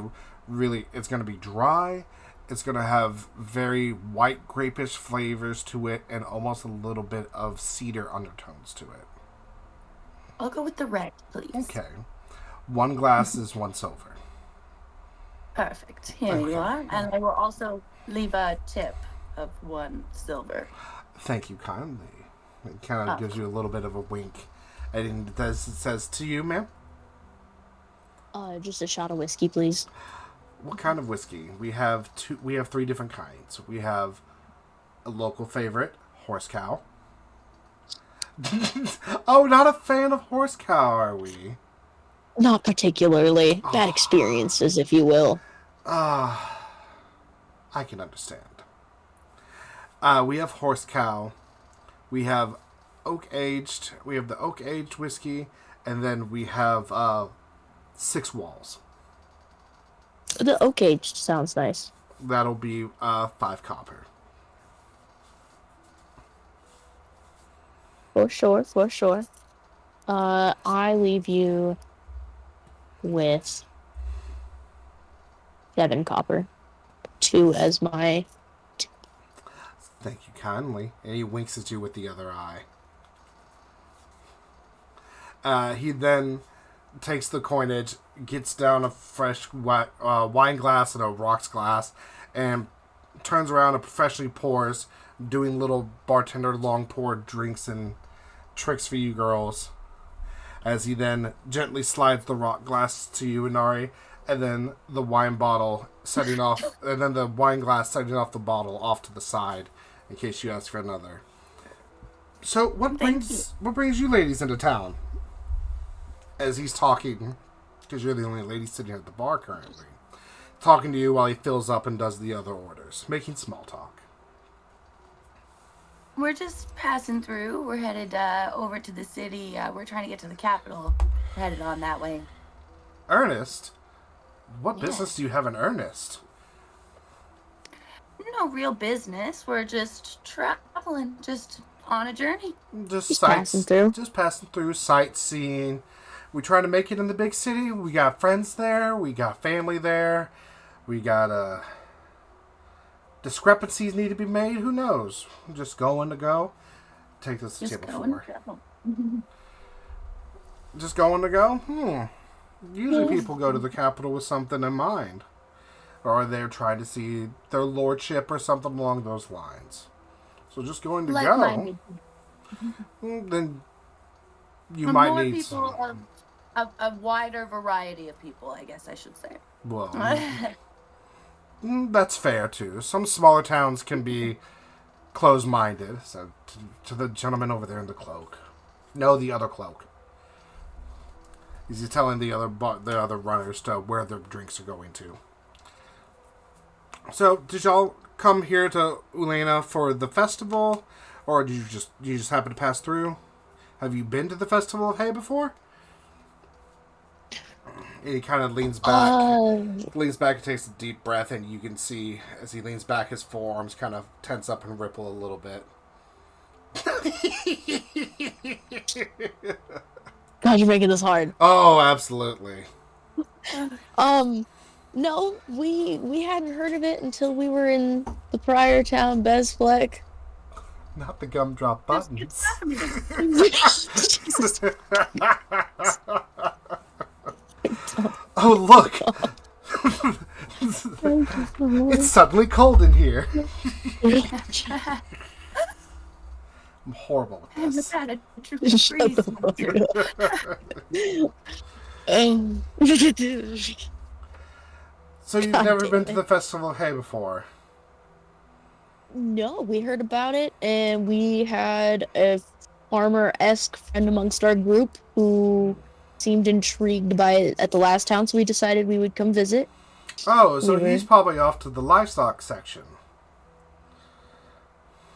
dry, It's going to have very white grapish flavors to it and almost a little bit of cedar undertones to it.
I'll go with the red, please.
Okay. 1 glass is 1 silver.
Perfect. Here you are. And I will also leave a tip of 1 silver.
Thank you kindly. It kind of gives you a little bit of a wink. And it says to you, ma'am?
Just a shot of whiskey, please.
What kind of whiskey? We have 3 different kinds. We have a local favorite, horse cow. Oh, not a fan of horse cow, are we?
Not particularly. Bad experiences, if you will.
I can understand. We have horse cow. We have oak aged. We have the oak aged whiskey, and then we have 6 walls.
The oak aged sounds nice.
That'll be 5 copper.
For sure, for sure. I leave you with 7 copper. 2 as my...
Thank you kindly. And he winks at you with the other eye. He then takes the coinage, gets down a fresh wine glass and a rocks glass, and turns around and professionally pours, doing little bartender long pour drinks and tricks for you girls. As he then gently slides the rock glass to you, Inari, and then the wine bottle setting off, and then the wine glass setting off the bottle off to the side, in case you ask for another. So, what brings you ladies into town? As he's talking, because you're the only lady sitting here at the bar currently, talking to you while he fills up and does the other orders, making small talk.
We're just passing through. We're headed over to the city. We're trying to get to the capital. We're headed on that way.
Ernest? What business do you have in Ernest?
No real business. We're just traveling, just on a journey.
Just
passing through.
Just passing through, sightseeing. We trying to make it in the big city. We got friends there. We got family there. We got discrepancies need to be made. Who knows? Just going to go. Take this to table 4. Just going to go? Usually people go to the capital with something in mind. Or they're trying to see their lordship or something along those lines. So just going to go. Then you might
more
need
people, a wider variety of people, I guess I should say.
Well, that's fair too. Some smaller towns can be closed-minded. So to the gentleman over there in the cloak, no, the other cloak. He's telling the other runners to where their drinks are going to. So, did y'all come here to Ulena for the festival, or did you just happen to pass through? Have you been to the Festival of Hay before? And he kind of leans back and takes a deep breath, and you can see as he leans back, his forearms kind of tense up and ripple a little bit.
God, you're making this hard.
Oh, absolutely.
No, we hadn't heard of it until we were in the prior town, Bezfleck.
Not the gumdrop buttons. Oh, look! It's suddenly cold in here. I'm horrible with this. So you've never been to the Festival of Hay before?
No, we heard about it, and we had a farmer-esque friend amongst our group who seemed intrigued by it at the last town, so we decided we would come visit.
Oh, so he's probably off to the livestock section.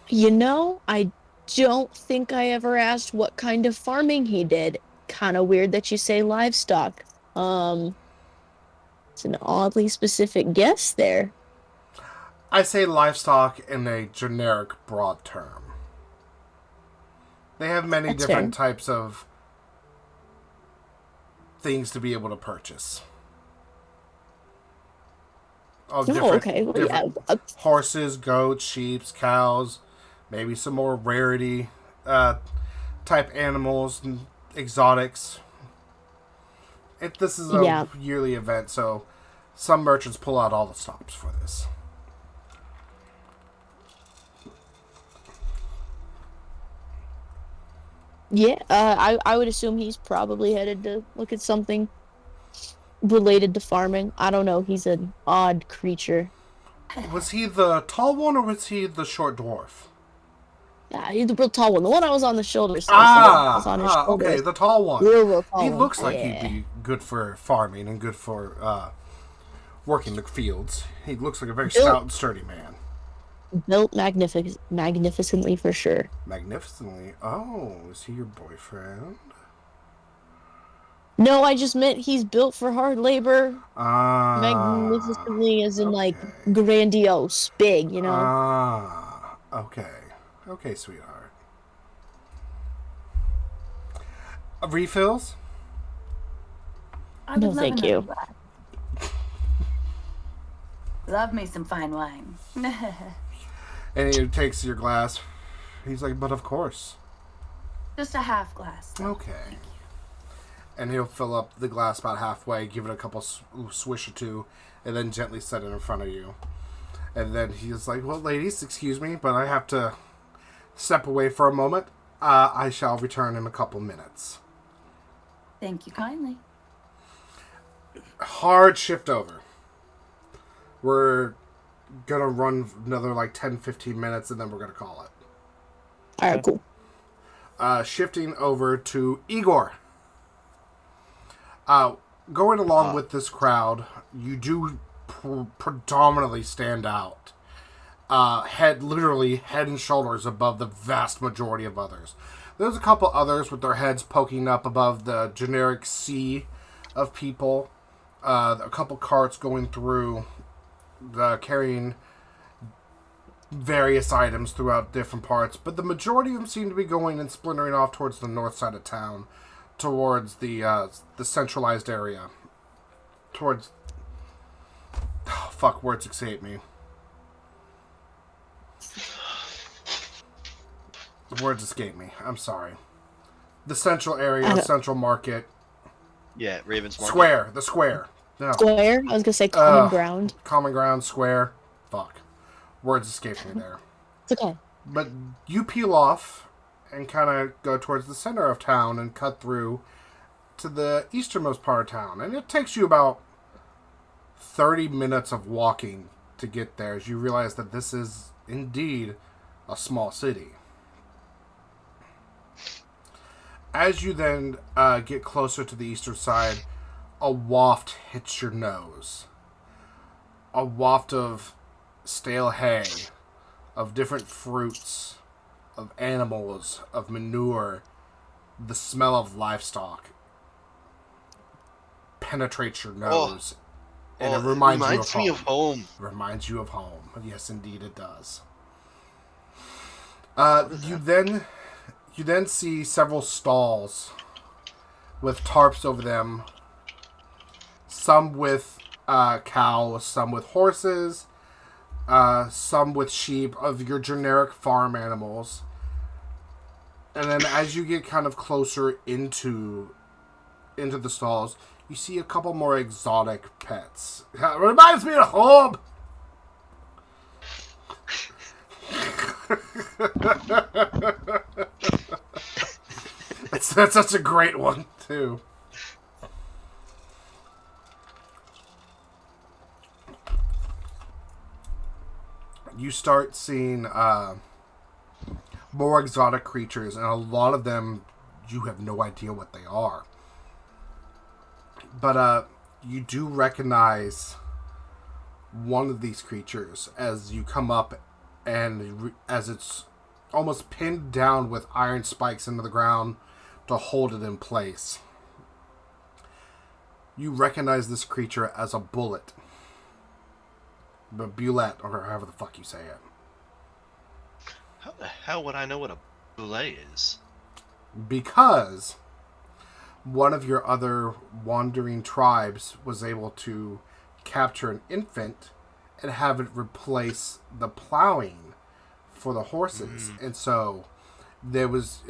You know, I don't think I ever asked what kind of farming he did. Kind of weird that you say livestock. It's an oddly specific guess there.
I say livestock in a generic, broad term. They have many different types of things to be able to purchase. of
okay. Well,
different horses, goats, sheep, cows, maybe some more rarity type animals and exotics. This is a yearly event, so some merchants pull out all the stops for this.
Yeah, I would assume he's probably headed to look at something related to farming. I don't know. He's an odd creature.
Was he the tall one or was he the short dwarf?
Yeah, he's the real tall one. The one I was on the shoulders.
Okay, the tall one.
Real tall
he
one.
looks like he'd be good for farming and good for working the fields. He looks like a very stout and sturdy man.
Built magnificently for sure.
Magnificently? Oh, is he your boyfriend?
No, I just meant he's built for hard labor. Magnificently as in, like, grandiose, big, you know?
Okay. Okay, sweetheart. Refills?
No, thank you.
Love me some fine wine.
And he takes your glass. He's like, but of course.
Just a half glass.
Okay. And he'll fill up the glass about halfway, give it a couple swish or two, and then gently set it in front of you. And then he's like, well, ladies, excuse me, but I have to step away for a moment. I shall return in a couple minutes.
Thank you kindly.
Hard shift over. We're going to run another like 10-15 minutes, and then we're going to call it.
Alright, cool.
Shifting over to Igor. Going along with this crowd, you do predominantly stand out. Literally head and shoulders above the vast majority of others. There's a couple others with their heads poking up above the generic sea of people. A couple carts going through, carrying various items throughout different parts, but the majority of them seem to be going and splintering off towards the north side of town, towards the centralized area, towards words escape me. The words escape me. I'm sorry. The central area, central market.
Yeah, Ravens Market.
Square. The square. No.
Square? I was gonna say common ground.
Common ground, square. Fuck. Words escape me there.
It's okay.
But you peel off and kind of go towards the center of town and cut through to the easternmost part of town. And it takes you about 30 minutes of walking to get there as you realize that this is indeed a small city. As you then get closer to the eastern side, a waft hits your nose. A waft of stale hay, of different fruits, of animals, of manure, the smell of livestock penetrates your nose. And it reminds me of home. Reminds you of home. Yes, indeed it does. You then see several stalls with tarps over them. Some with cows, some with horses, some with sheep, of your generic farm animals. And then as you get kind of closer into the stalls, you see a couple more exotic pets. It reminds me of home! That's such a great one, too. You start seeing more exotic creatures, and a lot of them, you have no idea what they are. But you do recognize one of these creatures as you come up, and as it's almost pinned down with iron spikes into the ground to hold it in place. You recognize this creature as a bullet. But Bulette, or however the fuck you say it.
How the hell would I know what a bullet is?
Because one of your other wandering tribes was able to capture an infant and have it replace the plowing for the horses. And so there was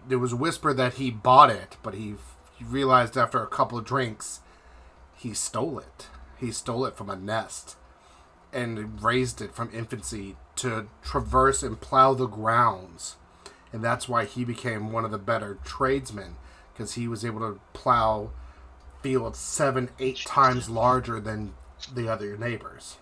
whisper that he bought it, but he realized after a couple of drinks he stole it. He stole it from a nest and raised it from infancy to traverse and plow the grounds. And that's why he became one of the better tradesmen, because he was able to plow fields 7-8 times larger than the other neighbors.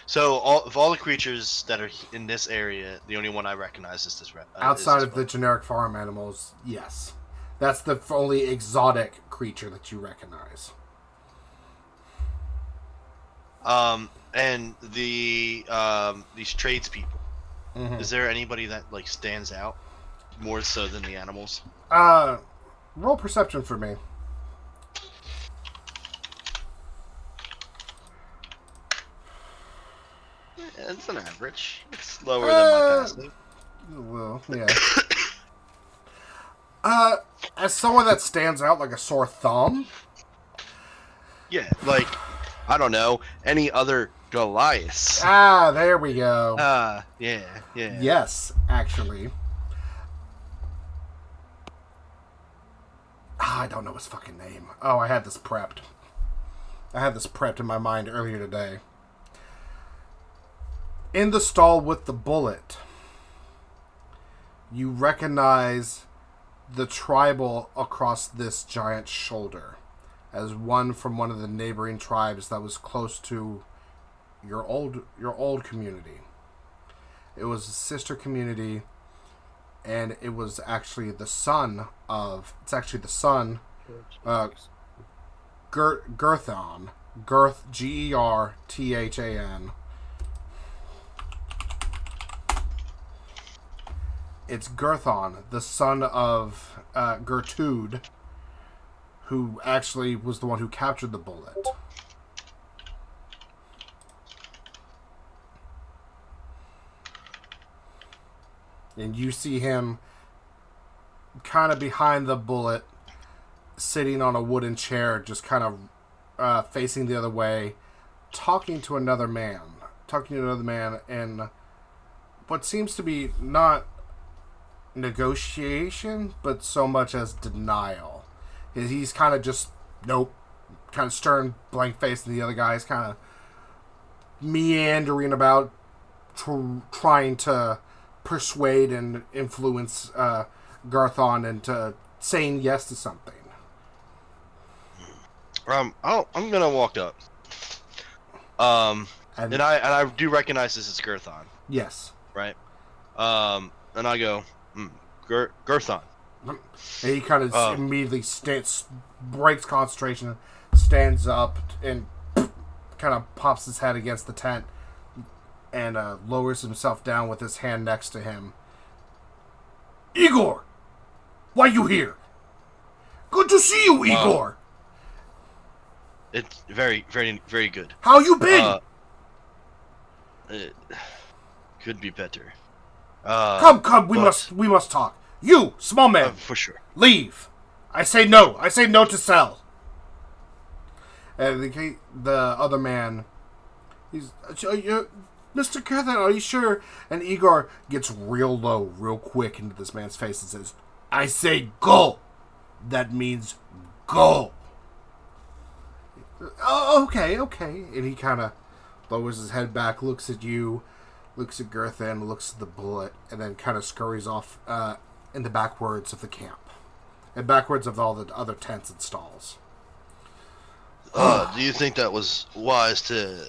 So, of all the creatures that are in this area, the only one I recognize is this.
Outside of the generic farm animals, yes. That's the only exotic creature that you recognize.
And these tradespeople. Is there anybody that like stands out more so than the animals?
Roll perception for me.
It's an average. It's lower than my passive.
Well, yeah. As someone that stands out like a sore thumb.
Yeah, like I don't know any other Goliaths.
There we go.
Yeah.
Yes, actually. I don't know his fucking name. Oh, I had this prepped. In my mind earlier today. In the stall with the bullet, you recognize the tribal across this giant's shoulder as one from one of the neighboring tribes that was close to your old community. It was a sister community, and it was actually the son of Gerthon, Gerthan. It's Gerthon, the son of Gertrude, who actually was the one who captured the bullet. And you see him kind of behind the bullet, sitting on a wooden chair, just kind of facing the other way, talking to another man in what seems to be not negotiation, but so much as denial. He's kind of just, nope, kind of stern, blank face, and the other guy's kind of meandering about, trying to persuade and influence Garthon into saying yes to something.
I'm gonna walk up. And I do recognize this as Gerthon.
Yes.
Right. And I go, Gerthon.
And he kind of immediately breaks concentration, stands up, and kind of pops his head against the tent, and lowers himself down with his hand next to him. Igor! Why you here? Good to see you, Igor!
It's very, very, very good.
How you been?
It could be better.
Come, we must talk. You, small man.
For sure.
Leave. I say no to sell. And the other man, he's, Mr. Gerthan, are you sure? And Igor gets real low, real quick into this man's face and says, I say go. That means go. Oh, okay. And he kind of lowers his head back, looks at you, looks at Gerthan, looks at the bullet, and then kind of scurries off in the backwards of the camp. And backwards of all the other tents and stalls.
Do you think that was wise to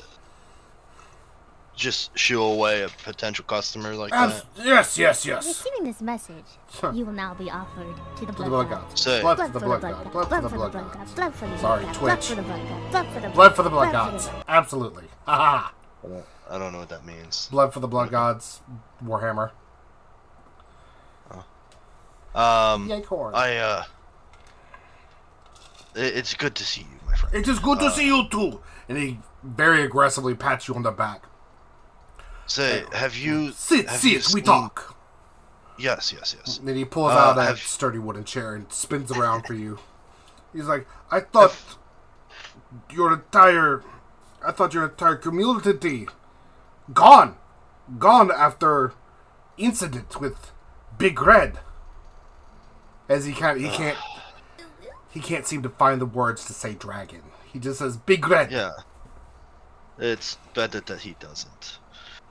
just shoo away a potential customer like that?
Yes.
Receiving this message, you will now be offered to the blood gods.
Blood
for the blood gods. Blood for the blood gods.
Blood for the
Sorry,
blood
Twitch.
gods. Blood for the blood gods.
Blood for the blood gods. Absolutely. Haha.
I don't know what that means.
Blood for the blood gods. Warhammer.
It's good to see you, my friend.
It is good to see you too. And he very aggressively pats you on the back.
Say, have you...
Sit, we talk.
Yes.
And then he pulls out a sturdy wooden chair and spins around for you. He's like, I thought I thought your entire community gone after incident with Big Red. As he can't seem to find the words to say dragon. He just says Big Red.
Yeah. It's better that he doesn't.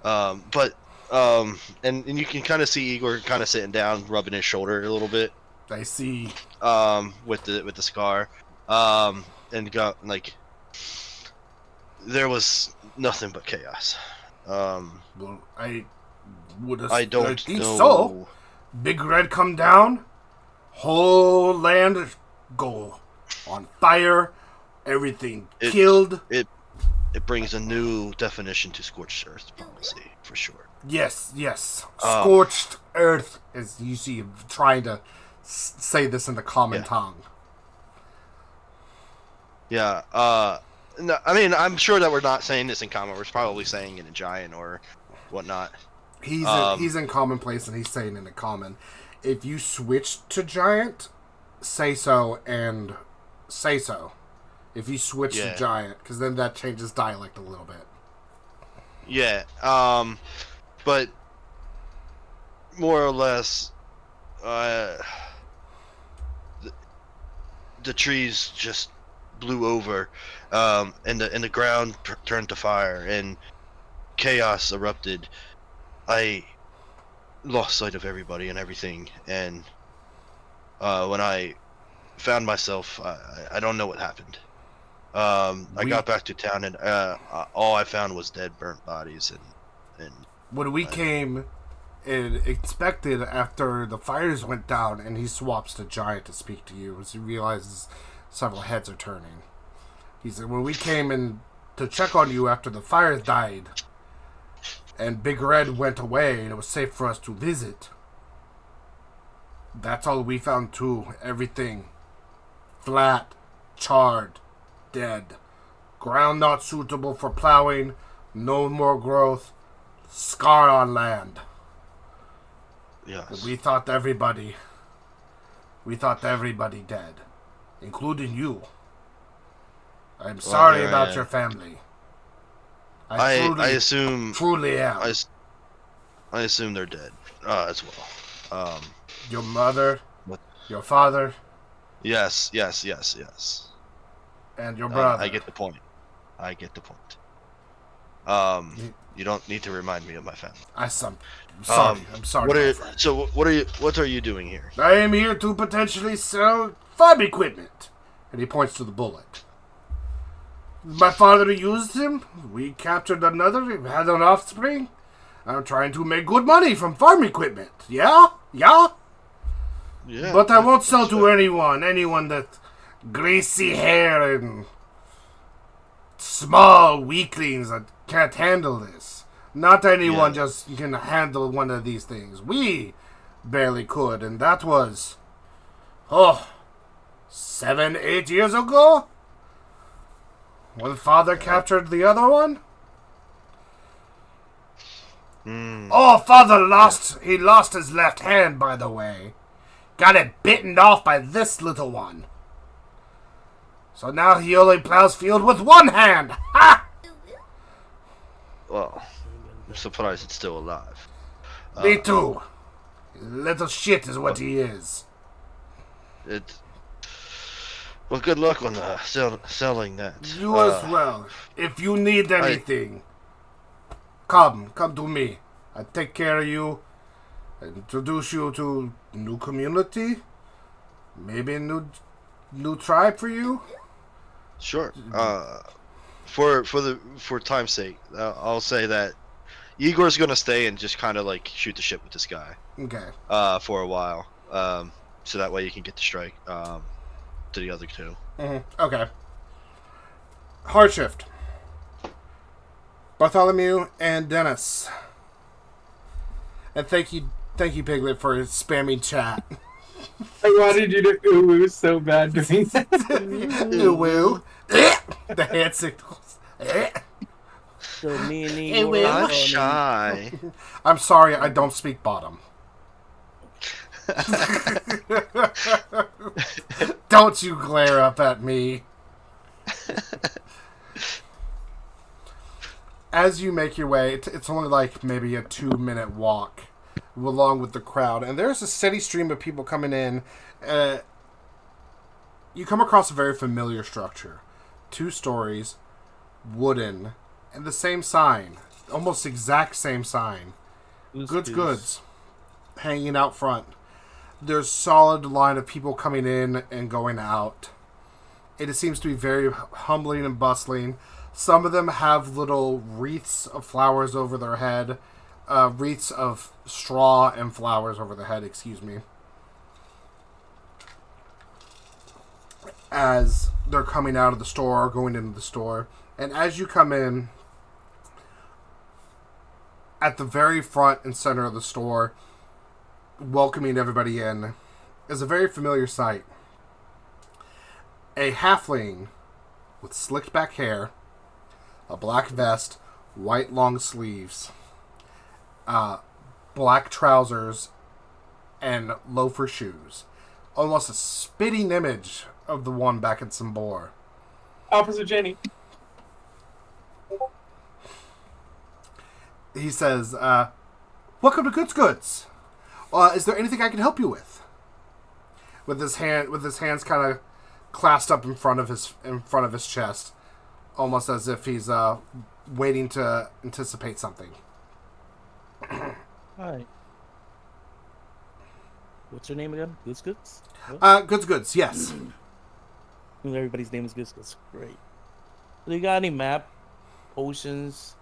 And you can kind of see Igor kind of sitting down, rubbing his shoulder a little bit.
I see.
With the scar. And got like there was nothing but chaos.
Well, I
don't
think
know.
so. Big Red come down, whole land go on fire, everything killed.
It brings a new definition to scorched earth policy for sure.
Yes. Scorched earth, as you see him trying to say this in the common tongue.
Yeah. No, I mean, I'm sure that we're not saying this in common. We're probably saying it in giant or whatnot.
He's in commonplace and he's saying it in common. If you switch to giant, say so and say so. If you switch to giant, because then that changes dialect a little bit.
Yeah. But more or less, the trees just blew over, and the ground turned to fire, and chaos erupted. I lost sight of everybody and everything, and when I found myself, I don't know what happened. I got back to town, and all I found was dead, burnt bodies, and
when we came and expected after the fires went down, and he swaps to giant to speak to you, as he realizes several heads are turning. He said, when we came in to check on you after the fires died, and Big Red went away, and it was safe for us to visit, that's all we found too. Everything flat, charred, dead. Ground not suitable for plowing, no more growth, scar on land.
Yes.
We thought everybody dead, including you. I'm sorry about your family.
I assume
truly am.
I assume they're dead as well.
Your mother, your father.
Yes.
And your brother.
I get the point. You don't need to remind me of my family.
I'm sorry.
What are you doing here?
I am here to potentially sell farm equipment. And he points to the bullet. My father used him. We captured another. He had an offspring. I'm trying to make good money from farm equipment. Yeah. But I won't sell to anyone that greasy hair and small weaklings that can't handle this. Not anyone just can handle one of these things. We barely could, and that was 7-8 years ago when father captured the other one. Father lost his left hand, by the way. Got it bitten off by this little one. So now he only plows field with one hand. Ha!
Well, I'm surprised it's still alive.
Me too. Little shit is what he is.
Well, good luck on selling that.
You as well. If you need anything, come to me. I take care of you. I introduce you to new community. Maybe a new tribe for you.
Sure. For time's sake, I'll say that Igor's gonna stay and just kind of like shoot the shit with this guy.
Okay.
For a while. So that way you can get the strike. To the other two.
Mm-hmm. Okay. Hard shift. Bartholomew and Dennis. And thank you, Piglet, for spamming chat.
I wanted you to ooh so bad doing that.
Ooh. The hand signals.
So me and Igor
are shy.
I'm sorry, I don't speak bottom. Don't you glare up at me. as you make your way, it's only like maybe a 2-minute walk along with the crowd, and there's a steady stream of people coming in. You come across a very familiar structure. 2 stories, wooden, and the same sign. Almost exact same sign. Goods. Hanging out front. There's solid line of people coming in and going out. It seems to be very humbling and bustling. Some of them have little wreaths of flowers over their head. Wreaths of straw and flowers over their head, excuse me. As they're coming out of the store or going into the store. And as you come in, at the very front and center of the store, welcoming everybody in, is a very familiar sight. A halfling with slicked back hair, a black vest, white long sleeves, black trousers, and loafer shoes. Almost a spitting image of the one back in Sambor.
Officer Jenny.
He says, "Welcome to Goods. Is there anything I can help you with?" With his hands kind of clasped up in front of his chest, almost as if he's waiting to anticipate something.
Hi. What's your name again? Goods?
Goods, yes.
Everybody's name is Goods. Great. Do you got any map? Potions?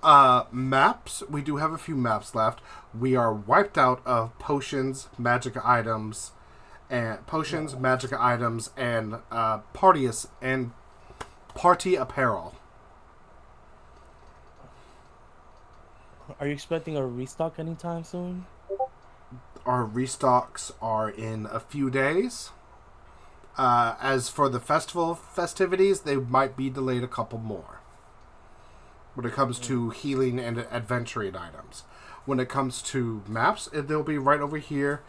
Maps? We do have a few maps left. We are wiped out of potions, magic items, and party apparel.
Are you expecting a restock anytime soon?
Our restocks are in a few days. As for the festivities, they might be delayed a couple more. When it comes to healing and adventuring items. When it comes to maps, they'll be right over here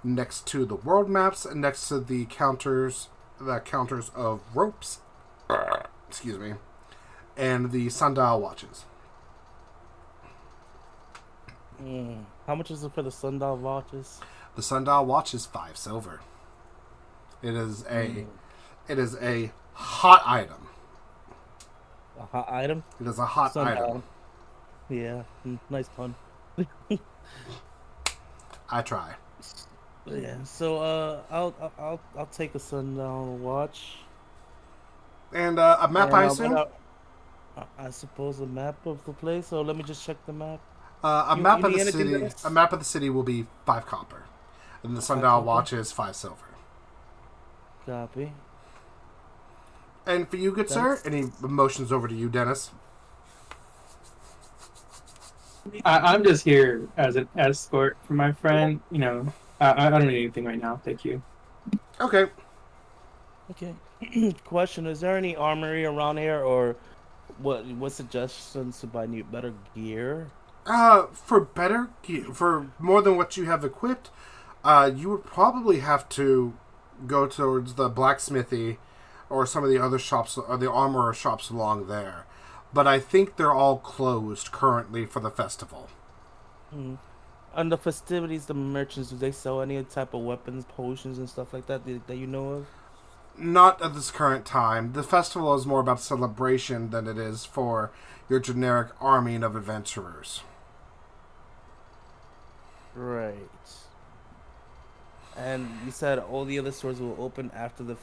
next to the world maps and next to the counters of ropes. Excuse me. And the sundial watches.
How much is it for the sundial watches?
The sundial watch is 5 silver. It is a hot item.
A hot item?
It is a hot item.
Yeah, nice pun.
I try.
Yeah, so I'll take a sundial watch.
And a map, I assume?
I suppose a map of the place. So let me just check the map.
A map of the city will be 5 copper, and the sundial watch is 5 silver.
Copy.
And for you, good sir, any motions over to you, Dennis?
I'm just here as an escort for my friend. You know, I don't need anything right now. Thank you.
Okay.
Okay. Question: is there any armory around here, or what suggestions to buy new better gear?
For better gear, for more than what you have equipped, you would probably have to go towards the blacksmithy or some of the other shops, or the armorer shops along there. But I think they're all closed currently for the festival.
On the festivities, the merchants, do they sell any type of weapons, potions, and stuff like that that you know of?
Not at this current time. The festival is more about celebration than it is for your generic arming of adventurers.
Right. And you said all the other stores will open after the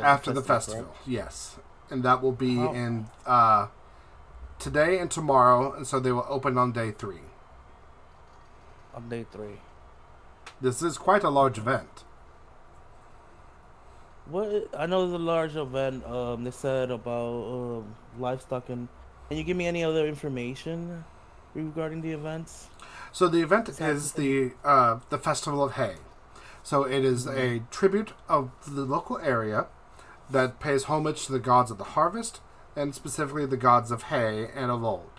after the festival, right? Yes. And that will be in today and tomorrow, and so they will open on day 3.
On day 3.
This is quite a large event.
What I know there's a large event. They said about livestock, and can you give me any other information regarding the events?
So the event is the Festival of Hay. So it is a tribute of the local area that pays homage to the gods of the harvest, and specifically the gods of hay and of old.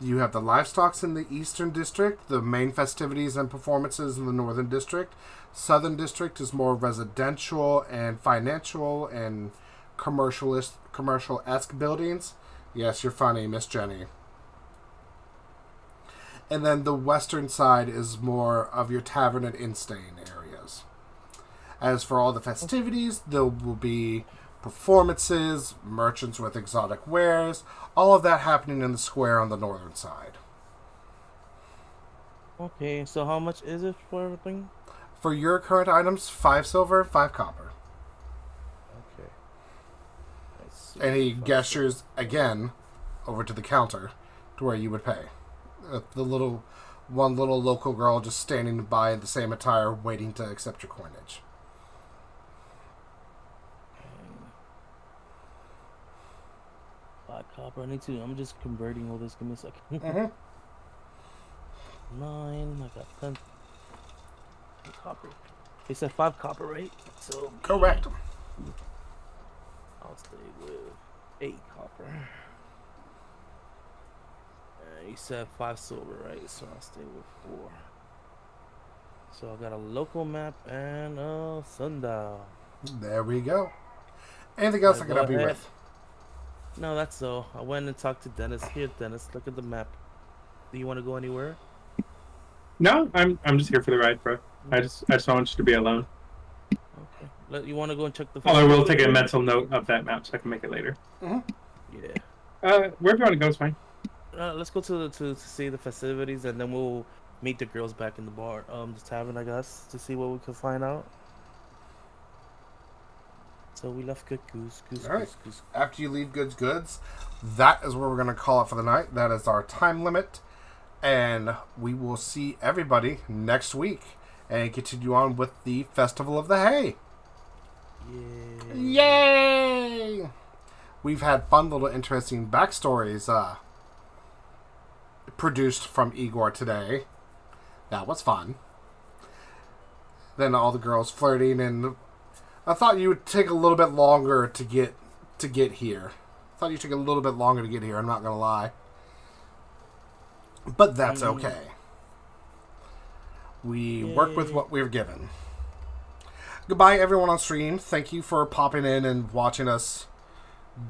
You have the livestock in the Eastern District, the main festivities and performances in the Northern District. Southern District is more residential and financial and commercial-esque buildings. Yes, you're funny, Miss Jenny. And then the western side is more of your tavern and in-staying areas. As for all the festivities, there will be performances, merchants with exotic wares, all of that happening in the square on the northern side.
Okay, so how much is it for everything?
For your current items, 5 silver, 5 copper.
Okay.
And he gestures again over to the counter to where you would pay. One little local girl just standing by in the same attire waiting to accept your coinage.
5 copper. I'm just converting all this. Give me a second.
Mm-hmm.
9. I got 10 copper. They said 5 copper, right? So
correct.
I'll stay with 8 copper. You said 5 silver, right? So I'll stay with 4. So I got a local map and a sundial.
There we go. Anything else I can help you with?
No, that's all. I went and talked to Dennis. Here, Dennis, look at the map. Do you want to go anywhere?
No, I'm just here for the ride, bro. I just want you to be alone.
Okay. You want to go and check the...
Oh, I will take a mental note of that map so I can make it later.
Mm-hmm.
Yeah.
Wherever you want to go is fine.
Let's go to see the festivities, and then we'll meet the girls back in the bar, the tavern, I guess, to see what we can find out. So we left Good Goose.
All right. After you leave Goods, that is where we're going to call it for the night. That is our time limit. And we will see everybody next week and continue on with the Festival of the Hay. Yay! We've had fun little interesting backstories produced from Igor today. That was fun. Then all the girls flirting, and I thought you would take a little bit longer to get here. I thought you took a little bit longer to get here, I'm not going to lie. But that's okay. We work with what we're given. Goodbye, everyone on stream. Thank you for popping in and watching us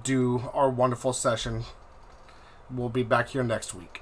do our wonderful session. We'll be back here next week.